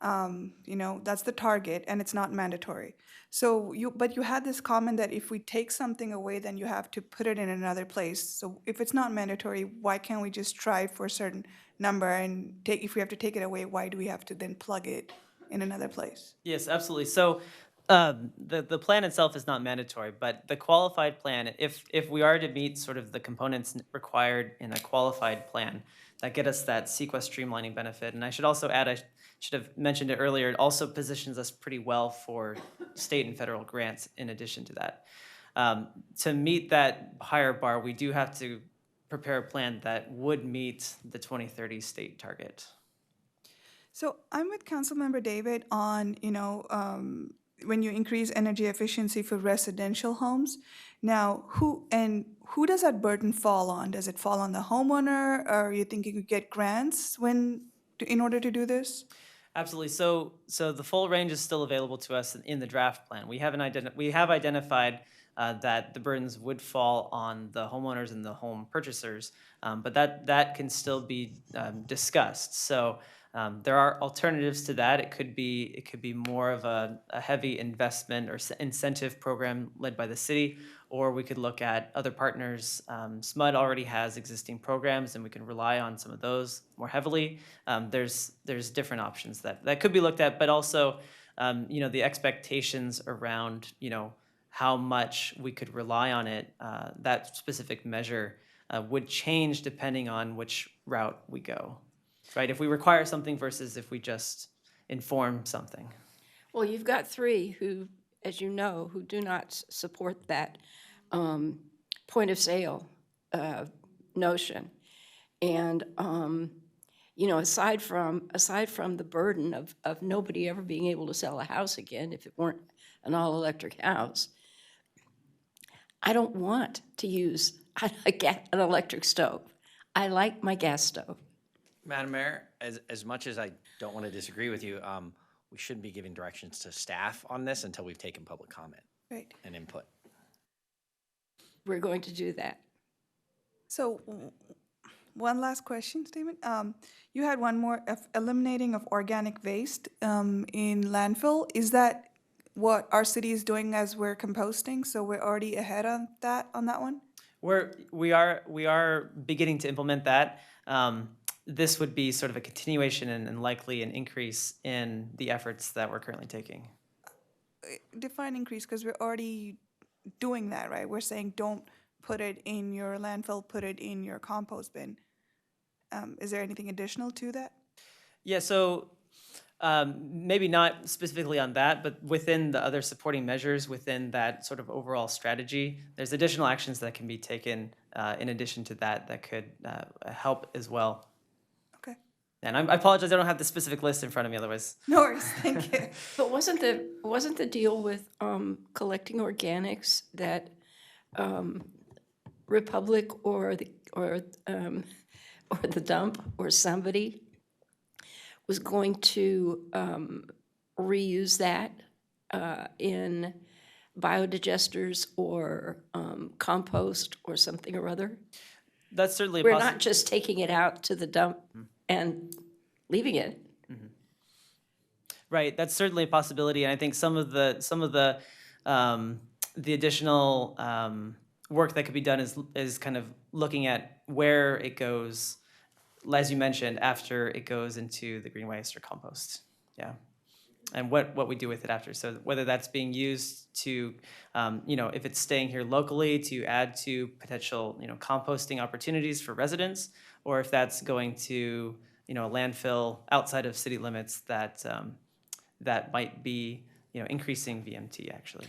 that's the target and it's not mandatory. So but you had this comment that if we take something away, then you have to put it in another place. So if it's not mandatory, why can't we just strive for a certain number and if we have to take it away, why do we have to then plug it in another place? Yes, absolutely. So the plan itself is not mandatory, but the qualified plan, if we are to meet sort of the components required in a qualified plan, that get us that CEQA streamlining benefit. And I should also add, I should have mentioned it earlier, it also positions us pretty well for state and federal grants in addition to that. To meet that higher bar, we do have to prepare a plan that would meet the 2030 state target. So I'm with Councilmember David on, when you increase energy efficiency for residential homes. Now, who does that burden fall on? Does it fall on the homeowner, or are you thinking you get grants in order to do this? Absolutely. So the full range is still available to us in the draft plan. We have identified that the burdens would fall on the homeowners and the home purchasers, but that can still be discussed. So there are alternatives to that. It could be more of a heavy investment or incentive program led by the city, or we could look at other partners. SMUD already has existing programs, and we can rely on some of those more heavily. There's different options that could be looked at, but also the expectations around how much we could rely on it. That specific measure would change depending on which route we go. Right, if we require something versus if we just inform something. Well, you've got three who, as you know, who do not support that point of sale notion. And, aside from the burden of nobody ever being able to sell a house again if it weren't an all-electric house, I don't want to use an electric stove. I like my gas stove. Madam Mayor, as much as I don't want to disagree with you, we shouldn't be giving directions to staff on this until we've taken public comment and input. We're going to do that. So one last question, Stephen. You had one more, eliminating of organic waste in landfill. Is that what our city is doing as we're composting? So we're already ahead on that one? We are beginning to implement that. This would be sort of a continuation and likely an increase in the efforts that we're currently taking. Define increase, because we're already doing that, right? We're saying don't put it in your landfill, put it in your compost bin. Is there anything additional to that? Yeah, so maybe not specifically on that, but within the other supporting measures within that sort of overall strategy, there's additional actions that can be taken in addition to that could help as well. Okay. And I apologize, I don't have the specific list in front of me otherwise. No worries, thank you. But wasn't the deal with collecting organics that Republic or the dump or somebody was going to reuse that biodigesters or compost or something or other? That's certainly a We're not just taking it out to the dump and leaving it. Right, that's certainly a possibility, and I think some of the additional work that could be done is kind of looking at where it goes, as you mentioned, after it goes into the green waste or compost. Yeah, and what we do with it after. So whether that's being used to, if it's staying here locally to add to potential, composting opportunities for residents, or if that's going to, a landfill outside of city limits that might be, increasing VMT actually.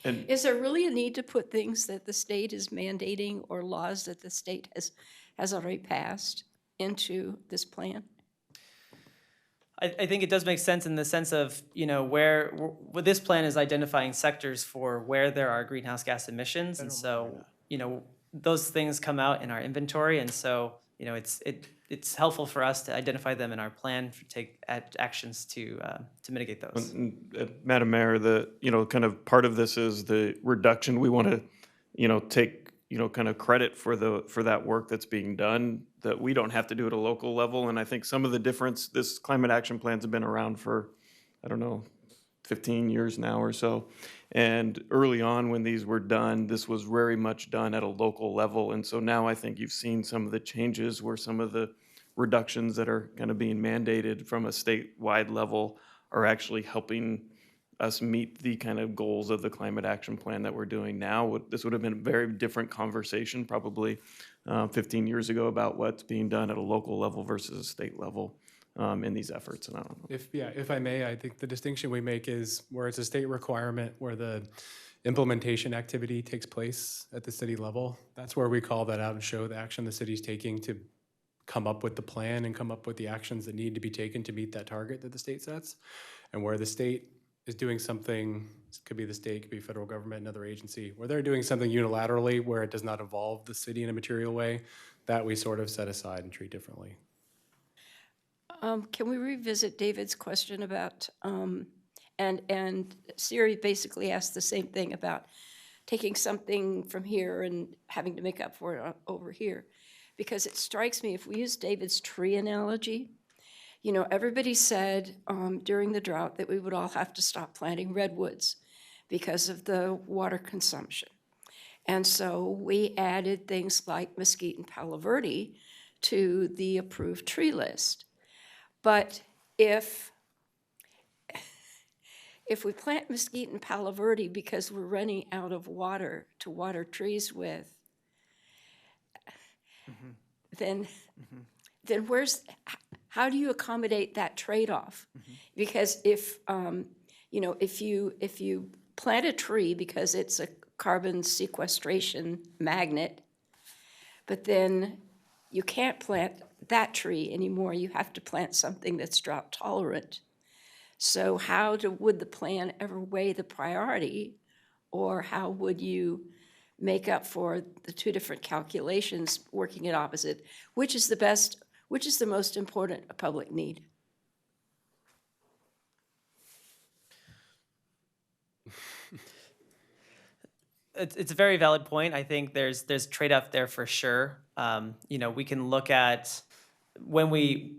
And Is there really a need to put things that the state is mandating or laws that the state has already passed into this plan? I think it does make sense in the sense of, where this plan is identifying sectors for where there are greenhouse gas emissions. And so, those things come out in our inventory. And so, it's helpful for us to identify them in our plan, take actions to mitigate those. Madam Mayor, kind of part of this is the reduction. We want to, take, kind of credit for that work that's being done, that we don't have to do at a local level. And I think some of the difference, this climate action plans have been around for, 15 years now or so. And early on when these were done, this was very much done at a local level. And so now I think you've seen some of the changes where some of the reductions that are kind of being mandated from a statewide level are actually helping us meet the kind of goals of the climate action plan that we're doing now. This would have been a very different conversation probably 15 years ago about what's being done at a local level versus a state level in these efforts. And I don't know. If I may, I think the distinction we make is where it's a state requirement, where the implementation activity takes place at the city level. That's where we call that out and show the action the city's taking to come up with the plan and come up with the actions that need to be taken to meet that target that the state sets. And where the state is doing something, could be the state, could be federal government, another agency, where they're doing something unilaterally where it does not involve the city in a material way, that we sort of set aside and treat differently. Can we revisit David's question about, and Siri basically asked the same thing about taking something from here and having to make up for it over here. Because it strikes me, if we use David's tree analogy, everybody said during the drought that we would all have to stop planting redwoods because of the water consumption. And so we added things like mesquite and palo verde to the approved tree list. But if we plant mesquite and palo verde because we're running out of water to water trees with, then how do you accommodate that trade-off? Because if you plant a tree because it's a carbon sequestration magnet, but then you can't plant that tree anymore, you have to plant something that's drought tolerant. So would the plan ever weigh the priority, or how would you make up for the two different calculations working at opposite? Which is the most important public need? It's a very valid point. I think there's trade-off there for sure. We can look at when we,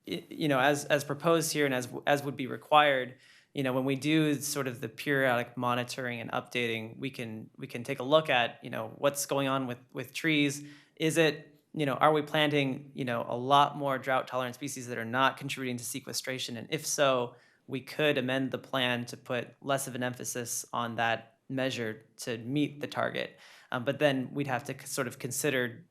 as proposed here and as would be required, when we do sort of the periodic monitoring and updating, we can take a look at, what's going on with trees. Is it, are we planting, a lot more drought-tolerant species that are not contributing to sequestration? And if so, we could amend the plan to put less of an emphasis on that measure to meet the target. But then we'd have to sort of consider,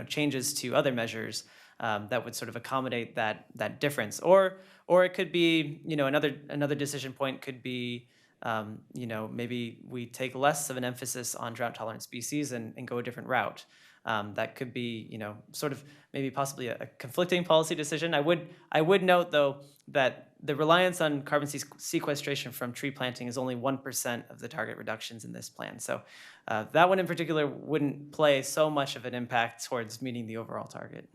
changes to other measures that would sort of accommodate that difference. Or it could be, another decision point could be, maybe we take less of an emphasis on drought-tolerant species and go a different route. That could be, sort of maybe possibly a conflicting policy decision. I would note, though, that the reliance on carbon sequestration from tree planting is only 1% of the target reductions in this plan. So that one in particular wouldn't play so much of an impact towards meeting the overall target.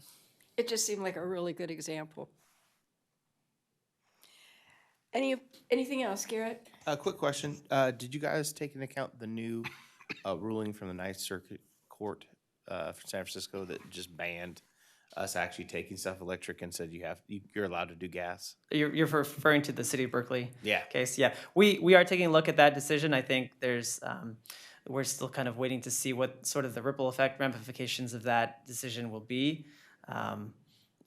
It just seemed like a really good example. Anything else, Garrett? A quick question. Did you guys take into account the new ruling from the Ninth Circuit Court for San Francisco that just banned us actually taking stuff electric and said you're allowed to do gas? You're referring to the City of Berkeley Yeah. case? Yeah. We are taking a look at that decision. I think we're still kind of waiting to see what sort of the ripple effect ramifications of that decision will be.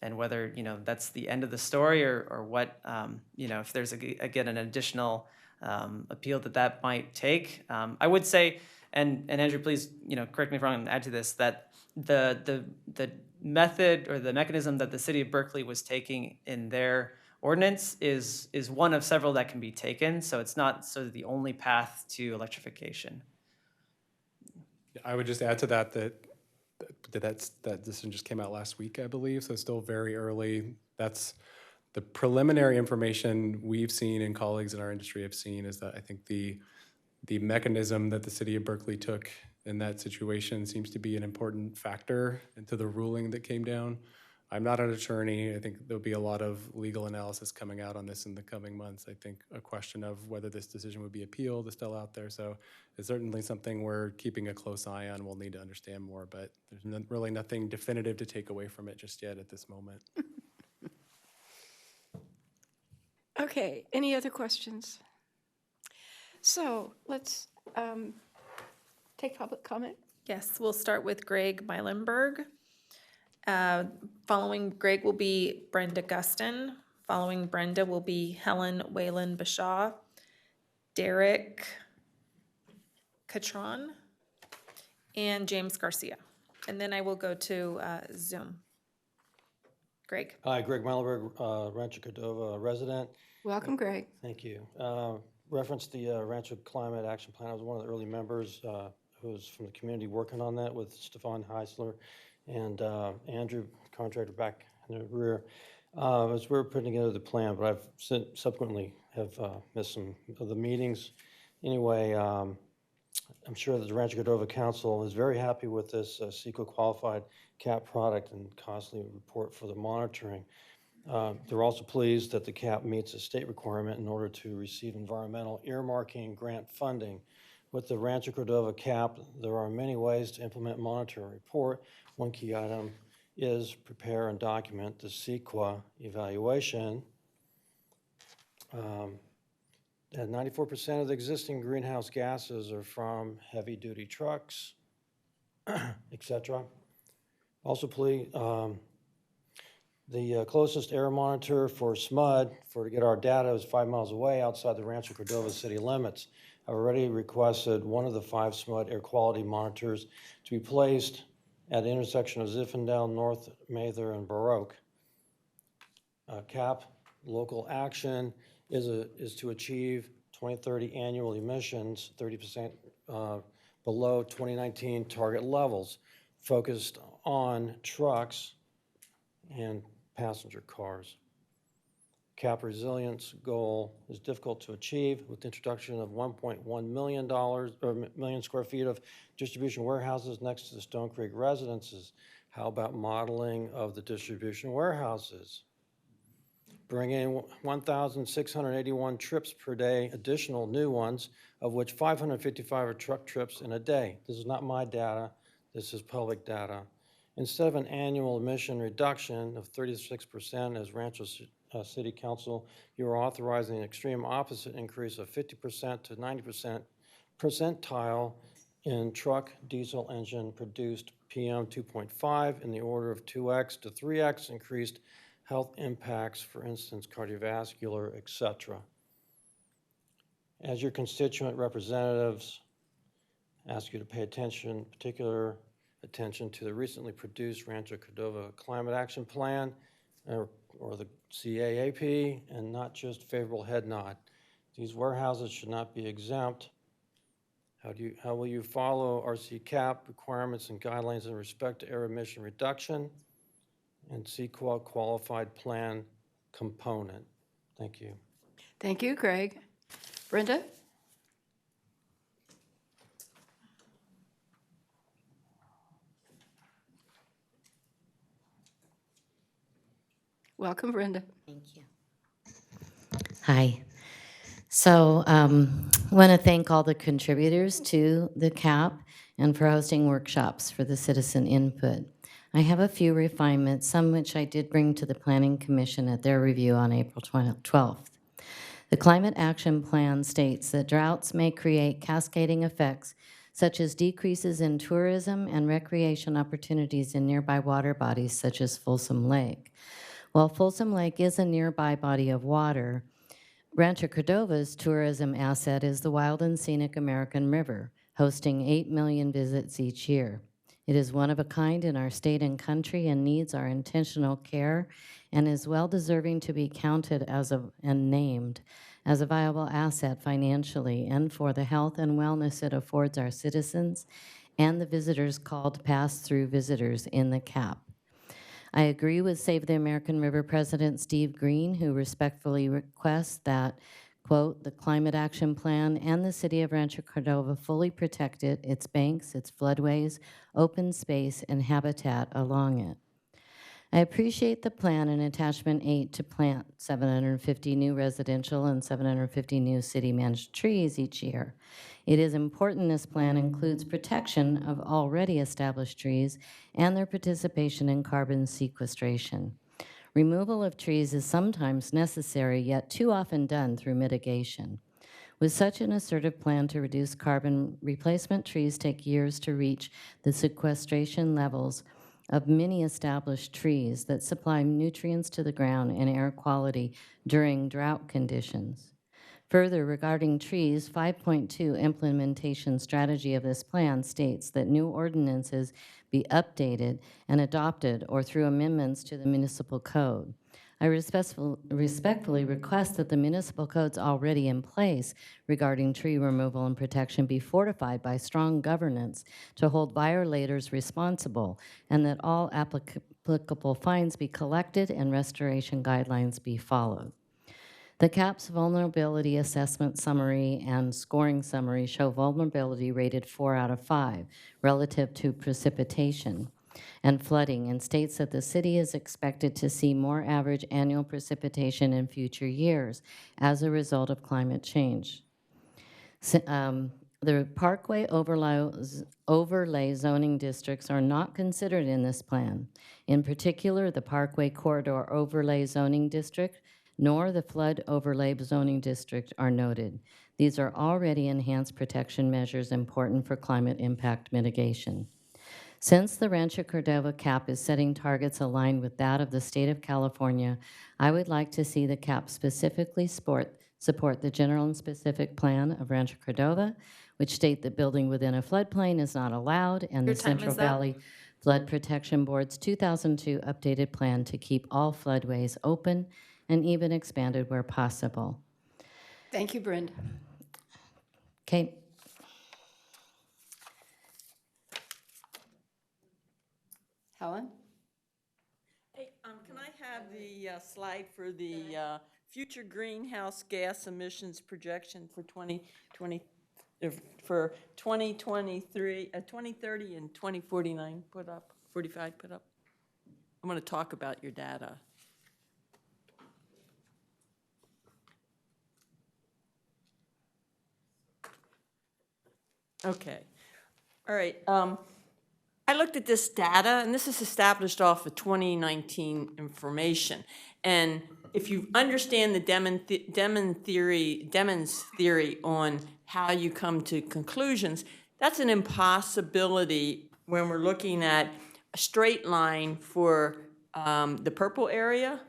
And whether, that's the end of the story or what, if there's, again, an additional appeal that might take. I would say, and Andrew, please, correct me if I'm wrong and add to this, that the method or the mechanism that the City of Berkeley was taking in their ordinance is one of several that can be taken. So it's not sort of the only path to electrification. I would just add to that that decision just came out last week, I believe, so it's still very early. That's the preliminary information we've seen and colleagues in our industry have seen is that I think the mechanism that the City of Berkeley took in that situation seems to be an important factor into the ruling that came down. I'm not an attorney. I think there'll be a lot of legal analysis coming out on this in the coming months. I think a question of whether this decision would be appealed is still out there. So it's certainly something we're keeping a close eye on. We'll need to understand more, but there's really nothing definitive to take away from it just yet at this moment. Okay, any other questions? So let's take public comment. Yes, we'll start with Greg Meilenberg. Following Greg will be Brenda Guston. Following Brenda will be Helen Whalen Bashaw, Derek Catron, and James Garcia. And then I will go to Zoom. Greg. Hi, Greg Meilenberg, Rancho Cordova resident. Welcome, Greg. Thank you. Reference the Rancho Climate Action Plan. I was one of the early members who was from the community working on that with Stefan Heisler and Andrew, contractor back in the rear. As we were putting together the plan, but I've subsequently have missed some of the meetings. Anyway, I'm sure that the Rancho Cordova Council is very happy with this CEQA qualified CAP product and constantly report for the monitoring. They're also pleased that the CAP meets a state requirement in order to receive environmental earmarking grant funding. With the Rancho Cordova CAP, there are many ways to implement monitor and report. One key item is prepare and document the CEQA evaluation. And 94% of the existing greenhouse gases are from heavy-duty trucks, etc. Also, please, the closest air monitor for SMUD to get our data is 5 miles away outside the Rancho Cordova city limits. I've already requested one of the 5 SMUD air quality monitors to be placed at the intersection of Zinfandel, North Mather, and Baroque. CAP local action is to achieve 2030 annual emissions 30% below 2019 target levels, focused on trucks and passenger cars. CAP resilience goal is difficult to achieve with the introduction of $1.1 million square feet of distribution warehouses next to the Stone Creek residences. How about modeling of the distribution warehouses? Bring in 1,681 trips per day, additional new ones, of which 555 are truck trips in a day. This is not my data, this is public data. Instead of an annual emission reduction of 36% as Rancho City Council, you are authorizing an extreme opposite increase of 50% to 90% percentile in truck diesel engine produced PM 2.5 in the order of 2x to 3x increased health impacts, for instance, cardiovascular, etc. As your constituent representatives, ask you to pay particular attention to the recently produced Rancho Cordova Climate Action Plan, or the CAAP, and not just favorable head nod. These warehouses should not be exempt. How will you follow RC CAP requirements and guidelines in respect to air emission reduction and CEQA qualified plan component? Thank you. Thank you, Greg. Brenda? Welcome, Brenda. Thank you. Hi. So want to thank all the contributors to the CAP and for hosting workshops for the citizen input. I have a few refinements, some which I did bring to the Planning Commission at their review on April 12th. The Climate Action Plan states that droughts may create cascading effects such as decreases in tourism and recreation opportunities in nearby water bodies such as Folsom Lake. While Folsom Lake is a nearby body of water, Rancho Cordova's tourism asset is the wild and scenic American River, hosting 8 million visits each year. It is one of a kind in our state and country and needs our intentional care and is well deserving to be counted as and named as a viable asset financially and for the health and wellness it affords our citizens and the visitors called pass-through visitors in the CAP. I agree with Save the American River President Steve Green, who respectfully requests that, quote, the Climate Action Plan and the City of Rancho Cordova fully protect it, its banks, its floodways, open space, and habitat along it. I appreciate the plan in Attachment 8 to plant 750 new residential and 750 new city-managed trees each year. It is important this plan includes protection of already established trees and their participation in carbon sequestration. Removal of trees is sometimes necessary, yet too often done through mitigation. With such an assertive plan to reduce carbon, replacement trees take years to reach the sequestration levels of many established trees that supply nutrients to the ground and air quality during drought conditions. Further, regarding trees, 5.2 implementation strategy of this plan states that new ordinances be updated and adopted or through amendments to the municipal code. I respectfully request that the municipal codes already in place regarding tree removal and protection be fortified by strong governance to hold violators responsible, and that all applicable fines be collected and restoration guidelines be followed. The CAP's vulnerability assessment summary and scoring summary show vulnerability rated 4 out of 5 relative to precipitation and flooding, and states that the city is expected to see more average annual precipitation in future years as a result of climate change. The Parkway overlay zoning districts are not considered in this plan. In particular, the Parkway Corridor Overlay Zoning District nor the Flood Overlay Zoning District are noted. These are already enhanced protection measures important for climate impact mitigation. Since the Rancho Cordova CAP is setting targets aligned with that of the state of California, I would like to see the CAP specifically support the general and specific plan of Rancho Cordova, which state that building within a floodplain is not allowed, and Your the time Central is up. Valley Flood Protection Board's 2002 updated plan to keep all floodways open and even expanded where possible. Thank you, Brenda. Okay. Helen? Hey, can I have the slide for the future greenhouse gas emissions projection for 2020, for 2023, 2030 and 2049 put up, 45 put up? I'm going to talk about your data. Okay. All right. I looked at this data, and this is established off of 2019 information. And if you understand the Demon's theory on how you come to conclusions, that's an impossibility when we're looking at a straight line for the purple area.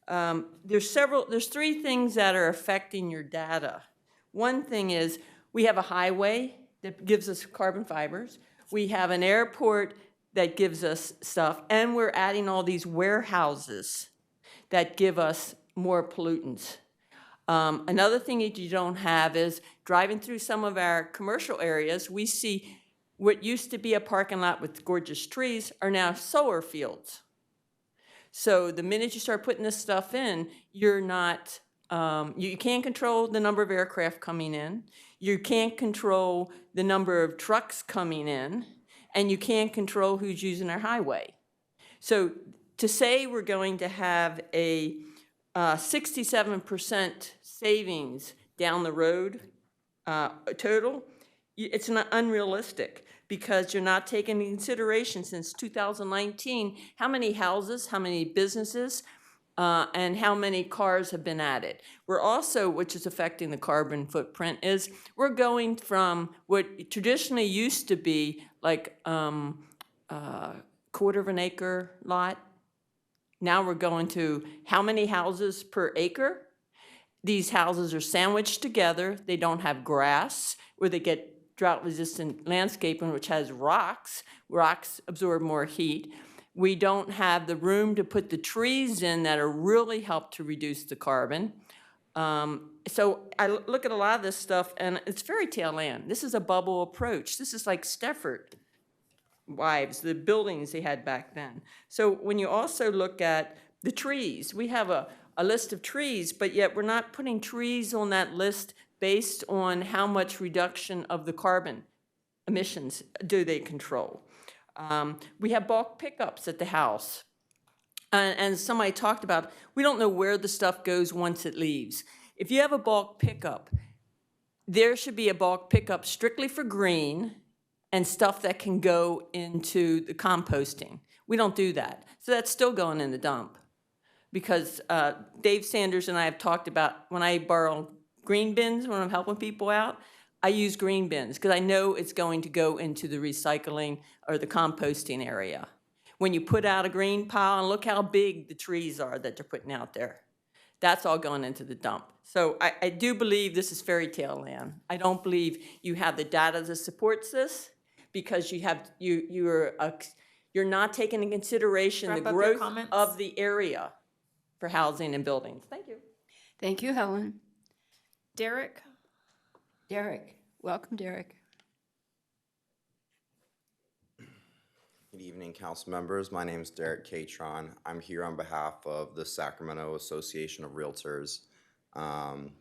There's three things that are affecting your data. One thing is we have a highway that gives us carbon fibers. We have an airport that gives us stuff, and we're adding all these warehouses that give us more pollutants. Another thing that you don't have is driving through some of our commercial areas, we see what used to be a parking lot with gorgeous trees are now solar fields. So the minute you start putting this stuff in, you're not, you can't control the number of aircraft coming in. You can't control the number of trucks coming in, and you can't control who's using our highway. So to say we're going to have a 67% savings down the road total, it's not unrealistic because you're not taking into consideration since 2019, how many houses, how many businesses, and how many cars have been added. We're also, which is affecting the carbon footprint, is we're going from what traditionally used to be like quarter of an acre lot. Now we're going to how many houses per acre? These houses are sandwiched together. They don't have grass, where they get drought-resistant landscaping, which has rocks. Rocks absorb more heat. We don't have the room to put the trees in that are really help to reduce the carbon. So I look at a lot of this stuff, and it's fairy tale land. This is a bubble approach. This is like Stefford Wives, the buildings they had back then. So when you also look at the trees, we have a list of trees, but yet we're not putting trees on that list based on how much reduction of the carbon emissions do they control. We have bulk pickups at the house. And somebody talked about, we don't know where the stuff goes once it leaves. If you have a bulk pickup, there should be a bulk pickup strictly for green and stuff that can go into the composting. We don't do that. So that's still going in the dump. Because Dave Sanders and I have talked about when I borrow green bins when I'm helping people out, I use green bins because I know it's going to go into the recycling or the composting area. When you put out a green pile, and look how big the trees are that they're putting out there. That's all going into the dump. So I do believe this is fairy tale land. I don't believe you have the data that supports this because you're not taking into consideration the Wrap up your growth comments. of the area for housing and buildings. Thank you. Thank you, Helen. Derek? Derek, welcome, Derek. Good evening, council members. My name is Derek Catron. I'm here on behalf of the Sacramento Association of Realtors. I'm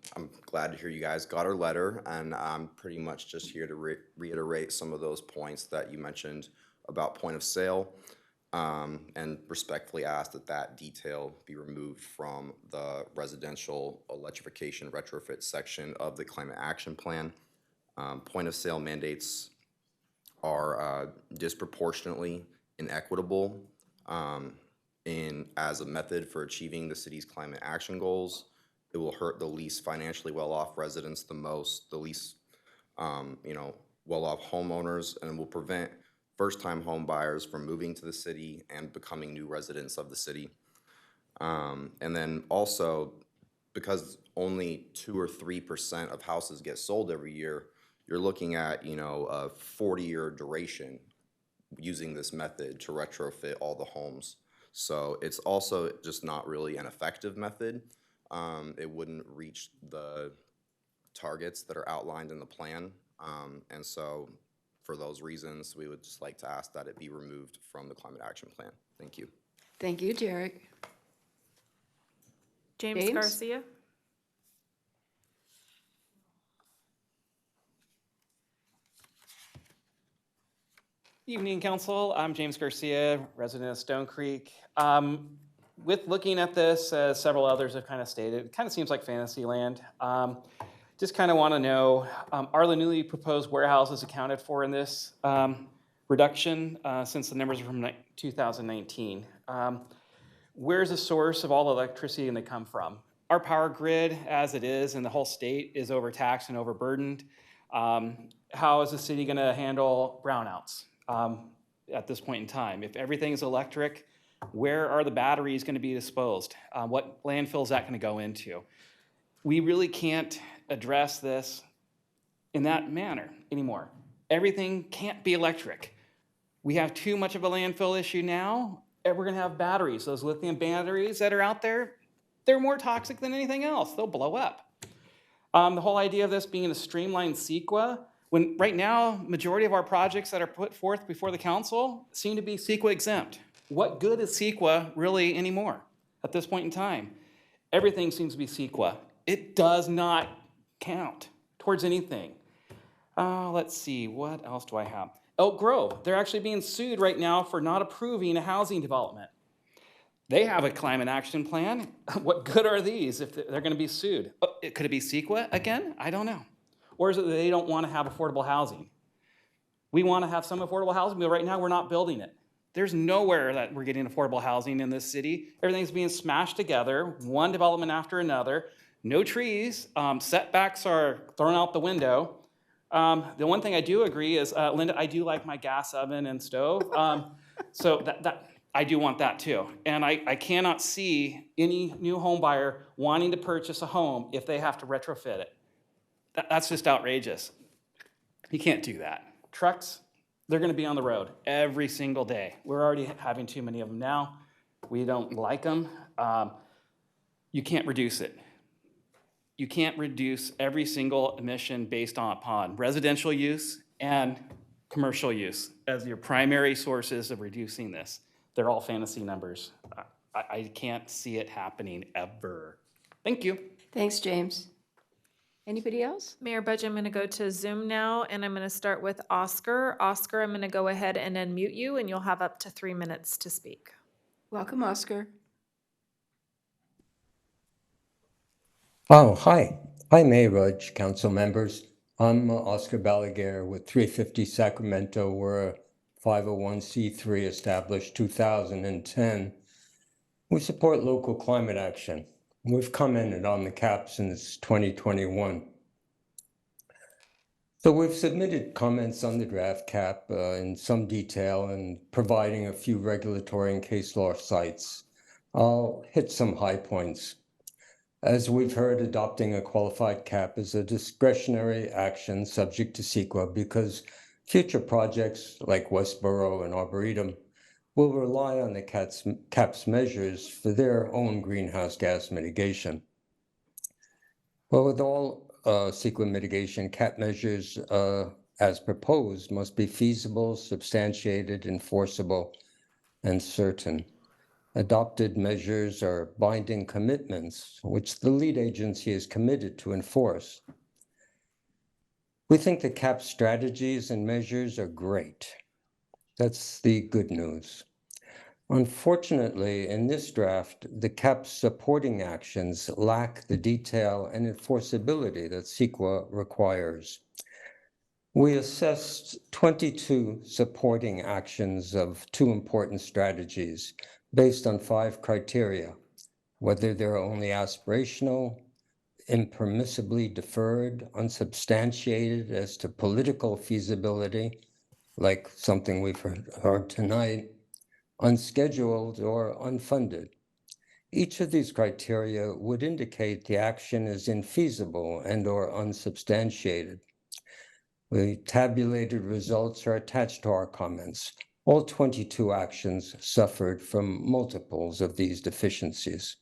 glad to hear you guys got our letter, and I'm pretty much just here to reiterate some of those points that you mentioned about point of sale, and respectfully ask that that detail be removed from the residential electrification retrofit section of the Climate Action Plan. Point of sale mandates are disproportionately inequitable as a method for achieving the city's climate action goals. It will hurt the least financially well-off residents the most, the least well-off homeowners, and will prevent first-time home buyers from moving to the city and becoming new residents of the city. And then also, because only 2 or 3% of houses get sold every year, you're looking at, a 40-year duration using this method to retrofit all the homes. So it's also just not really an effective method. It wouldn't reach the targets that are outlined in the plan. And so for those reasons, we would just like to ask that it be removed from the Climate Action Plan. Thank you. Thank you, Derek. James Garcia? Evening, Council. I'm James Garcia, resident of Stone Creek. With looking at this, as several others have kind of stated, it kind of seems like fantasy land. Just kind of want to know, are the newly proposed warehouses accounted for in this reduction since the numbers are from 2019? Where's the source of all the electricity and they come from? Our power grid, as it is in the whole state, is overtaxed and overburdened. How is the city going to handle brownouts at this point in time? If everything is electric, where are the batteries going to be disposed? What landfill is that going to go into? We really can't address this in that manner anymore. Everything can't be electric. We have too much of a landfill issue now, and we're going to have batteries. Those lithium batteries that are out there, they're more toxic than anything else. They'll blow up. The whole idea of this being a streamlined CEQA, when right now, majority of our projects that are put forth before the council seem to be CEQA exempt. What good is CEQA really anymore at this point in time? Everything seems to be CEQA. It does not count towards anything. Let's see, what else do I have? Elk Grove, they're actually being sued right now for not approving a housing development. They have a climate action plan. What good are these if they're going to be sued? Could it be CEQA again? I don't know. Or is it that they don't want to have affordable housing? We want to have some affordable housing, but right now we're not building it. There's nowhere that we're getting affordable housing in this city. Everything's being smashed together, one development after another. No trees, setbacks are thrown out the window. The one thing I do agree is, Linda, I do like my gas oven and stove. So that I do want that too. And I cannot see any new home buyer wanting to purchase a home if they have to retrofit it. That's just outrageous. You can't do that. Trucks, they're going to be on the road every single day. We're already having too many of them now. We don't like them. You can't reduce it. You can't reduce every single emission based upon residential use and commercial use as your primary sources of reducing this. They're all fantasy numbers. I can't see it happening ever. Thank you. Thanks, James. Anybody else? Mayor Budge, I'm going to go to Zoom now, and I'm going to start with Oscar. Oscar, I'm going to go ahead and unmute you, and you'll have up to 3 minutes to speak. Welcome, Oscar. Oh, hi. Hi, Mayor Rudge, council members. I'm Oscar Balaguer with 350 Sacramento. We're a 501c3 established 2010. We support local climate action. We've commented on the CAP since 2021. So we've submitted comments on the draft CAP in some detail and providing a few regulatory and case law sites. I'll hit some high points. As we've heard, adopting a qualified CAP is a discretionary action subject to CEQA because future projects like Westboro and Arboretum will rely on the CAP's measures for their own greenhouse gas mitigation. Well, with all CEQA mitigation, CAP measures as proposed must be feasible, substantiated, enforceable, and certain. Adopted measures are binding commitments, which the lead agency is committed to enforce. We think the CAP strategies and measures are great. That's the good news. Unfortunately, in this draft, the CAP's supporting actions lack the detail and enforceability that CEQA requires. We assessed 22 supporting actions of 2 important strategies based on 5 criteria, whether they're only aspirational, impermissibly deferred, unsubstantiated as to political feasibility, like something we've heard tonight, unscheduled, or unfunded. Each of these criteria would indicate the action is infeasible and or unsubstantiated. The tabulated results are attached to our comments. All 22 actions suffered from multiples of these deficiencies.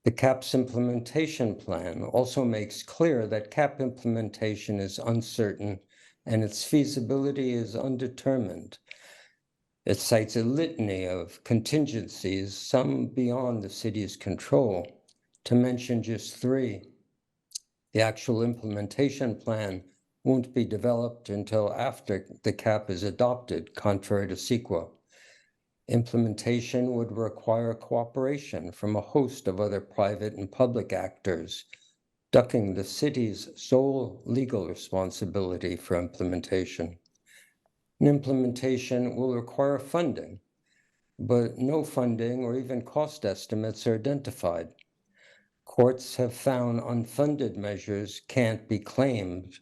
The CAP's implementation plan also makes clear that CAP implementation is uncertain and its feasibility is undetermined. It cites a litany of contingencies, some beyond the city's control. To mention just 3, the actual implementation plan won't be developed until after the CAP is adopted, contrary to CEQA. Implementation would require cooperation from a host of other private and public actors, ducking the city's sole legal responsibility for implementation. And implementation will require funding, but no funding or even cost estimates are identified. Courts have found unfunded measures can't be claimed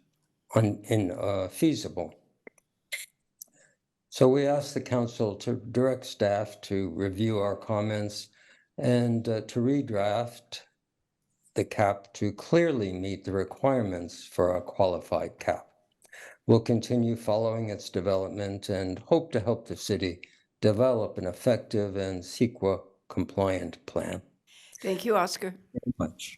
infeasible. So we ask the council to direct staff to review our comments and to redraft the CAP to clearly meet the requirements for a qualified CAP. We'll continue following its development and hope to help the city develop an effective and CEQA compliant plan. Thank you, Oscar. Very much.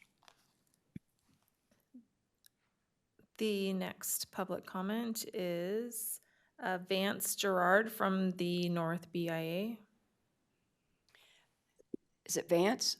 The next public comment is Vance Gerard from the North BIA. Is it Vance?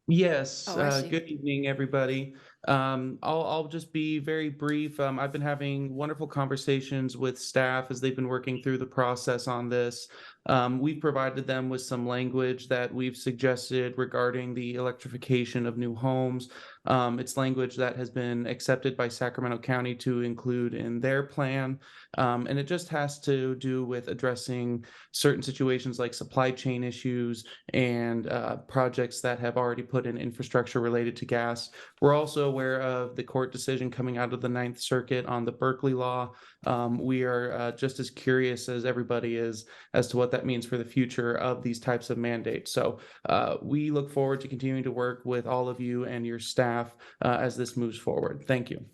Yes, Oh, I see. good evening, everybody. I'll just be very brief. I've been having wonderful conversations with staff as they've been working through the process on this. We've provided them with some language that we've suggested regarding the electrification of new homes. It's language that has been accepted by Sacramento County to include in their plan. And it just has to do with addressing certain situations like supply chain issues and projects that have already put in infrastructure related to gas. We're also aware of the court decision coming out of the Ninth Circuit on the Berkeley law. We are just as curious as everybody is as to what that means for the future of these types of mandates. So we look forward to continuing to work with all of you and your staff as this moves forward. Thank you.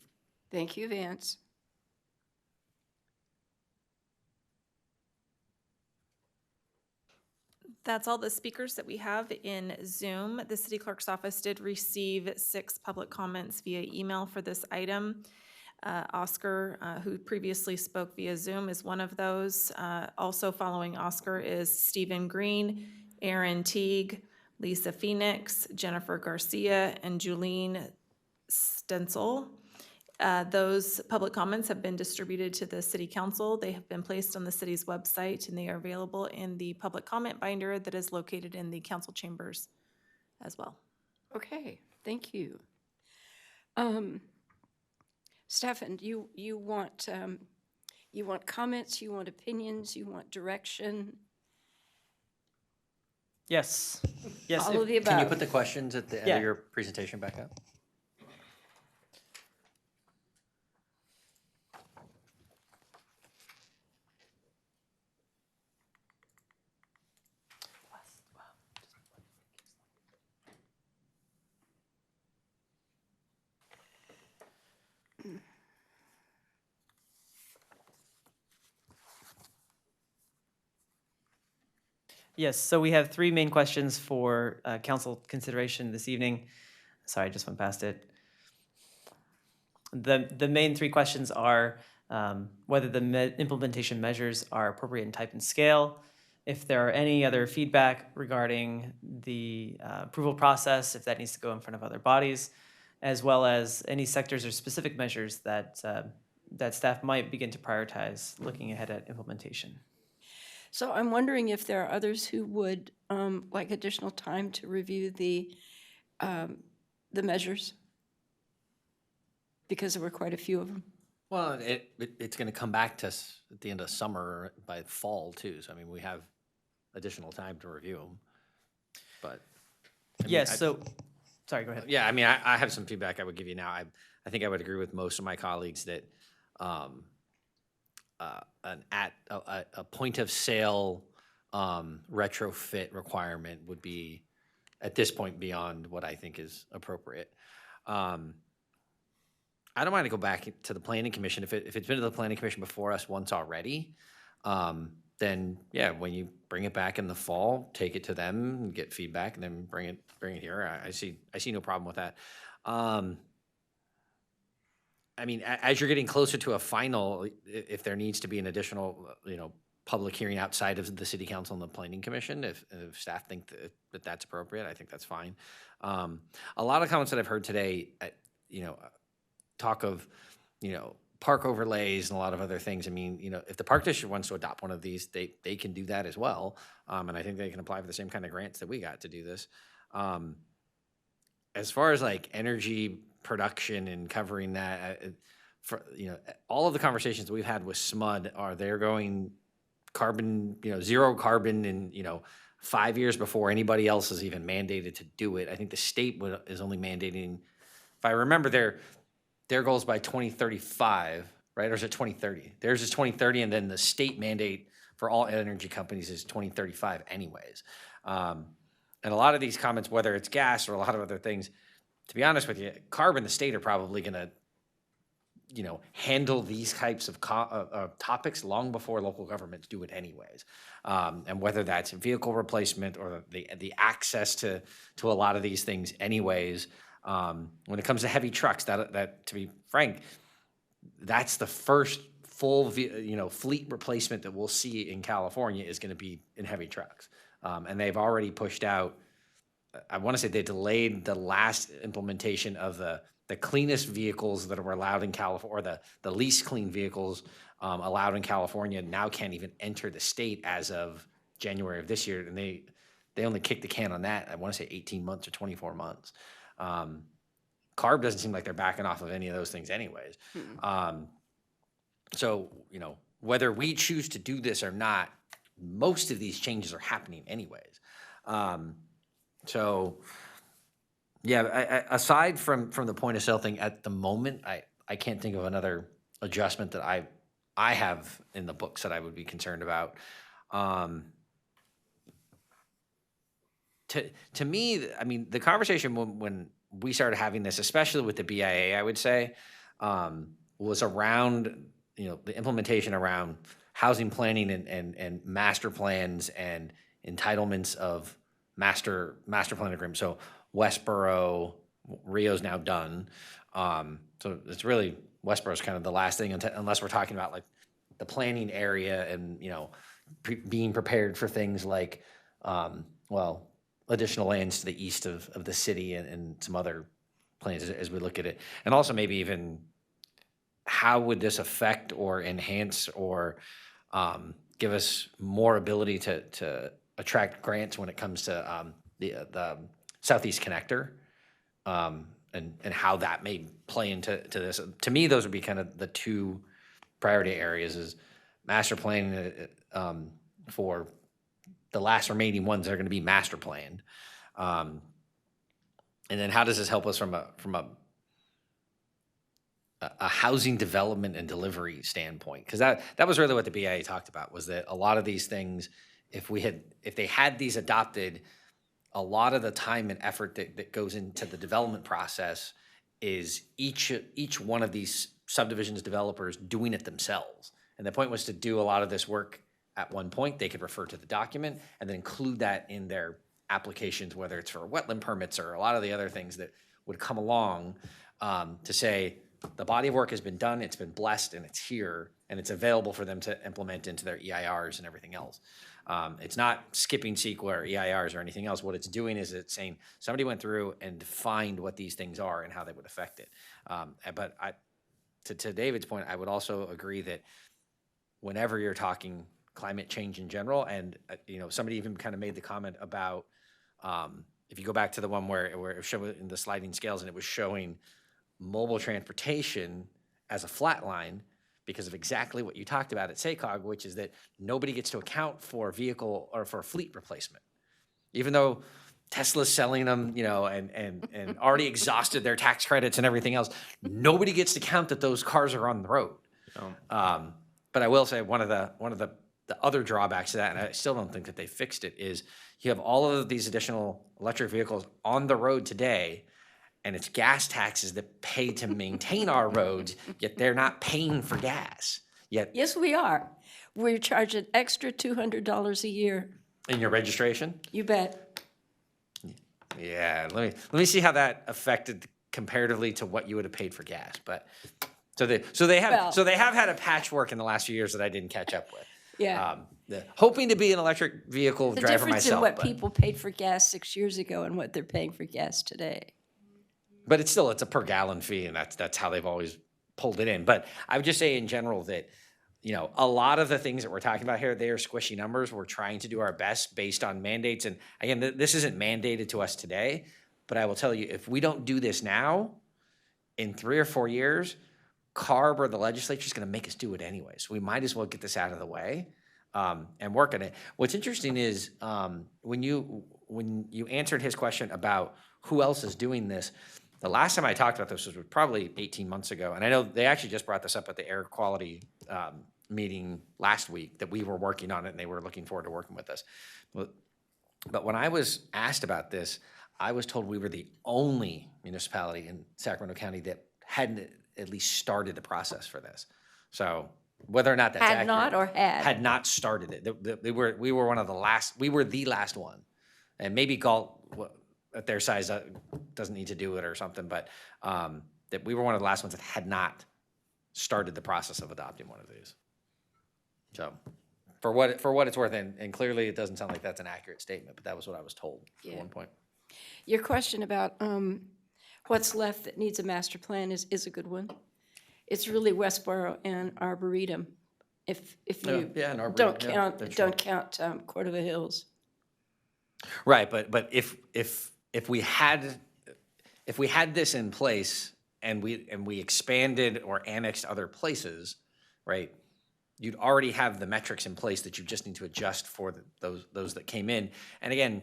Thank you, Vance. That's all the speakers that we have in Zoom. The city clerk's office did receive 6 public comments via email for this item. Oscar, who previously spoke via Zoom, is one of those. Also following Oscar is Stephen Green, Aaron Teague, Lisa Phoenix, Jennifer Garcia, and Julene Stencil. Those public comments have been distributed to the city council. They have been placed on the city's website, and they are available in the public comment binder that is located in the council chambers as well. Okay, thank you. Stefan, you want comments, you want opinions, you want direction? Yes. Yes. All of the above. Can you put the questions at the end Yeah. of your presentation back up? Yes, so we have 3 main questions for council consideration this evening. Sorry, I just went past it. The main 3 questions are whether the implementation measures are appropriate in type and scale, if there are any other feedback regarding the approval process, if that needs to go in front of other bodies, as well as any sectors or specific measures that that staff might begin to prioritize looking ahead at implementation. So I'm wondering if there are others who would like additional time to review the measures, because there were quite a few of them. Well, it's going to come back to us at the end of summer by fall too. So I mean, we have additional time to review them. But I mean, Yes, so, sorry, go ahead. Yeah, I mean, I have some feedback I would give you now. I think I would agree with most of my colleagues that a point of sale retrofit requirement would be at this point beyond what I think is appropriate. I don't mind to go back to the planning commission if it's been to the planning commission before us once already. Then yeah, when you bring it back in the fall, take it to them and get feedback, and then bring it here. I see no problem with that. I mean, as you're getting closer to a final, if there needs to be an additional, public hearing outside of the city council and the planning commission, if staff think that that's appropriate, I think that's fine. A lot of comments that I've heard today, talk of, park overlays and a lot of other things. I mean, if the park district wants to adopt one of these, they can do that as well. And I think they can apply for the same kind of grants that we got to do this. As far as like energy production and covering that, for all of the conversations that we've had with SMUD are they're going carbon, zero carbon in 5 years before anybody else is even mandated to do it. I think the state is only mandating, if I remember, their goal is by 2035, right? Or is it 2030? Theirs is 2030, and then the state mandate for all energy companies is 2035 anyways. And a lot of these comments, whether it's gas or a lot of other things, to be honest with you, carbon, the state are probably going to, handle these types of topics long before local governments do it anyways. And whether that's vehicle replacement or the access to a lot of these things anyways, when it comes to heavy trucks, that to be frank, that's the first full, fleet replacement that we'll see in California is going to be in heavy trucks. And they've already pushed out, I want to say they delayed the last implementation of the cleanest vehicles that were allowed in California, or the least clean vehicles allowed in California now can't even enter the state as of January of this year, and they only kicked the can on that, I want to say 18 months or 24 months. CARB doesn't seem like they're backing off of any of those things anyways. So, you know, whether we choose to do this or not, most of these changes are happening anyways. So, yeah, aside from the point of sale thing at the moment, I can't think of another adjustment that I have in the books that I would be concerned about. To me, I mean, the conversation when we started having this, especially with the BIA, I would say, was around, you know, the implementation around housing planning and master plans and entitlements of master plan agreements. So Westboro, Rio's now done. So it's really, Westboro's kind of the last thing unless we're talking about like the planning area and, you know, being prepared for things like, well, additional lands to the east of the city and some other plans as we look at it. And also maybe even how would this affect or enhance or give us more ability to attract grants when it comes to the Southeast Connector, and how that may play into this. To me, those would be kind of the two priority areas: is master planning for the last remaining ones that are going to be master planned, and then how does this help us from a housing development and delivery standpoint? Because that was really what the BIA talked about, was that a lot of these things, if they had these adopted, a lot of the time and effort that goes into the development process is each one of these subdivisions developers doing it themselves. And the point was to do a lot of this work at one point. They could refer to the document and then include that in their applications, whether it's for wetland permits or a lot of the other things that would come along, to say the body of work has been done, it's been blessed, and it's here, and it's available for them to implement into their EIRs and everything else. It's not skipping CEQA or EIRs or anything else. What it's doing is it's saying somebody went through and defined what these things are and how they would affect it. But to David's point, I would also agree that whenever you're talking climate change in general, and you know, somebody even kind of made the comment about if you go back to the one where it was showing in the sliding scales and it was showing mobile transportation as a flat line, because of exactly what you talked about at SACOG, which is that nobody gets to account for vehicle or for fleet replacement. Even though Tesla's selling them, you know, and already exhausted their tax credits and everything else, nobody gets to count that those cars are on the road. But I will say one of the other drawbacks to that, and I still don't think that they fixed it, is you have all of these additional electric vehicles on the road today, and it's gas taxes that pay to maintain our roads, yet they're not paying for gas. Yet Yes, we are. We're charging extra $200 a year. in your registration? You bet. Yeah, let me see how that affected comparatively to what you would have paid for gas. But so they have had a patchwork in the last few years that I didn't catch up with. Yeah. Hoping to be an electric vehicle The driver difference in myself. what but- people paid for gas 6 years ago and what they're paying for gas today. But it's a per gallon fee, and that's how they've always pulled it in. But I would just say in general that, you know, a lot of the things that we're talking about here, they are squishy numbers. We're trying to do our best based on mandates. And again, this isn't mandated to us today, but I will tell you, if we don't do this now, in 3 or 4 years, CARB or the legislature is going to make us do it anyway. So we might as well get this out of the way and work on it. What's interesting is when you answered his question about who else is doing this, the last time I talked about this was probably 18 months ago. And I know they actually just brought this up at the air quality meeting last week, that we were working on it and they were looking forward to working with us. But when I was asked about this, I was told we were the only municipality in Sacramento County that hadn't at least started the process for this. So whether or not that's Had accurate, not or had? had not started it. We were one of the last. We were the last one, and maybe Galt at their size doesn't need to do it or something. But that we were one of the last ones that had not started the process of adopting one of these. So for what it's worth, and clearly it doesn't sound like that's an accurate statement, but that was what I was told at one point. Your question about what's left that needs a master plan is a good one. It's really Westboro and Arboretum if Yeah, you yeah, an don't arboretum, yeah, count, that's don't count Cordova Hills. Right, but if we had this in place and we expanded or annexed other places, right? You'd already have the metrics in place that you just need to adjust for those that came in. And again,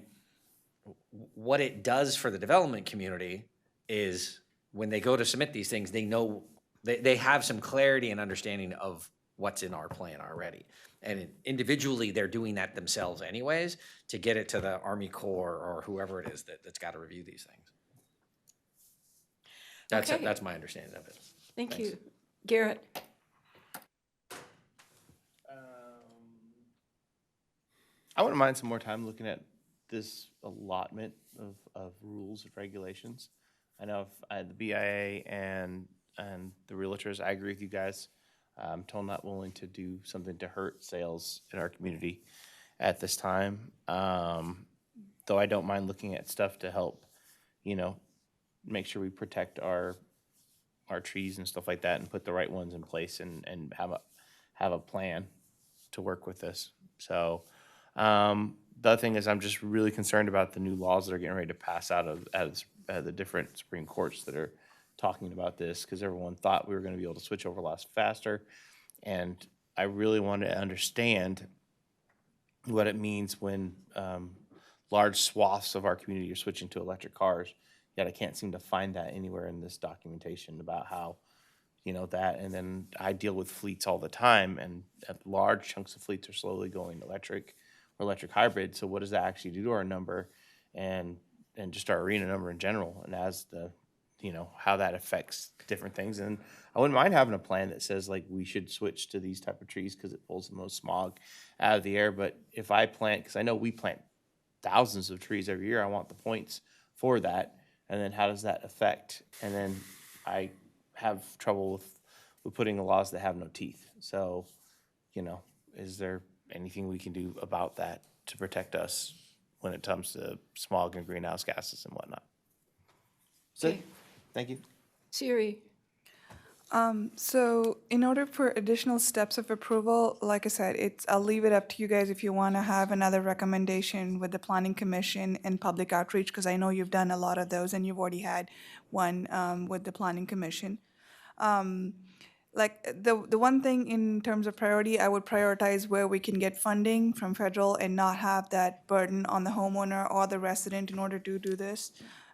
what it does for the development community is when they go to submit these things, they know they have some clarity and understanding of what's in our plan already. And individually, they're doing that themselves anyways to get it to the Army Corps or whoever it is that's got to review these things. Okay. That's my understanding of it. Thank Thanks. you. Garrett? I wouldn't mind some more time looking at this allotment of rules and regulations. I know the BIA and the realtors, I agree with you guys. I'm totally not willing to do something to hurt sales in our community at this time. Though I don't mind looking at stuff to help, make sure we protect our trees and stuff like that and put the right ones in place and have a plan to work with this. So the other thing is I'm just really concerned about the new laws that are getting ready to pass out of the different Supreme Courts that are talking about this, because everyone thought we were going to be able to switch over lots faster. And I really want to understand what it means when large swaths of our community are switching to electric cars. Yet I can't seem to find that anywhere in this documentation about how, that. And then I deal with fleets all the time, and large chunks of fleets are slowly going electric or electric hybrid. So what does that actually do to our number and just our arena number in general? And as how that affects different things. And I wouldn't mind having a plan that says like we should switch to these type of trees because it pulls the most smog out of the air. But if I plant, because I know we plant thousands of trees every year, I want the points for that. And then how does that affect? And then I have trouble with putting laws that have no teeth. So, is there anything we can do about that to protect us when it comes to smog and greenhouse gases and whatnot? So, Okay. thank you. Siri? So in order for additional steps of approval, like I said, I'll leave it up to you guys if you want to have another recommendation with the Planning Commission and public outreach, because I know you've done a lot of those and you've already had one with the Planning Commission. Like the one thing in terms of priority, I would prioritize where we can get funding from federal and not have that burden on the homeowner or the resident in order to do this.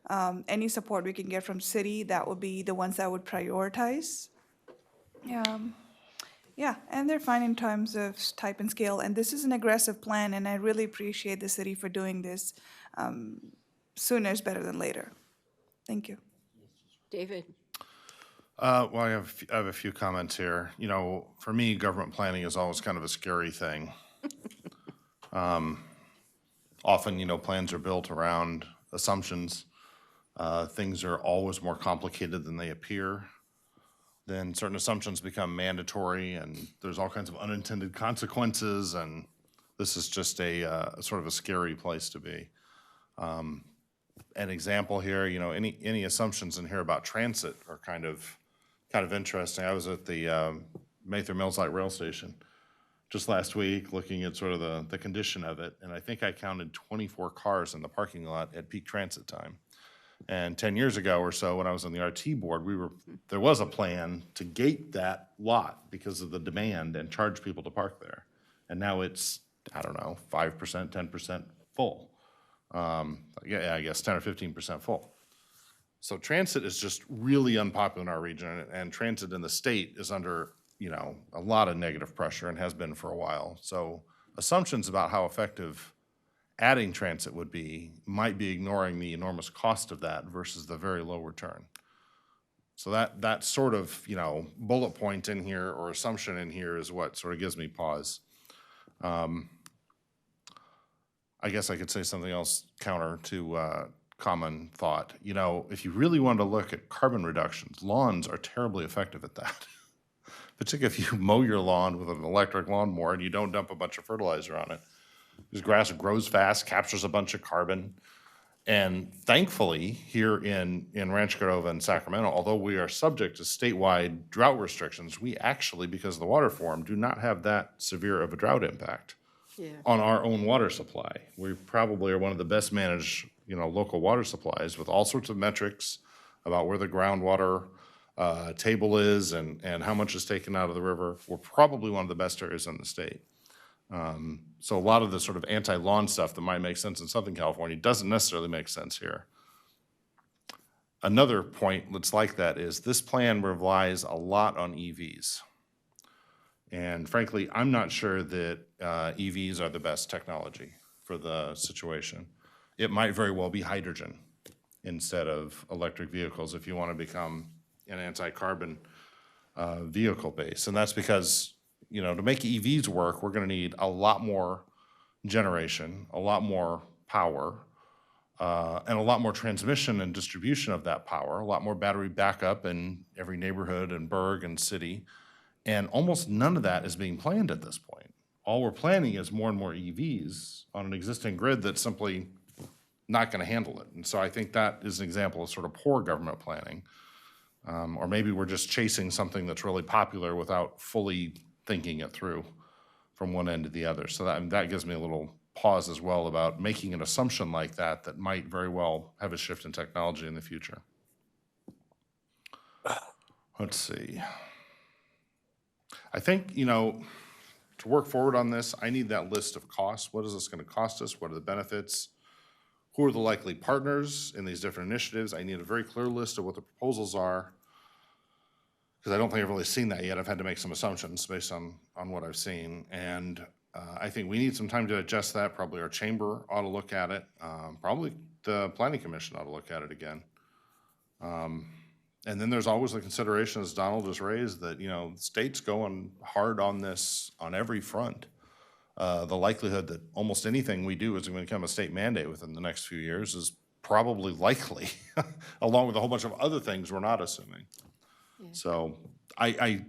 Any support we can get from city, that would be the ones I would prioritize. Yeah, and they're fine in terms of type and scale, and this is an aggressive plan, and I really appreciate the city for doing this. Sooner is better than later. Thank you. David? Well, I have a few comments here. For me, government planning is always kind of a scary thing. Often, plans are built around assumptions. Things are always more complicated than they appear. Then certain assumptions become mandatory, and there's all kinds of unintended consequences, and this is just a sort of a scary place to be. An example here, any assumptions in here about transit are kind of interesting. I was at the Mather Mills Light Rail Station just last week looking at sort of the condition of it, and I think I counted 24 cars in the parking lot at peak transit time. And 10 years ago or so, when I was on the RT board, there was a plan to gate that lot because of the demand and charge people to park there. And now it's, I don't know, 5%, 10% full. Yeah, I guess 10 or 15% full. So transit is just really unpopular in our region, and transit in the state is under, a lot of negative pressure and has been for a while. So assumptions about how effective adding transit might be ignoring the enormous cost of that versus the very low return. So that sort of, bullet point in here or assumption in here is what sort of gives me pause. I guess I could say something else counter to common thought. If you really want to look at carbon reductions, lawns are terribly effective at that. Particularly if you mow your lawn with an electric lawnmower and you don't dump a bunch of fertilizer on it. Because grass grows fast, captures a bunch of carbon. And thankfully, here in Rancho Cordova and Sacramento, although we are subject to statewide drought restrictions, we actually, because of the water forum, do not have that severe of a drought impact on our own water supply. We probably are one of the best managed, local water supplies with all sorts of metrics about where the groundwater table is and how much is taken out of the river. We're probably one of the best areas in the state. So a lot of the sort of anti-lawn stuff that might make sense in Southern California doesn't necessarily make sense here. Another point that's like that is this plan relies a lot on EVs. And frankly, I'm not sure that EVs are the best technology for the situation. It might very well be hydrogen instead of electric vehicles if you want to become an anti-carbon vehicle base. And that's because to make EVs work, we're going to need a lot more generation, a lot more power, and a lot more transmission and distribution of that power, a lot more battery backup in every neighborhood and burg and city. And almost none of that is being planned at this point. All we're planning is more and more EVs on an existing grid that's simply not going to handle it. And so I think that is an example of sort of poor government planning. Or maybe we're just chasing something that's really popular without fully thinking it through from one end to the other. So that gives me a little pause as well about making an assumption like that that might very well have a shift in technology in the future. Let's see. I think, to work forward on this, I need that list of costs. What is this going to cost us? What are the benefits? Who are the likely partners in these different initiatives? I need a very clear list of what the proposals are, because I don't think I've really seen that yet. I've had to make some assumptions based on what I've seen. And I think we need some time to adjust that. Probably our chamber ought to look at it. Probably the Planning Commission ought to look at it again. And then there's always the consideration, as Donald just raised, that, the state's going hard on this on every front. The likelihood that almost anything we do is going to become a state mandate within the next few years is probably likely, along with a whole bunch of other things we're not assuming. Yeah. So I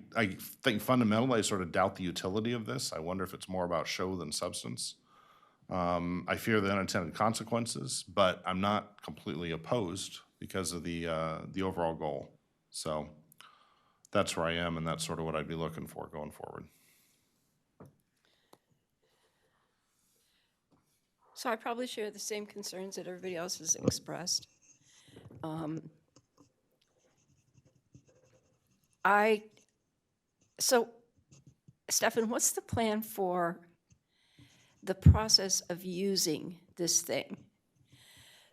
think fundamentally I sort of doubt the utility of this. I wonder if it's more about show than substance. I fear the unintended consequences, but I'm not completely opposed because of the overall goal. So that's where I am, and that's sort of what I'd be looking for going forward. So I probably share the same concerns that everybody else has expressed. So, Stefan, what's the plan for the process of using this thing?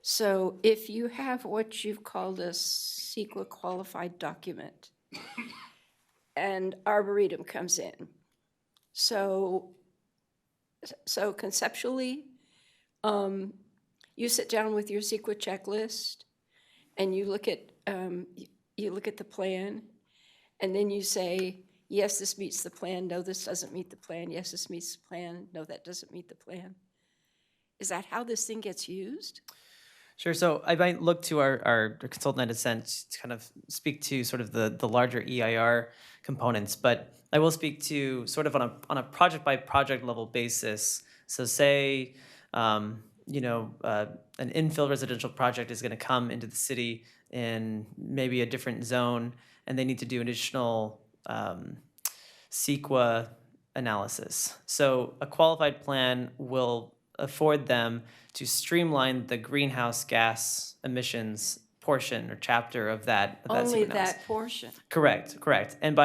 So if you have what you've called a CEQA qualified document and Arboretum comes in, so conceptually, you sit down with your CEQA checklist and you look at the plan, and then you say, yes, this meets the plan, no, this doesn't meet the plan, yes, this meets the plan, no, that doesn't meet the plan. Is that how this thing gets used? Sure. So I might look to our consultant at Ascent to kind of speak to sort of the larger EIR components, but I will speak to sort of on a project by project level basis. So say, an infill residential project is going to come into the city in maybe a different zone, and they need to do additional CEQA analysis. So a qualified plan will afford them to streamline the greenhouse gas emissions portion or chapter of that. Only CEQA analysis. that portion. Correct. And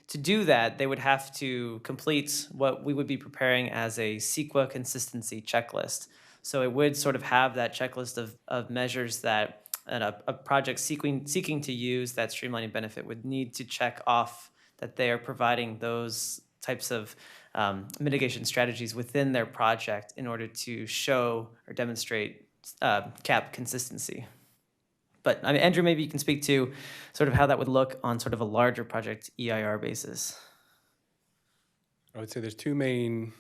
to do that, they would have to complete what we would be preparing as a CEQA consistency checklist. So it would sort of have that checklist of measures that a project seeking to use that streamlining benefit would need to check off that they are providing those types of mitigation strategies within their project in order to show or demonstrate CAP consistency. But I mean, Andrew, maybe you can speak to sort of how that would look on sort of a larger project EIR basis. I would say there's two main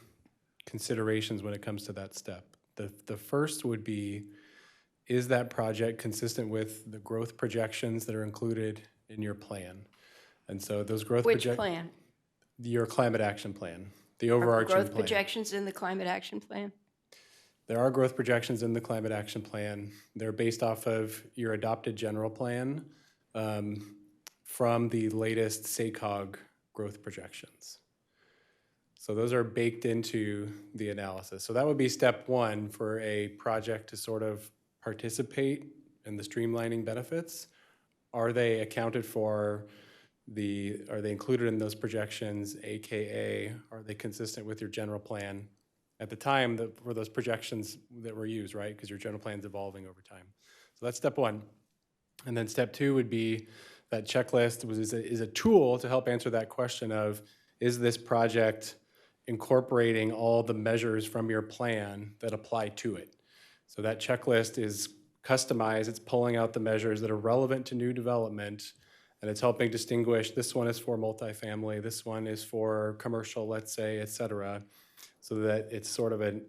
considerations when it comes to that step. The first would be, is that project consistent with the growth projections that are included in your plan? And so those growth Which plan? Your climate action plan, the overarching plan. Growth projections in the climate action plan? There are growth projections in the climate action plan. They're based off of your adopted general plan from the latest SACOG growth projections. So those are baked into the analysis. So that would be step one for a project to sort of participate in the streamlining benefits. Are they accounted for? Are they included in those projections, AKA, are they consistent with your general plan at the time that were those projections that were used, right? Because your general plan's evolving over time. So that's step one. And then step two would be that checklist is a tool to help answer that question of, is this project incorporating all the measures from your plan that apply to it? So that checklist is customized. It's pulling out the measures that are relevant to new development, and it's helping distinguish this one is for multifamily, this one is for commercial, let's say, et cetera, so that it's sort of a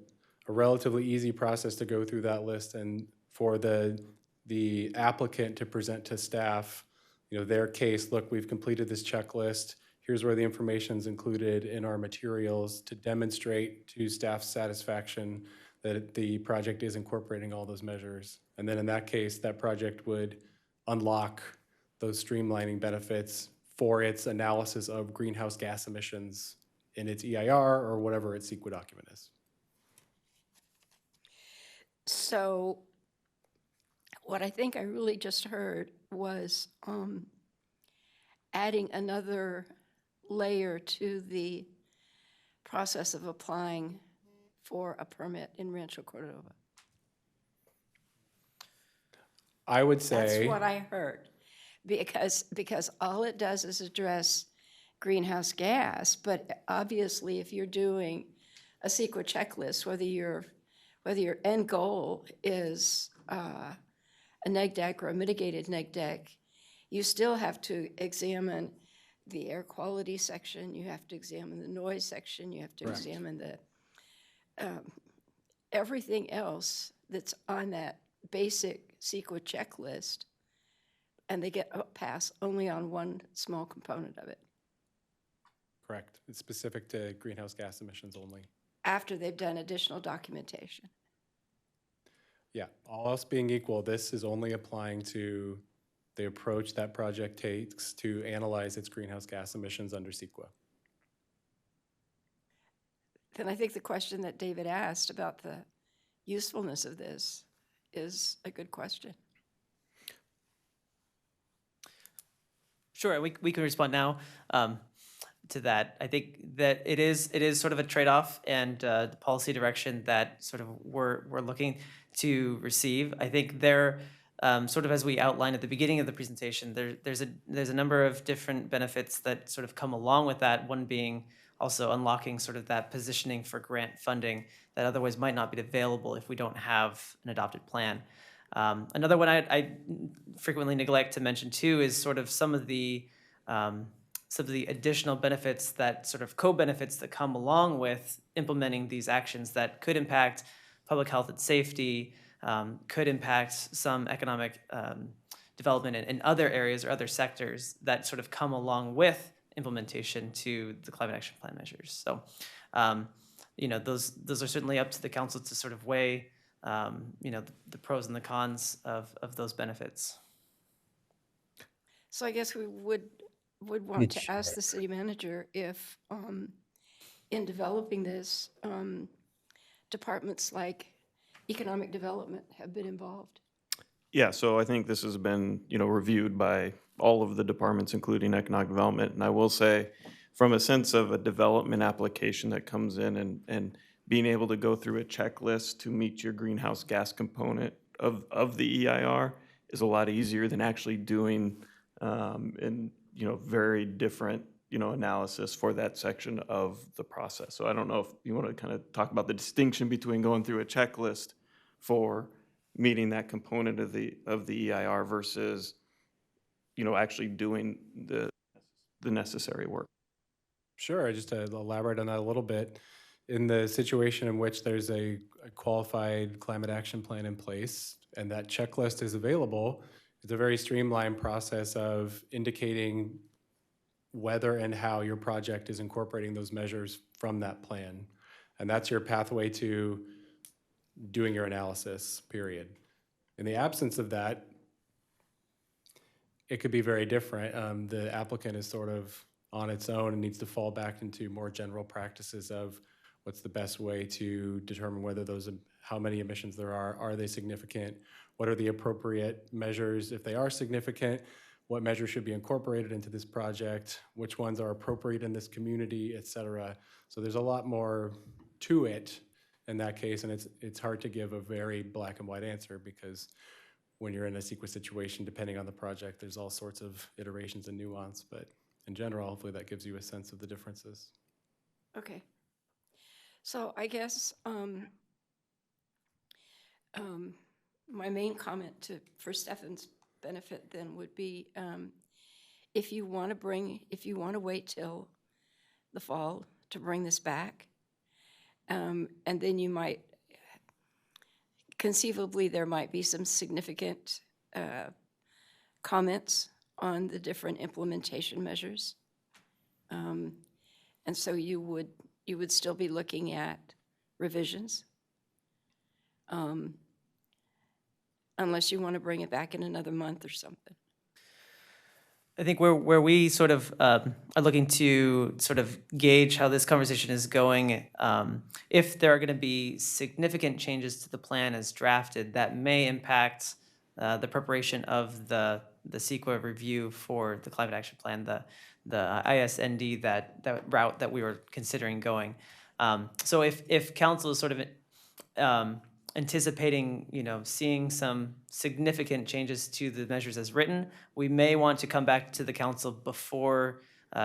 relatively easy process to go through that list and for the applicant to present to staff, their case, look, we've completed this checklist. Here's where the information's included in our materials to demonstrate to staff's satisfaction that the project is incorporating all those measures. And then in that case, that project would unlock those streamlining benefits for its analysis of greenhouse gas emissions in its EIR or whatever its CEQA document is. So what I think I really just heard was adding another layer to the process of applying for a permit in Rancho Cordova. I would say. That's what I heard. Because all it does is address greenhouse gas, but obviously if you're doing a CEQA checklist, whether your end goal is a neg deck or a mitigated neg deck, you still have to examine the air quality section, you have to examine the noise section, you have to examine the everything else that's on that basic CEQA checklist, and they get a pass only on one small component of it. Correct. It's specific to greenhouse gas emissions only. After they've done additional documentation. Yeah, all else being equal, this is only applying to the approach that project takes to analyze its greenhouse gas emissions under CEQA. Then I think the question that David asked about the usefulness of this is a good question. Sure, we can respond now to that. I think that it is sort of a trade-off and the policy direction that sort of we're looking to receive. I think there, sort of as we outlined at the beginning of the presentation, there's a number of different benefits that sort of come along with that. One being also unlocking sort of that positioning for grant funding that otherwise might not be available if we don't have an adopted plan. Another one I frequently neglect to mention too is sort of some of the additional benefits that sort of co-benefits that come along with implementing these actions that could impact public health and safety, could impact some economic development in other areas or other sectors that sort of come along with implementation to the climate action plan measures. So, those are certainly up to the council to sort of weigh the pros and the cons of those benefits. So I guess we would want to ask the city manager if, in developing this, departments like economic development have been involved. Yeah, so I think this has been, reviewed by all of the departments, including economic development. And I will say, from a sense of a development application that comes in and being able to go through a checklist to meet your greenhouse gas component of the EIR is a lot easier than actually doing very different analysis for that section of the process. So I don't know if you want to kind of talk about the distinction between going through a checklist for meeting that component of the EIR versus actually doing the necessary work. Sure, just to elaborate on that a little bit, in the situation in which there's a qualified climate action plan in place and that checklist is available, it's a very streamlined process of indicating whether and how your project is incorporating those measures from that plan. And that's your pathway to doing your analysis, period. In the absence of that, it could be very different. The applicant is sort of on its own and needs to fall back into more general practices of what's the best way to determine whether those, how many emissions there are they significant, what are the appropriate measures if they are significant, what measures should be incorporated into this project, which ones are appropriate in this community, et cetera. So there's a lot more to it in that case, and it's hard to give a very black and white answer because when you're in a CEQA situation, depending on the project, there's all sorts of iterations and nuance, but in general, hopefully that gives you a sense of the differences. Okay. So I guess my main comment for Stefan's benefit then would be if you want to wait till the fall to bring this back, and then you might, conceivably, there might be some significant comments on the different implementation measures. And so you would still be looking at revisions, unless you want to bring it back in another month or something. I think where we sort of are looking to sort of gauge how this conversation is going, if there are going to be significant changes to the plan as drafted that may impact the preparation of the CEQA review for the climate action plan, the ISND, that route that we were considering going. So if council is sort of anticipating, seeing some significant changes to the measures as written, we may want to come back to the council before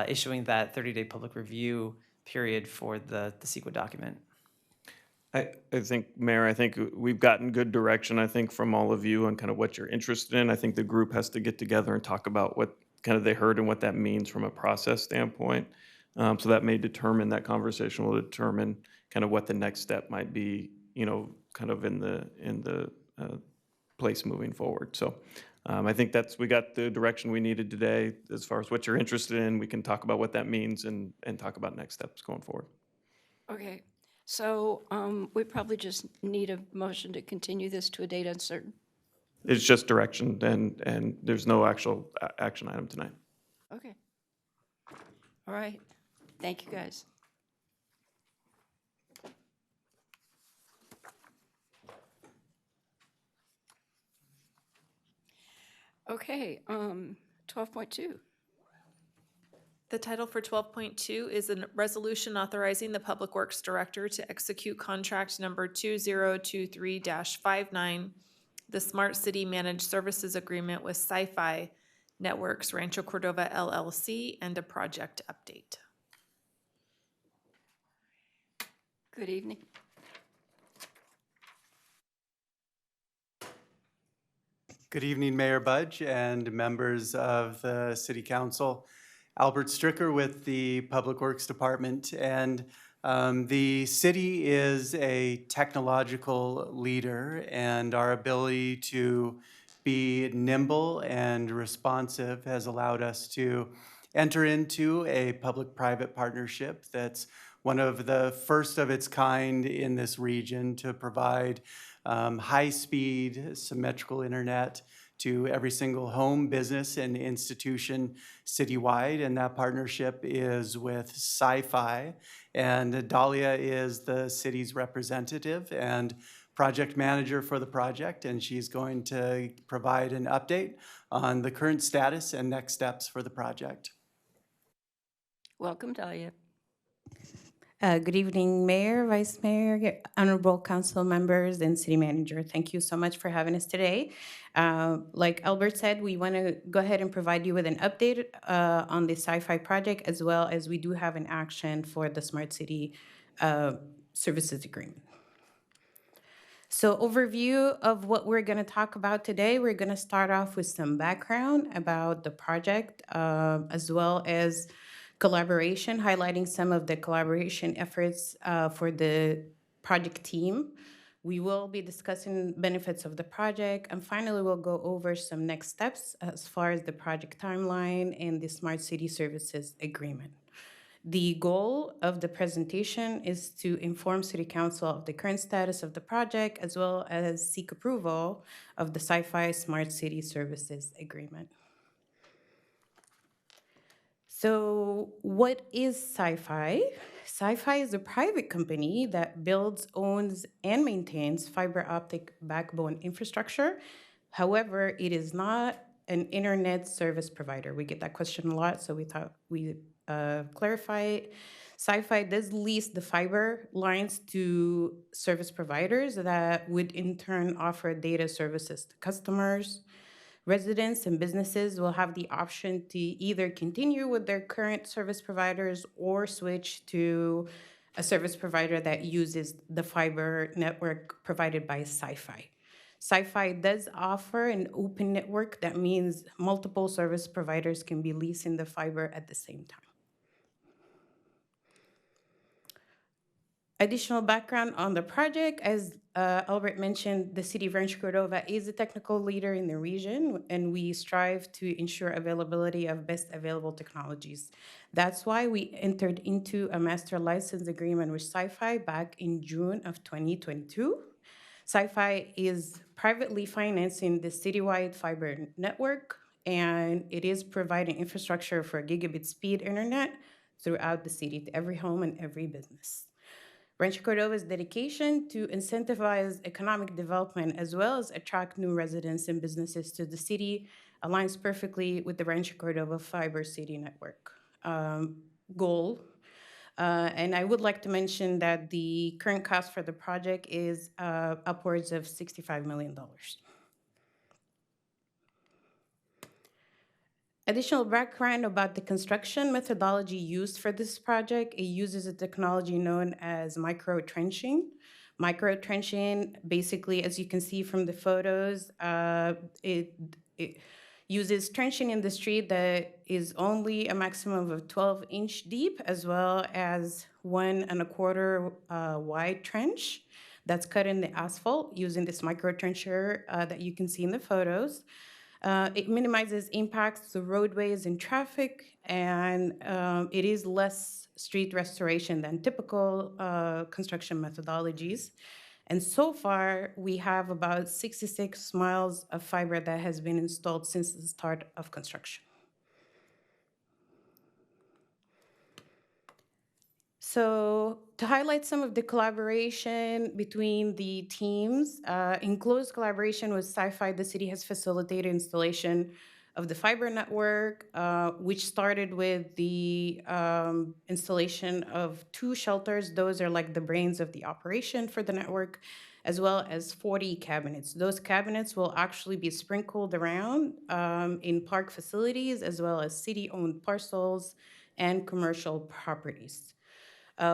issuing that 30-day public review period for the CEQA document. I think, Mayor, we've gotten good direction, I think, from all of you on kind of what you're interested in. I think the group has to get together and talk about what kind of they heard and what that means from a process standpoint. So that may determine, that conversation will determine kind of what the next step might be, kind of in the place moving forward. So I think we got the direction we needed today as far as what you're interested in. We can talk about what that means and talk about next steps going forward. Okay, so we probably just need a motion to continue this to a date uncertain. It's just direction, and there's no actual action item tonight. Okay. All right. Thank you, guys. Okay, 12.2. The title for 12.2 is a resolution authorizing the Public Works Director to execute contract number 2023-59, the Smart City Managed Services Agreement with Sci-Fi Networks, Rancho Cordova LLC, and a project update. Good evening. Good evening, Mayor Budge and members of the City Council. Albert Stricker with the Public Works Department, and the city is a technological leader, and our ability to be nimble and responsive has allowed us to enter into a public-private partnership that's one of the first of its kind in this region to provide high-speed symmetrical internet to every single home, business, and institution citywide, and that partnership is with Sci-Fi. And Dahlia is the city's representative and project manager for the project, and she's going to provide an update on the current status and next steps for the project. Welcome, Dahlia. Good evening, Mayor, Vice Mayor, honorable council members, and city manager. Thank you so much for having us today. Like Albert said, we want to go ahead and provide you with an update on the Sci-Fi project, as well as we do have an action for the Smart City Services Agreement. So overview of what we're going to talk about today, we're going to start off with some background about the project, as well as collaboration, highlighting some of the collaboration efforts for the project team. We will be discussing benefits of the project, and finally we'll go over some next steps as far as the project timeline and the Smart City Services Agreement. The goal of the presentation is to inform City Council of the current status of the project, as well as seek approval of the Sci-Fi Smart City Services Agreement. So what is Sci-Fi? Sci-Fi is a private company that builds, owns, and maintains fiber optic backbone infrastructure. However, it is not an internet service provider. We get that question a lot, so we thought we clarify it. Sci-Fi does lease the fiber lines to service providers that would in turn offer data services to customers. Residents and businesses will have the option to either continue with their current service providers or switch to a service provider that uses the fiber network provided by Sci-Fi. Sci-Fi does offer an open network. That means multiple service providers can be leasing the fiber at the same time. Additional background on the project, as Albert mentioned, the City of Rancho Cordova is a technical leader in the region, and we strive to ensure availability of best available technologies. That's why we entered into a master license agreement with Sci-Fi back in June of 2022. Sci-Fi is privately financing the citywide fiber network, and it is providing infrastructure for gigabit speed internet throughout the city to every home and every business. Rancho Cordova's dedication to incentivize economic development as well as attract new residents and businesses to the city aligns perfectly with the Rancho Cordova Fiber City Network goal. And I would like to mention that the current cost for the project is upwards of $65 million. Additional background about the construction methodology used for this project, it uses a technology known as micro-trenching. Micro-trenching, basically, as you can see from the photos, it uses trenching in the street that is only a maximum of 12-inch deep, as well as 1.25 wide trench that's cut in the asphalt using this micro-trencher that you can see in the photos. It minimizes impacts to roadways and traffic, and it is less street restoration than typical construction methodologies. And so far, we have about 66 miles of fiber that has been installed since the start of construction. So to highlight some of the collaboration between the teams, in close collaboration with Sci-Fi, the city has facilitated installation of the fiber network, which started with the installation of 2 shelters. Those are like the brains of the operation for the network, as well as 40 cabinets. Those cabinets will actually be sprinkled around in park facilities, as well as city-owned parcels and commercial properties.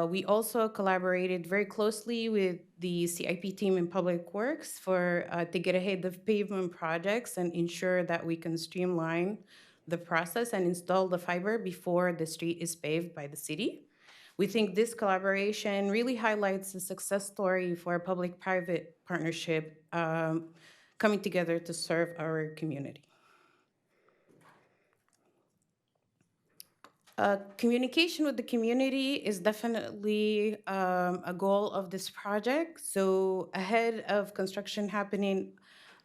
We also collaborated very closely with the CIP team in Public Works to get ahead of pavement projects and ensure that we can streamline the process and install the fiber before the street is paved by the city. We think this collaboration really highlights a success story for a public-private partnership coming together to serve our community. Communication with the community is definitely a goal of this project. So ahead of construction happening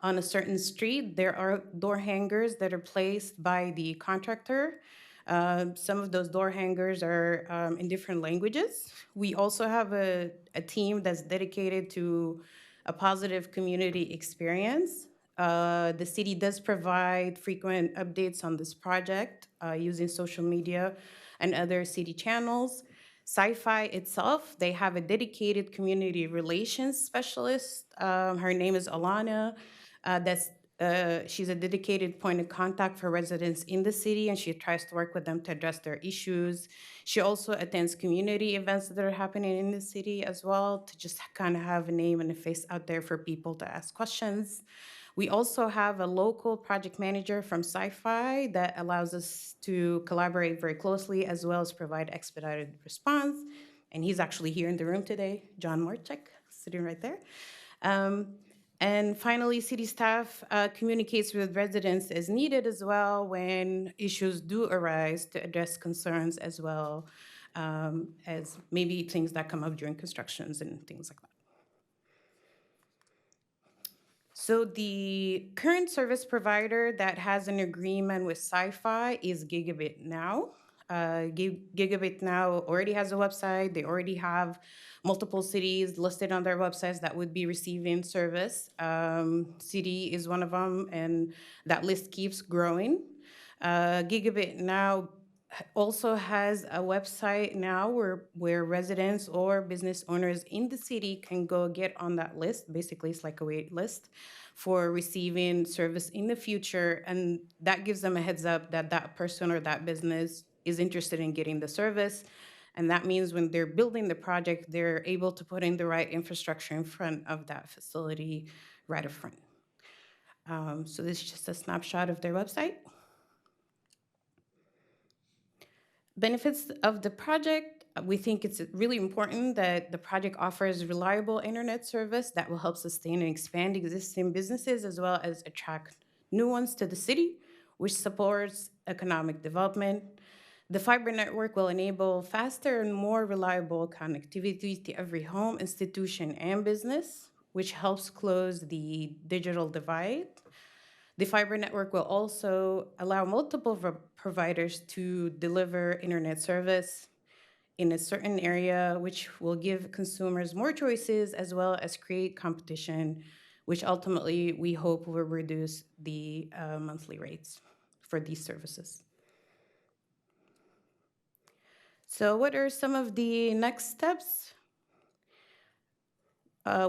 on a certain street, there are door hangers that are placed by the contractor. Some of those door hangers are in different languages. We also have a team that's dedicated to a positive community experience. The city does provide frequent updates on this project using social media and other city channels. Sci-Fi itself, they have a dedicated community relations specialist. Her name is Alana. She's a dedicated point of contact for residents in the city, and she tries to work with them to address their issues. She also attends community events that are happening in the city as well, to just kind of have a name and a face out there for people to ask questions. We also have a local project manager from Sci-Fi that allows us to collaborate very closely, as well as provide expedited response. And he's actually here in the room today, John Morchek, sitting right there. And finally, city staff communicates with residents as needed as well when issues do arise to address concerns as well as maybe things that come up during constructions and things like that. So the current service provider that has an agreement with Sci-Fi is Gigabit Now. Gigabit Now already has a website. They already have multiple cities listed on their websites that would be receiving service. City is one of them, and that list keeps growing. Gigabit Now also has a website now where residents or business owners in the city can go get on that list. Basically, it's like a wait list for receiving service in the future, and that gives them a heads up that that person or that business is interested in getting the service. And that means when they're building the project, they're able to put in the right infrastructure in front of that facility right up front. So this is just a snapshot of their website. Benefits of the project, we think it's really important that the project offers reliable internet service that will help sustain and expand existing businesses as well as attract new ones to the city, which supports economic development. The fiber network will enable faster and more reliable connectivity to every home, institution, and business, which helps close the digital divide. The fiber network will also allow multiple providers to deliver internet service in a certain area, which will give consumers more choices as well as create competition, which ultimately we hope will reduce the monthly rates for these services. So what are some of the next steps?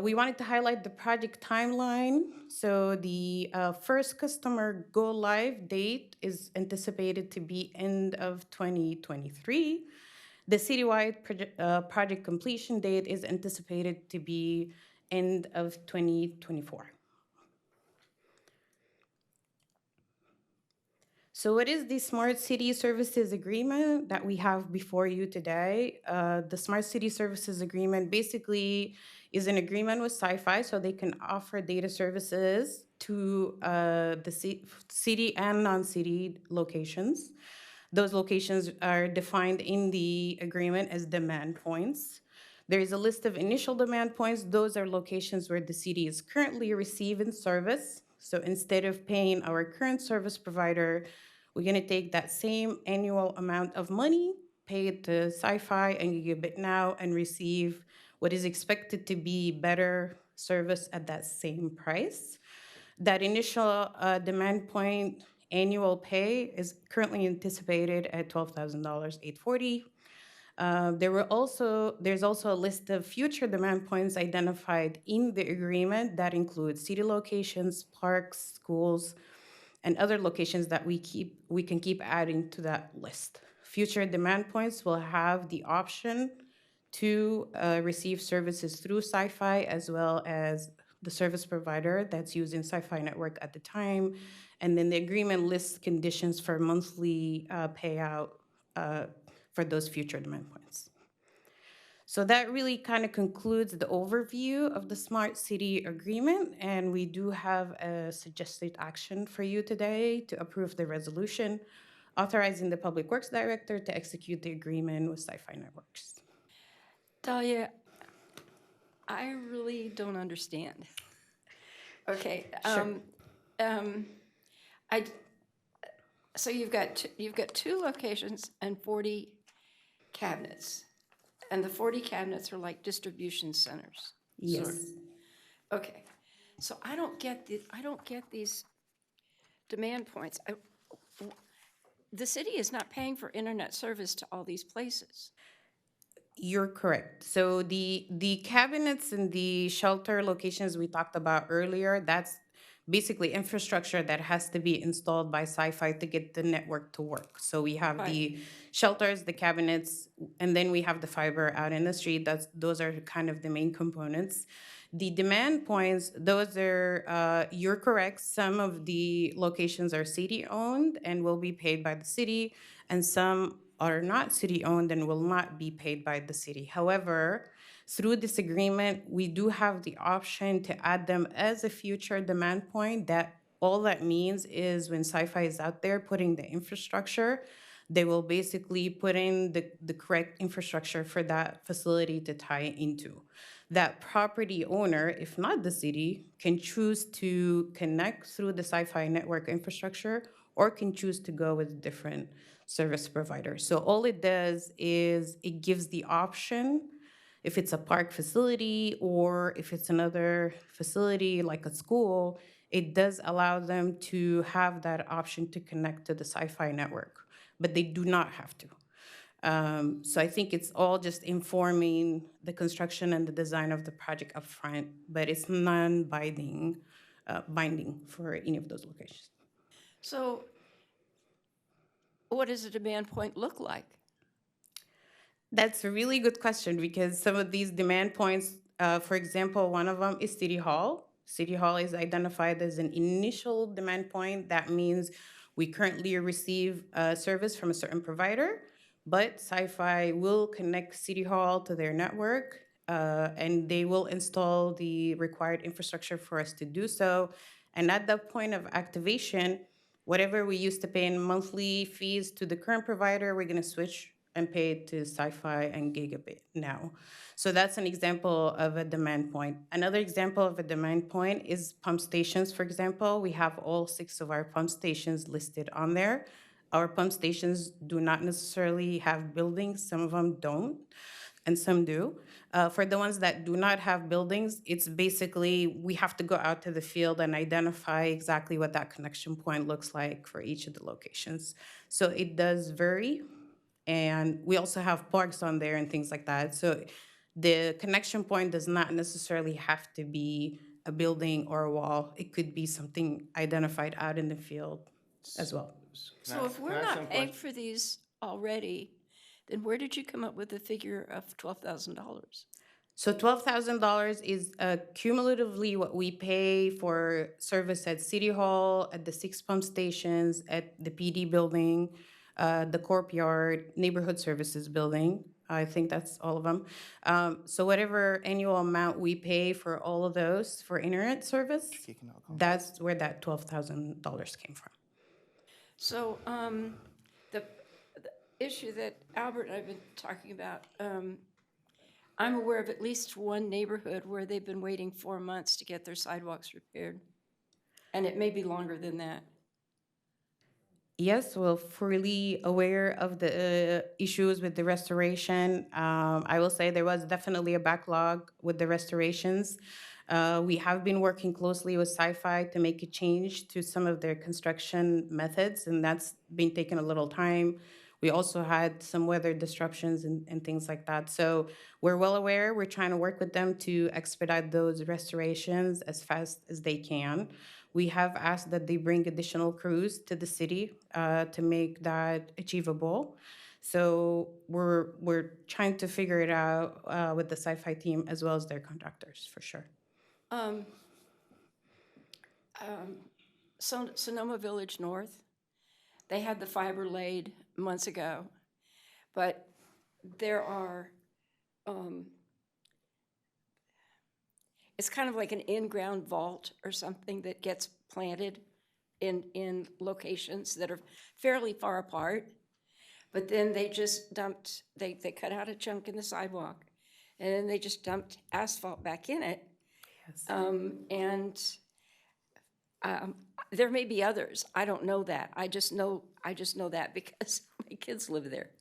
We wanted to highlight the project timeline. So the first customer go live date is anticipated to be end of 2023. The citywide project completion date is anticipated to be end of 2024. So what is the Smart City Services Agreement that we have before you today? The Smart City Services Agreement basically is an agreement with Sci-Fi so they can offer data services to the city and non-city locations. Those locations are defined in the agreement as demand points. There is a list of initial demand points. Those are locations where the city is currently receiving service. So instead of paying our current service provider, we're gonna take that same annual amount of money, pay it to Sci-Fi and Gigabit Now, and receive what is expected to be better service at that same price. That initial demand point annual pay is currently anticipated at $12,840. There's also a list of future demand points identified in the agreement that include city locations, parks, schools, and other locations that we can keep adding to that list. Future demand points will have the option to receive services through Sci-Fi as well as the service provider that's using Sci-Fi network at the time. And then the agreement lists conditions for monthly payout for those future demand points. So that really kind of concludes the overview of the Smart City Agreement, and we do have a suggested action for you today to approve the resolution authorizing the Public Works Director to execute the agreement with Sci-Fi Networks. Dahlia, I really don't understand. Okay. So you've got two locations and 40 cabinets, and the 40 cabinets are like distribution centers. Yes. Sort of. Okay. So I don't get these demand points. The city is not paying for internet service to all these places. You're correct. So the cabinets and the shelter locations we talked about earlier, that's basically infrastructure that has to be installed by Sci-Fi to get the network to work. So we have the shelters, the cabinets, and then we have the fiber out in the street. Those are kind of the main components. The demand points, those are, you're correct, some of the locations are city-owned and will be paid by the city, and some are not city-owned and will not be paid by the city. However, through this agreement, we do have the option to add them as a future demand point. That all that means is when Sci-Fi is out there putting the infrastructure, They will basically put in the correct infrastructure for that facility to tie into. That property owner, if not the city, can choose to connect through the Sci-Fi network infrastructure or can choose to go with different service providers. So all it does is it gives the option, if it's a park facility or if it's another facility like a school, it does allow them to have that option to connect to the Sci-Fi network, but they do not have to. So I think it's all just informing the construction and the design of the project upfront, but it's non-binding, binding for any of those locations. So what does a demand point look like? That's a really good question because some of these demand points, for example, one of them is City Hall. City Hall is identified as an initial demand point. That means we currently receive a service from a certain provider, but Sci-Fi will connect City Hall to their network, and they will install the required infrastructure for us to do so. And at that point of activation, whatever we used to pay in monthly fees to the current provider, we're going to switch and pay it to Sci-Fi and Gigabit now. So that's an example of a demand point. Another example of a demand point is pump stations, for example. We have all 6 of our pump stations listed on there. Our pump stations do not necessarily have buildings. Some of them don't, and some do. For the ones that do not have buildings, it's basically we have to go out to the field and identify exactly what that connection point looks like for each of the locations. So it does vary. And we also have parks on there and things like that. So the connection point does not necessarily have to be a building or a wall. It could be something identified out in the field as well. So if we're not paying for these already, then where did you come up with the figure of $12,000? So $12,000 is cumulatively what we pay for service at City Hall, at the 6 pump stations, at the PD building, the courtyard, neighborhood services building. I think that's all of them. So whatever annual amount we pay for all of those for internet service, that's where that $12,000 came from. So the issue that Albert and I have been talking about, I'm aware of at least one neighborhood where they've been waiting 4 months to get their sidewalks repaired. And it may be longer than that. Yes, we're fully aware of the issues with the restoration. I will say there was definitely a backlog with the restorations. We have been working closely with Sci-Fi to make a change to some of their construction methods, and that's been taking a little time. We also had some weather disruptions and things like that. So we're well aware. We're trying to work with them to expedite those restorations as fast as they can. We have asked that they bring additional crews to the city to make that achievable. So we're trying to figure it out with the Sci-Fi team as well as their contractors, for sure. Sonoma Village North, they had the fiber laid months ago, but there are, it's kind of like an in-ground vault or something that gets planted in locations that are fairly far apart. But then they just dumped, they cut out a chunk in the sidewalk, and then they just dumped asphalt back in it. Yes. There may be others. I don't know that. I just know that because my kids live there.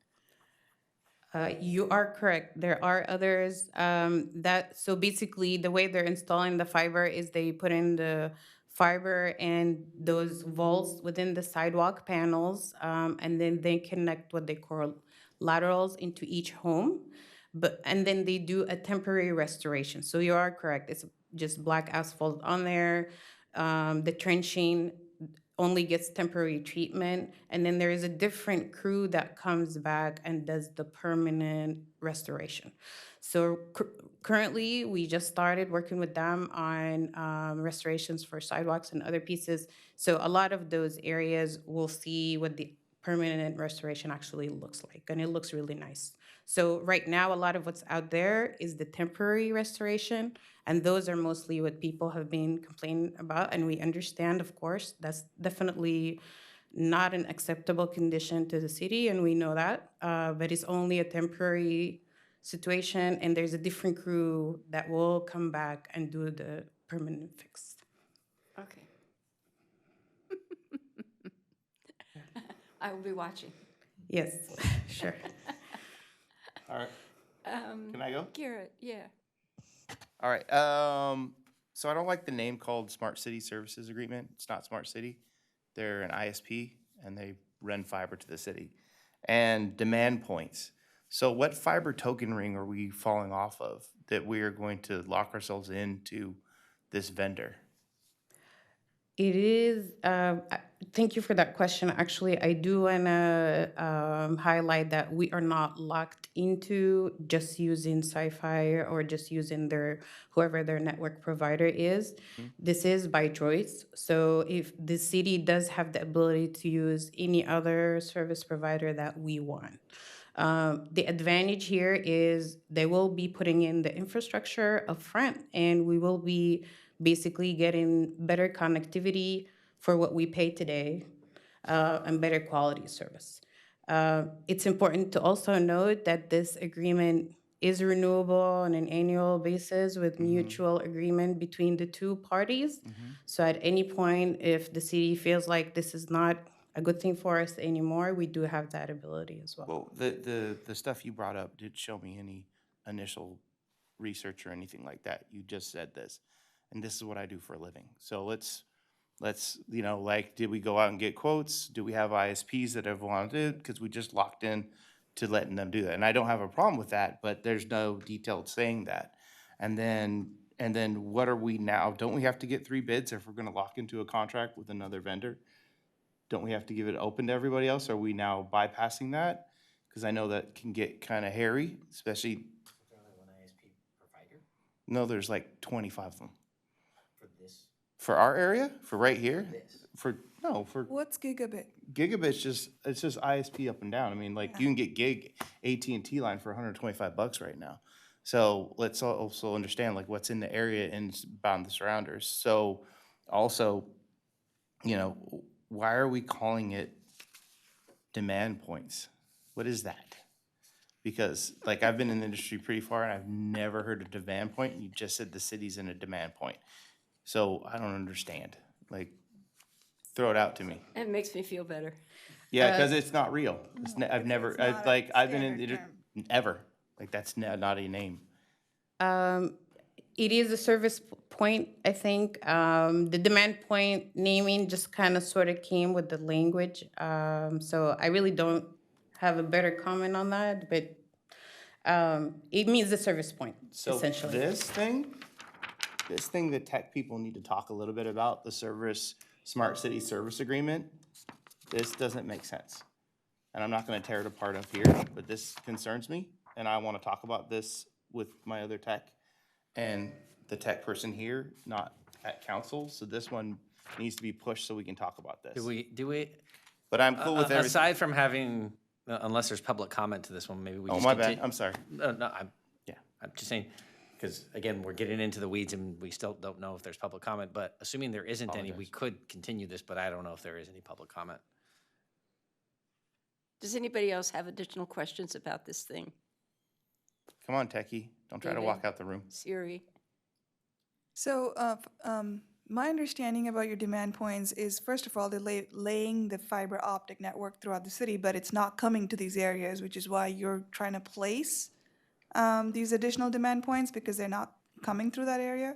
You are correct. There are others so basically the way they're installing the fiber is they put in the fiber and those vaults within the sidewalk panels, and then they connect what they call laterals into each home. And then they do a temporary restoration. So you are correct. It's just black asphalt on there. The trenching only gets temporary treatment, and then there is a different crew that comes back and does the permanent restoration. So currently, we just started working with them on restorations for sidewalks and other pieces. So a lot of those areas will see what the permanent restoration actually looks like, and it looks really nice. So right now, a lot of what's out there is the temporary restoration, and those are mostly what people have been complaining about, and we understand, of course, that's definitely not an acceptable condition to the city, and we know that, but it's only a temporary situation, and there's a different crew that will come back and do the permanent fix. Okay. I will be watching. Yes, sure. All right. Can I go? Garrett, yeah. All right. So I don't like the name called Smart City Services Agreement. It's not Smart City. They're an ISP and they run fiber to the city. And demand points. So what fiber token ring are we falling off of that we are going to lock ourselves into this vendor? It is, thank you for that question. Actually, I do want to highlight that we are not locked into just using Sci-Fi or just using whoever their network provider is. This is by choice. So if the city does have the ability to use any other service provider that we want. The advantage here is they will be putting in the infrastructure upfront, and we will be basically getting better connectivity for what we pay today, and better quality service. It's important to also note that this agreement is renewable on an annual basis with mutual agreement between the two parties. So at any point, if the city feels like this is not a good thing for us anymore, we do have that ability as well. Well, the stuff you brought up did show me any initial research or anything like that. You just said this, and this is what I do for a living. So let's like, did we go out and get quotes? Do we have ISPs that have wanted? Because we just locked in to letting them do that, and I don't have a problem with that. But there's no detailed saying that. And then what are we now? Don't we have to get 3 bids if we're going to lock into a contract with another vendor? Don't we have to give it open to everybody else? Are we now bypassing that? Because I know that can get kind of hairy, especially. No, there's like 25 of them. For our area? For right here? For What's gigabit? Gigabit's it's just ISP up and down. I mean, like, you can get gig AT&T line for $125 right now. So let's also understand like what's in the area and bound the surrounders. So also, why are we calling it demand points? What is that? Because like I've been in the industry pretty far and I've never heard of demand point. You just said the city's in a demand point. So I don't understand. Like, throw it out to me. It makes me feel better. Yeah, because it's not real. I've never, I've been in, standard ever. Like, that's not a name. It is a service point, I think. The demand point naming just kind of sort of came with the language. So I really don't have a better comment on that, but it means the service point, So essentially. this thing that tech people need to talk a little bit about, the Smart City Service Agreement, this doesn't make sense. And I'm not gonna tear it apart up here, but this concerns me, and I wanna talk about this with my other tech and the tech person here, not at council, so this one needs to be pushed so we can talk about this. Do we? But I'm cool with everything. Aside from having, unless there's public comment to this one, maybe we Oh, just my continue. bad, I'm sorry. No, I'm just saying, because again, we're getting into the weeds and we still don't know if there's public comment, but assuming there isn't any, we could continue this, but I don't know if there is any public comment. Does anybody else have additional questions about this thing? Come on, techie, don't try to David? walk out the room. Siri? So, my understanding about your demand points is, first of all, they're laying the fiber optic network throughout the city, but it's not coming to these areas, which is why you're trying to place these additional demand points, because they're not coming through that area?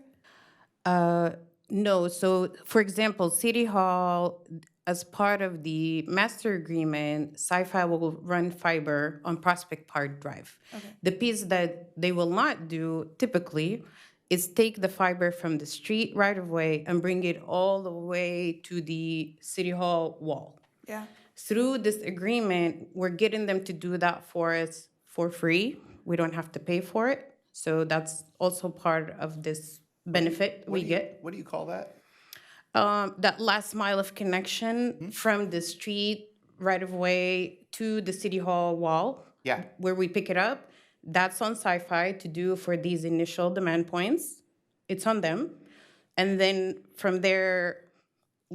No, so for example, City Hall, as part of the master agreement, Sci-Fi will run fiber on Prospect Park Drive. Okay. The piece that they will not do typically is take the fiber from the street right of way and bring it all the way to the City Hall wall. Yeah. Through this agreement, we're getting them to do that for us for free. We don't have to pay for it. So that's also part of this benefit we get. What do you call that? That last mile of connection from the street right of way to the City Hall wall. Yeah. Where we pick it up. That's on Sci-Fi to do for these initial demand points. It's on them. And then from there,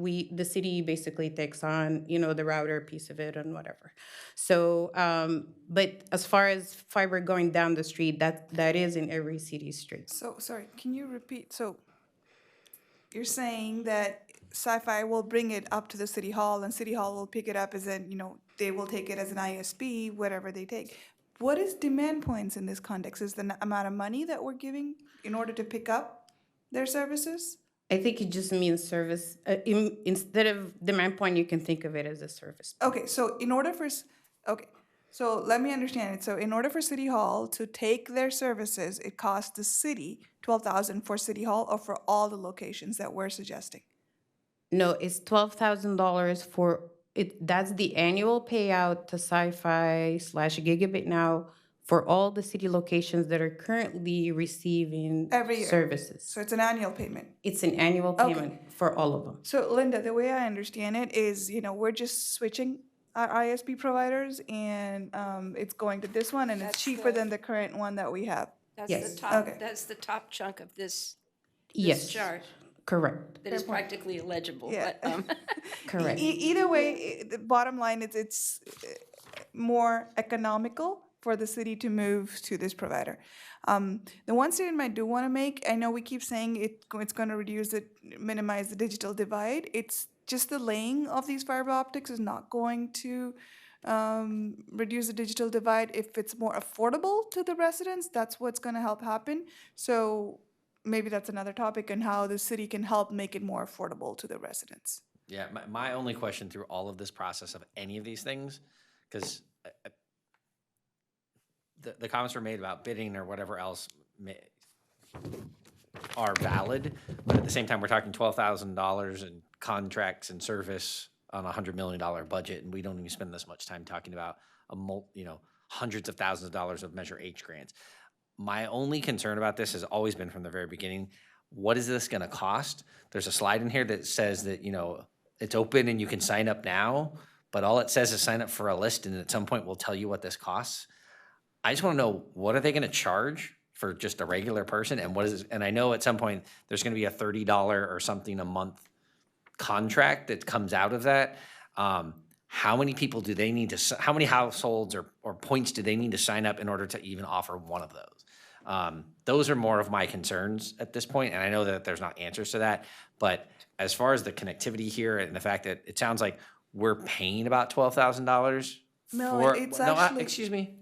the city basically takes on, the router piece of it and whatever. So, but as far as fiber going down the street, that is in every city street. So, sorry, can you repeat? So you're saying that Sci-Fi will bring it up to the city hall and city hall will pick it up as in, they will take it as an ISP, whatever they take. What is demand points in this context? Is the amount of money that we're giving in order to pick up their services? I think it just means service. Instead of demand point, you can think of it as a service. Okay, so in order for, okay, so let me understand it. So in order for City Hall to take their services, it costs the city 12,000 for City Hall or for all the locations that we're suggesting? No, it's $12,000 for it. That's the annual payout to Sci-Fi / Gigabit Now for all the city locations that are currently receiving Every year. services. So it's an annual payment? It's an annual payment for all of them. So Linda, the way I understand it is, we're just switching our ISP providers and it's going to this one and it's That's cheaper the- than the current one that we have. That's Yes. the top, Okay. that's the top chunk of this Yes, chart correct, that is practically illegible, Yeah. but, correct. Either way, the bottom line is it's more economical for the city to move to this provider. The one statement I do want to make, I know we keep saying it's going to minimize the digital divide. It's just the laying of these fiber optics is not going to reduce the digital divide. If it's more affordable to the residents, that's what's going to help happen. So maybe that's another topic and how the city can help make it more affordable to the residents. Yeah, my only question through all of this process of any of these things, because the comments were made about bidding or whatever else are valid, but at the same time, we're talking $12,000 in contracts and service on a $100 million budget, and we don't even spend this much time talking about hundreds of thousands of dollars of Measure H grants. My only concern about this has always been from the very beginning, what is this gonna cost? There's a slide in here that says that, it's open and you can sign up now, but all it says is sign up for a list and at some point we'll tell you what this costs. I just wanna know, what are they gonna charge for just a regular person? And I know at some point there's gonna be a $30 or something a month contract that comes out of that. How many people do they need to, how many households or points do they need to sign up in order to even offer one of those? Those are more of my concerns at this point, and I know that there's not answers to that. But as far as the connectivity here and the fact that it sounds like we're paying about $12,000 No, for. it's No, actually- excuse me.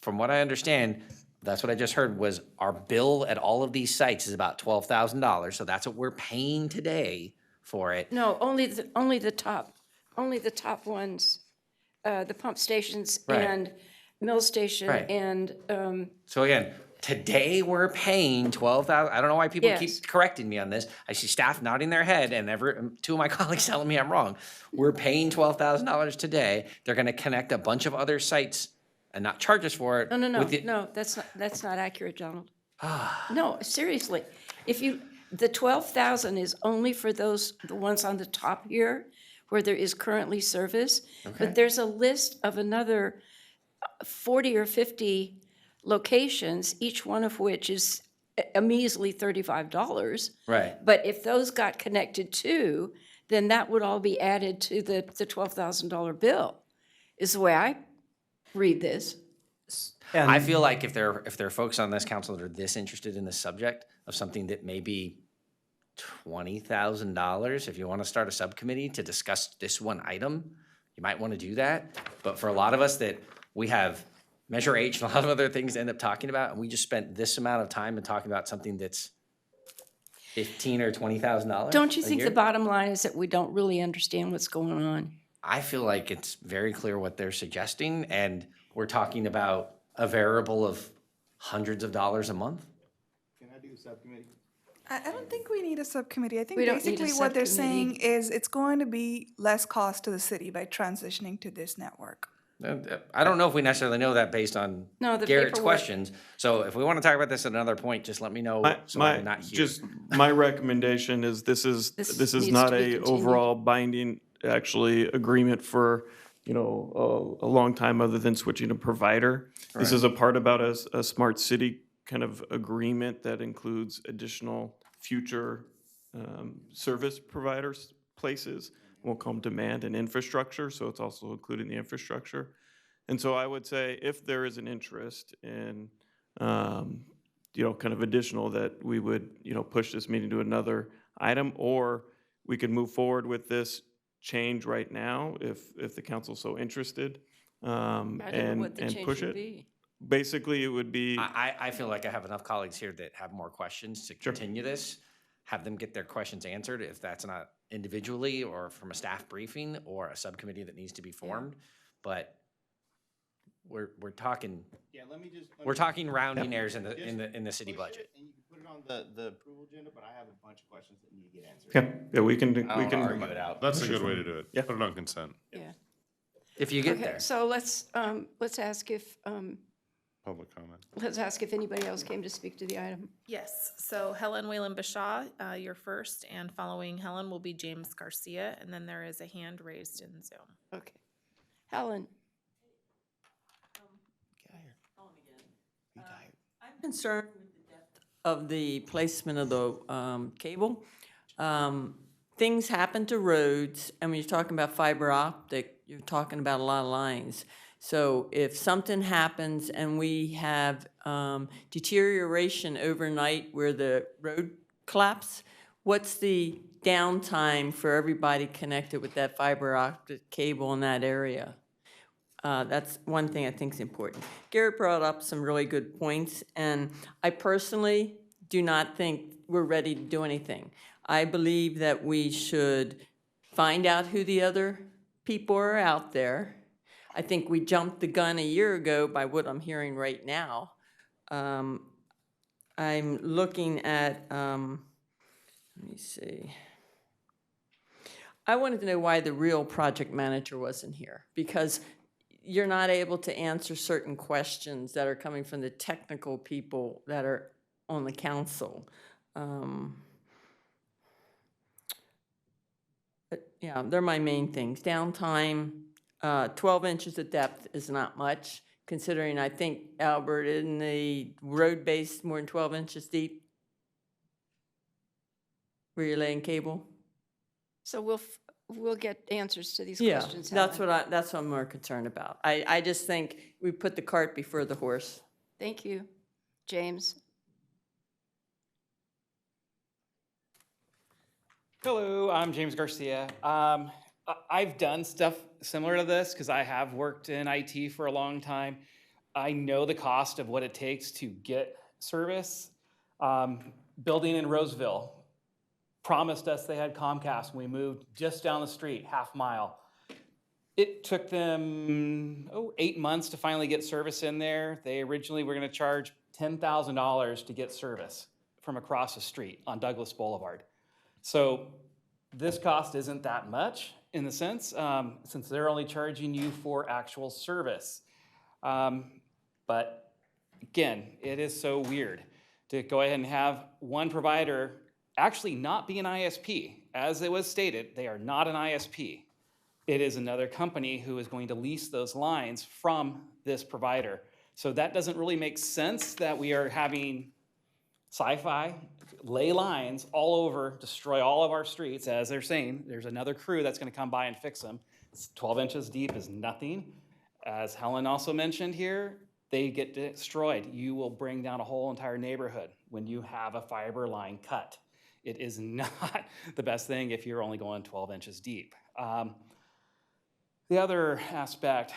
From what I understand, that's what I just heard was our bill at all of these sites is about $12,000. So that's what we're paying today for it. no, only the top ones, the pump stations Right. and mill station Right. and, So again, today we're paying $12,000. I don't know why people Yes. keep correcting me on this. I see staff nodding their head and two of my colleagues telling me I'm wrong. We're paying $12,000 today. They're gonna connect a bunch of other sites and not charge us for it. no, that's not accurate, Donald. No, seriously. The 12,000 is only for the ones on the top here where there is currently service. Okay. But there's a list of another 40 or 50 locations, each one of which is a measly $35. Right. But if those got connected too, then that would all be added to the $12,000 bill, is the way I read this. I feel like if there are folks on this council that are this interested in the subject of something that may be $20,000, if you want to start a subcommittee to discuss this one item, you might want to do that. But for a lot of us that we have Measure H and a lot of other things to end up talking about, and we just spent this amount of time and talking about something that's $15,000 or $20,000. Don't you a think year? the bottom line is that we don't really understand what's going on? I feel like it's very clear what they're suggesting, and we're talking about a variable of hundreds of dollars a month. Can I do a subcommittee? I don't think we need a subcommittee. I think We don't need a basically what they're saying subcommittee. is it's going to be less cost to the city by transitioning to this network. I don't know if we necessarily know that based on No, the Garrett's paperwork- questions. So if we want to talk about this at another point, just let me know so I'm not here. My recommendation is this is This not needs to be a continued. overall binding, actually, agreement for, a long time other than switching a provider. This is a part about a smart city kind of agreement that includes additional future service providers places. We'll call them demand and infrastructure, so it's also including the infrastructure. And so I would say if there is an interest in, kind of additional, that we would, push this meeting to another item, or we could move forward with this change right now if the council's so interested, I don't know what the and change push would it. be. Basically, it would be, I feel like I have enough colleagues here that have more questions to continue this. Have them get their questions answered, if that's not individually or from a staff briefing or a subcommittee that needs to be formed. But we're talking, we're talking rounding errors in the city budget. And you can put it on the approval agenda, but I have a bunch of questions that need to get answered. yeah, we can, I don't wanna argue it out. That's a good way to do it. Yeah. Put it on consent. Yeah. If you get Okay, there. so let's ask if, Public comment. let's ask if anybody else came to speak to the item. Yes, so Helen Whalen Bashaw, you're first, and following Helen will be James Garcia, and then there is a hand raised in Zoom. Okay. Helen? I'm concerned with the depth of the placement of the cable. Things happen to roads, and when you're talking about fiber optic, you're talking about a lot of lines. So if something happens and we have deterioration overnight where the road collapse, what's the downtime for everybody connected with that fiber optic cable in that area? That's one thing I think is important. Garrett brought up some really good points, and I personally do not think we're ready to do anything. I believe that we should find out who the other people are out there. I think we jumped the gun a year ago by what I'm hearing right now. I'm looking at, let me see. I wanted to know why the real project manager wasn't here, because you're not able to answer certain questions that are coming from the technical people that are on the council. But yeah, they're my main things. Downtime, 12 inches of depth is not much, considering I think, Albert, in the road base more than 12 inches deep where you're laying cable? So we'll get answers to these Yeah, questions. that's Helen. what I'm more concerned about. I just think we put the cart before the horse. Thank you. James? Hello, I'm James Garcia. I've done stuff similar to this because I have worked in IT for a long time. I know the cost of what it takes to get service. Building in Roseville promised us they had Comcast when we moved just down the street, half mile. It took them 8 months to finally get service in there. They originally were going to charge $10,000 to get service from across the street on Douglas Boulevard. So this cost isn't that much in the sense, since they're only charging you for actual service. But again, it is so weird to go ahead and have one provider actually not be an ISP. As it was stated, they are not an ISP. It is another company who is going to lease those lines from this provider. So that doesn't really make sense that we are having Sci-Fi lay lines all over, destroy all of our streets, as they're saying. There's another crew that's going to come by and fix them. 12 inches deep is nothing. As Helen also mentioned here, they get destroyed. You will bring down a whole entire neighborhood when you have a fiber line cut. It is not the best thing if you're only going 12 inches deep. The other aspect,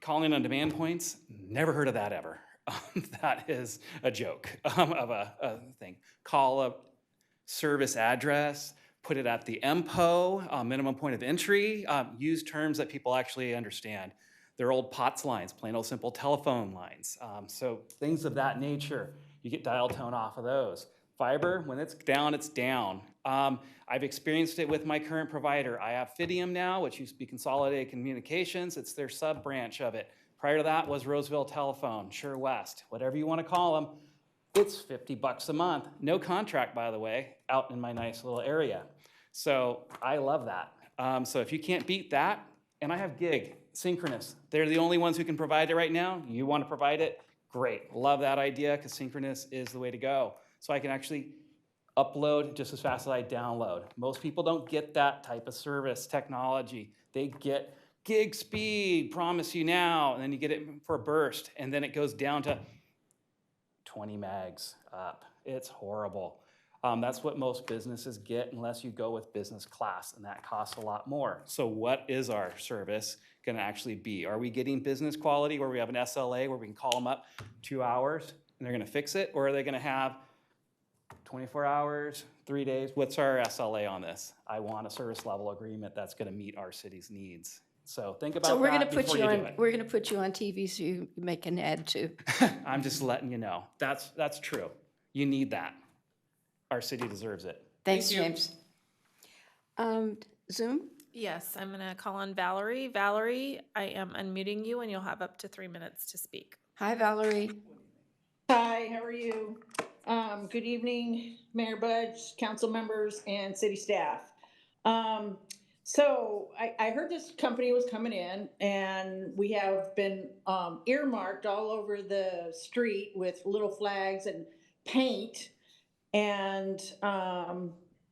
calling on demand points, never heard of that ever. That is a joke of a thing. Call a service address, put it at the MPO, minimum point of entry, use terms that people actually understand. They're old POTS lines, plain old simple telephone lines. So things of that nature, you get dial tone off of those. Fiber, when it's down, it's down. I've experienced it with my current provider. I have Fidium now, which used to be Consolidated Communications. It's their sub-branch of it. Prior to that was Roseville Telephone, Sure West, whatever you want to call them. It's $50 a month. No contract, by the way, out in my nice little area. So I love that. So if you can't beat that, and I have Gig, Synchronous. They're the only ones who can provide it right now. You want to provide it? Great. Love that idea because Synchronous is the way to go. So I can actually upload just as fast as I download. Most people don't get that type of service technology. They get gig speed, promise you now, and then you get it for a burst, and then it goes down to 20 megs up. It's horrible. That's what most businesses get unless you go with business class, and that costs a lot more. So what is our service going to actually be? Are we getting business quality where we have an SLA where we can call them up 2 hours and they're going to fix it? Or are they going to have 24 hours, 3 days? What's our SLA on this? I want a service level agreement that's going to meet our city's needs. So think about So we're going to that put before you you do on, it. we're going to put you on TV so you make an ad too. I'm just letting you know. That's true. You need that. Our city deserves it. Thanks, Thank you. James. Zoom? Yes, I'm going to call on Valerie. Valerie, I am unmuting you, and you'll have up to 3 minutes to speak. Hi, Valerie. Hi, how are you? Good evening, Mayor Budge, council members, and city staff. So I heard this company was coming in, and we have been earmarked all over the street with little flags and paint, and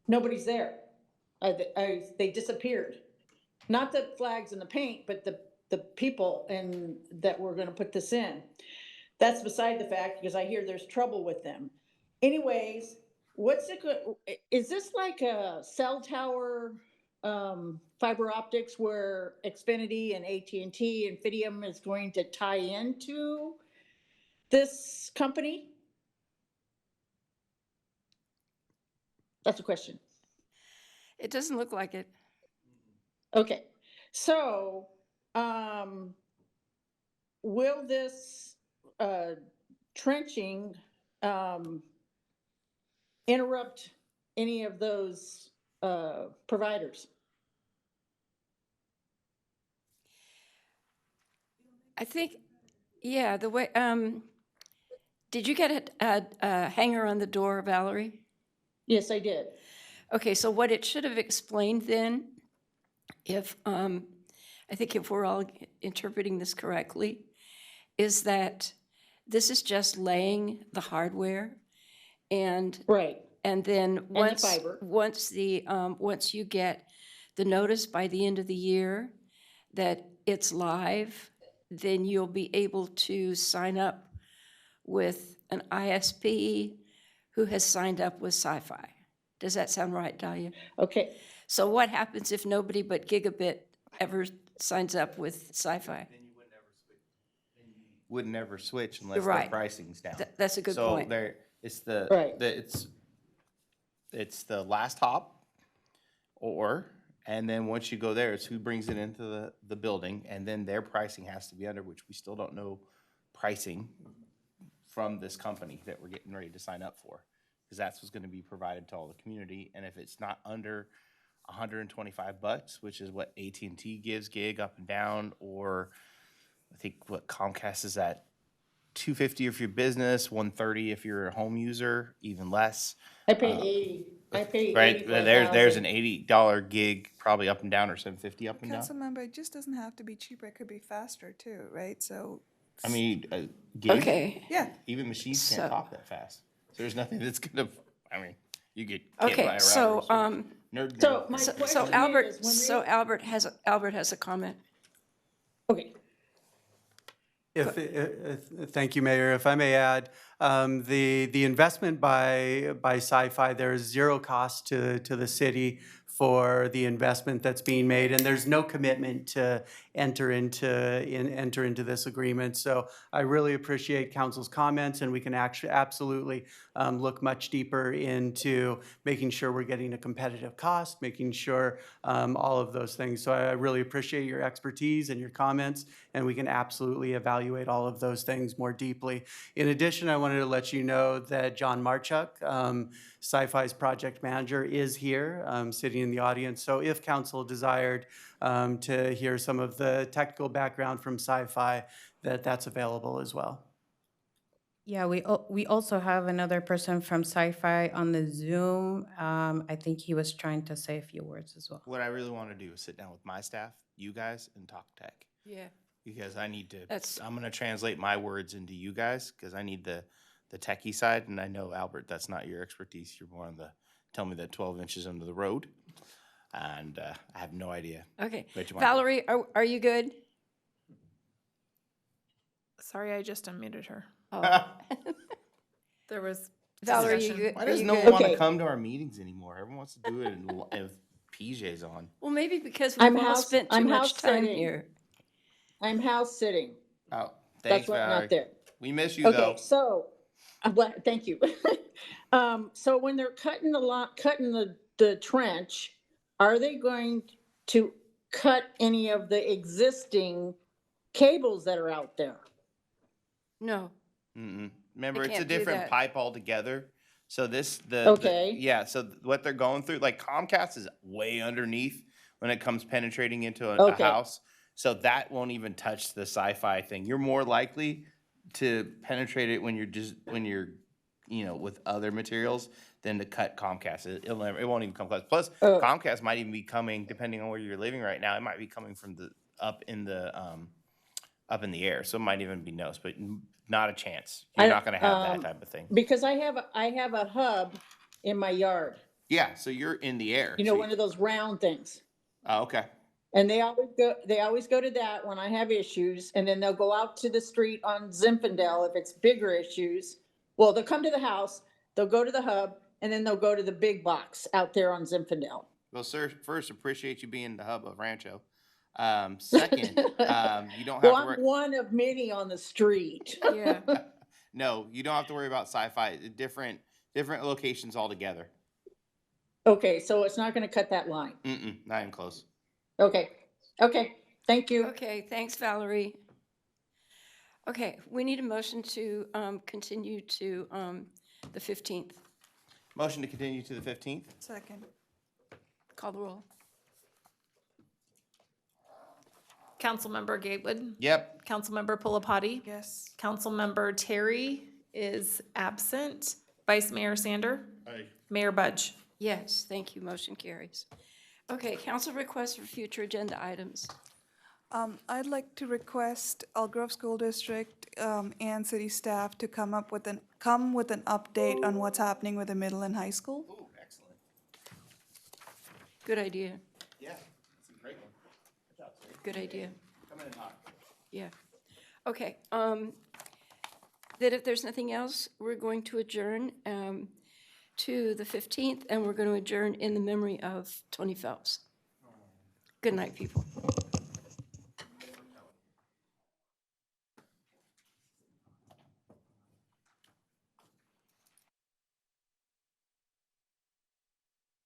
nobody's there. They disappeared. Not the flags and the paint, but the people that were gonna put this in. That's beside the fact, because I hear there's trouble with them. Anyways, is this like a cell tower, fiber optics where Xfinity and AT&T and Fidium is going to tie into this company? That's a question. It doesn't look like it. Okay, so, will this, trenching, interrupt any of those, providers? I think, yeah, the way, did you get a hanger on the door, Valerie? Yes, I did. Okay, so what it should have explained then, if, I think if we're all interpreting this correctly, is that this is just laying the hardware and. Right. And then the once, fiber. once you get the notice by the end of the year that it's live, then you'll be able to sign up with an ISP who has signed up with Sci-Fi. Does that sound right, Dahlia? Okay. So what happens if nobody but Gigabit ever signs up with Sci-Fi? Would never switch unless Right. their pricing's down. That's a good So point. there, it's the, Right. it's the last hop, and then once you go there, it's who brings it into the building, and then their pricing has to be under, which we still don't know pricing from this company that we're getting ready to sign up for, because that's what's gonna be provided to all the community, and if it's not under $125, which is what AT&T gives gig up and down, or I think what Comcast is at, $250 if you're business, $130 if you're a home user, even less. I pay 80. I pay Right, 80 there's an $80 gig, probably up and down, or $750 up and down. Councilmember, it just doesn't have to be cheaper, it could be faster too, right? So, I mean, gig, Okay. yeah, even machines So- can't talk that fast. So there's nothing that's gonna, I mean, you can't Okay, buy a so, router, so nerd So nerd. my So question Albert, is, when so Albert has a comment. Okay. Thank you, Mayor. If I may add, the investment by Sci-Fi, there is zero cost to the city for the investment that's being made, and there's no commitment to enter into this agreement. So I really appreciate council's comments, and we can actually absolutely look much deeper into making sure we're getting a competitive cost, making sure all of those things. So I really appreciate your expertise and your comments, and we can absolutely evaluate all of those things more deeply. In addition, I wanted to let you know that John Marchuk, Sci-Fi's project manager, is here, sitting in the audience. So if council desired to hear some of the technical background from Sci-Fi, that's available as well. Yeah, we also have another person from Sci-Fi on the Zoom. I think he was trying to say a few words as well. What I really want to do is sit down with my staff, you guys, and talk tech. Yeah. Because I need to, That's- I'm gonna translate my words into you guys, because I need the the techie side, and I know, Albert, that's not your expertise. You're more on the, tell me that 12 inches under the road, and I have no idea. Okay. what you wanna do. Valerie, are you good? Sorry, I just unmuted her. Oh. There was Valerie, you discussion. good? Why Are does you no good? one want to Okay. come to our meetings anymore? Everyone wants to do it with PJs on. Well, maybe because I'm we've all house- spent too I'm much house time sitting. here. I'm house sitting. Oh, That's thanks, why I'm Valerie. not there. We miss you, Okay, though. so, I'm glad, thank you. So when they're cutting the trench, are they going to cut any of the existing cables that are out there? No. Remember, it's a can't do different that. pipe altogether. So Okay. yeah, so what they're going through, like Comcast is way underneath when it comes penetrating into a Okay. house. So that won't even touch the sci-fi thing. You're more likely to penetrate it when you're, with other materials than to cut Comcast. It won't even come close. Plus, Comcast might even be coming, depending on where you're living right now, it might be coming from up in the air. So it might even be noticed, but not a chance. You're not going to have that type of thing. Because I have a hub in my yard, Yeah, so you're in the air. one of those round things. Oh, okay. And they always go to that when I have issues, and then they'll go out to the street on Zinfandel if it's bigger issues. Well, they'll come to the house, they'll go to the hub, and then they'll go to the big box out there on Zinfandel. Well, sir, first, appreciate you being the hub of Rancho. Second, you don't have Well, to I'm worry. one of many on the street. Yeah. No, you don't have to worry about sci-fi. Different locations altogether. Okay, so it's not gonna cut that line. Not even close. Okay, thank you. Okay, thanks, Valerie. Okay, we need a motion to continue to the 15th. Motion to continue to the 15th. Second. Call the roll. Councilmember Gatewood? Yep. Councilmember Pulapati? Yes. Councilmember Terry is absent. Vice Mayor Sander? Aye. Mayor Budge? Yes, thank you, motion carries. Okay, council requests for future agenda items. I'd like to request Elk Grove School District and city staff to come with an update on what's happening with the middle and high school. Ooh, excellent. Good idea, Yeah, it's a great one. Good job, sir. good idea, Coming in hot. yeah. Okay, that if there's nothing else, we're going to adjourn to the 15th, and we're going to adjourn in the memory of Tony Phelps. Good night, people.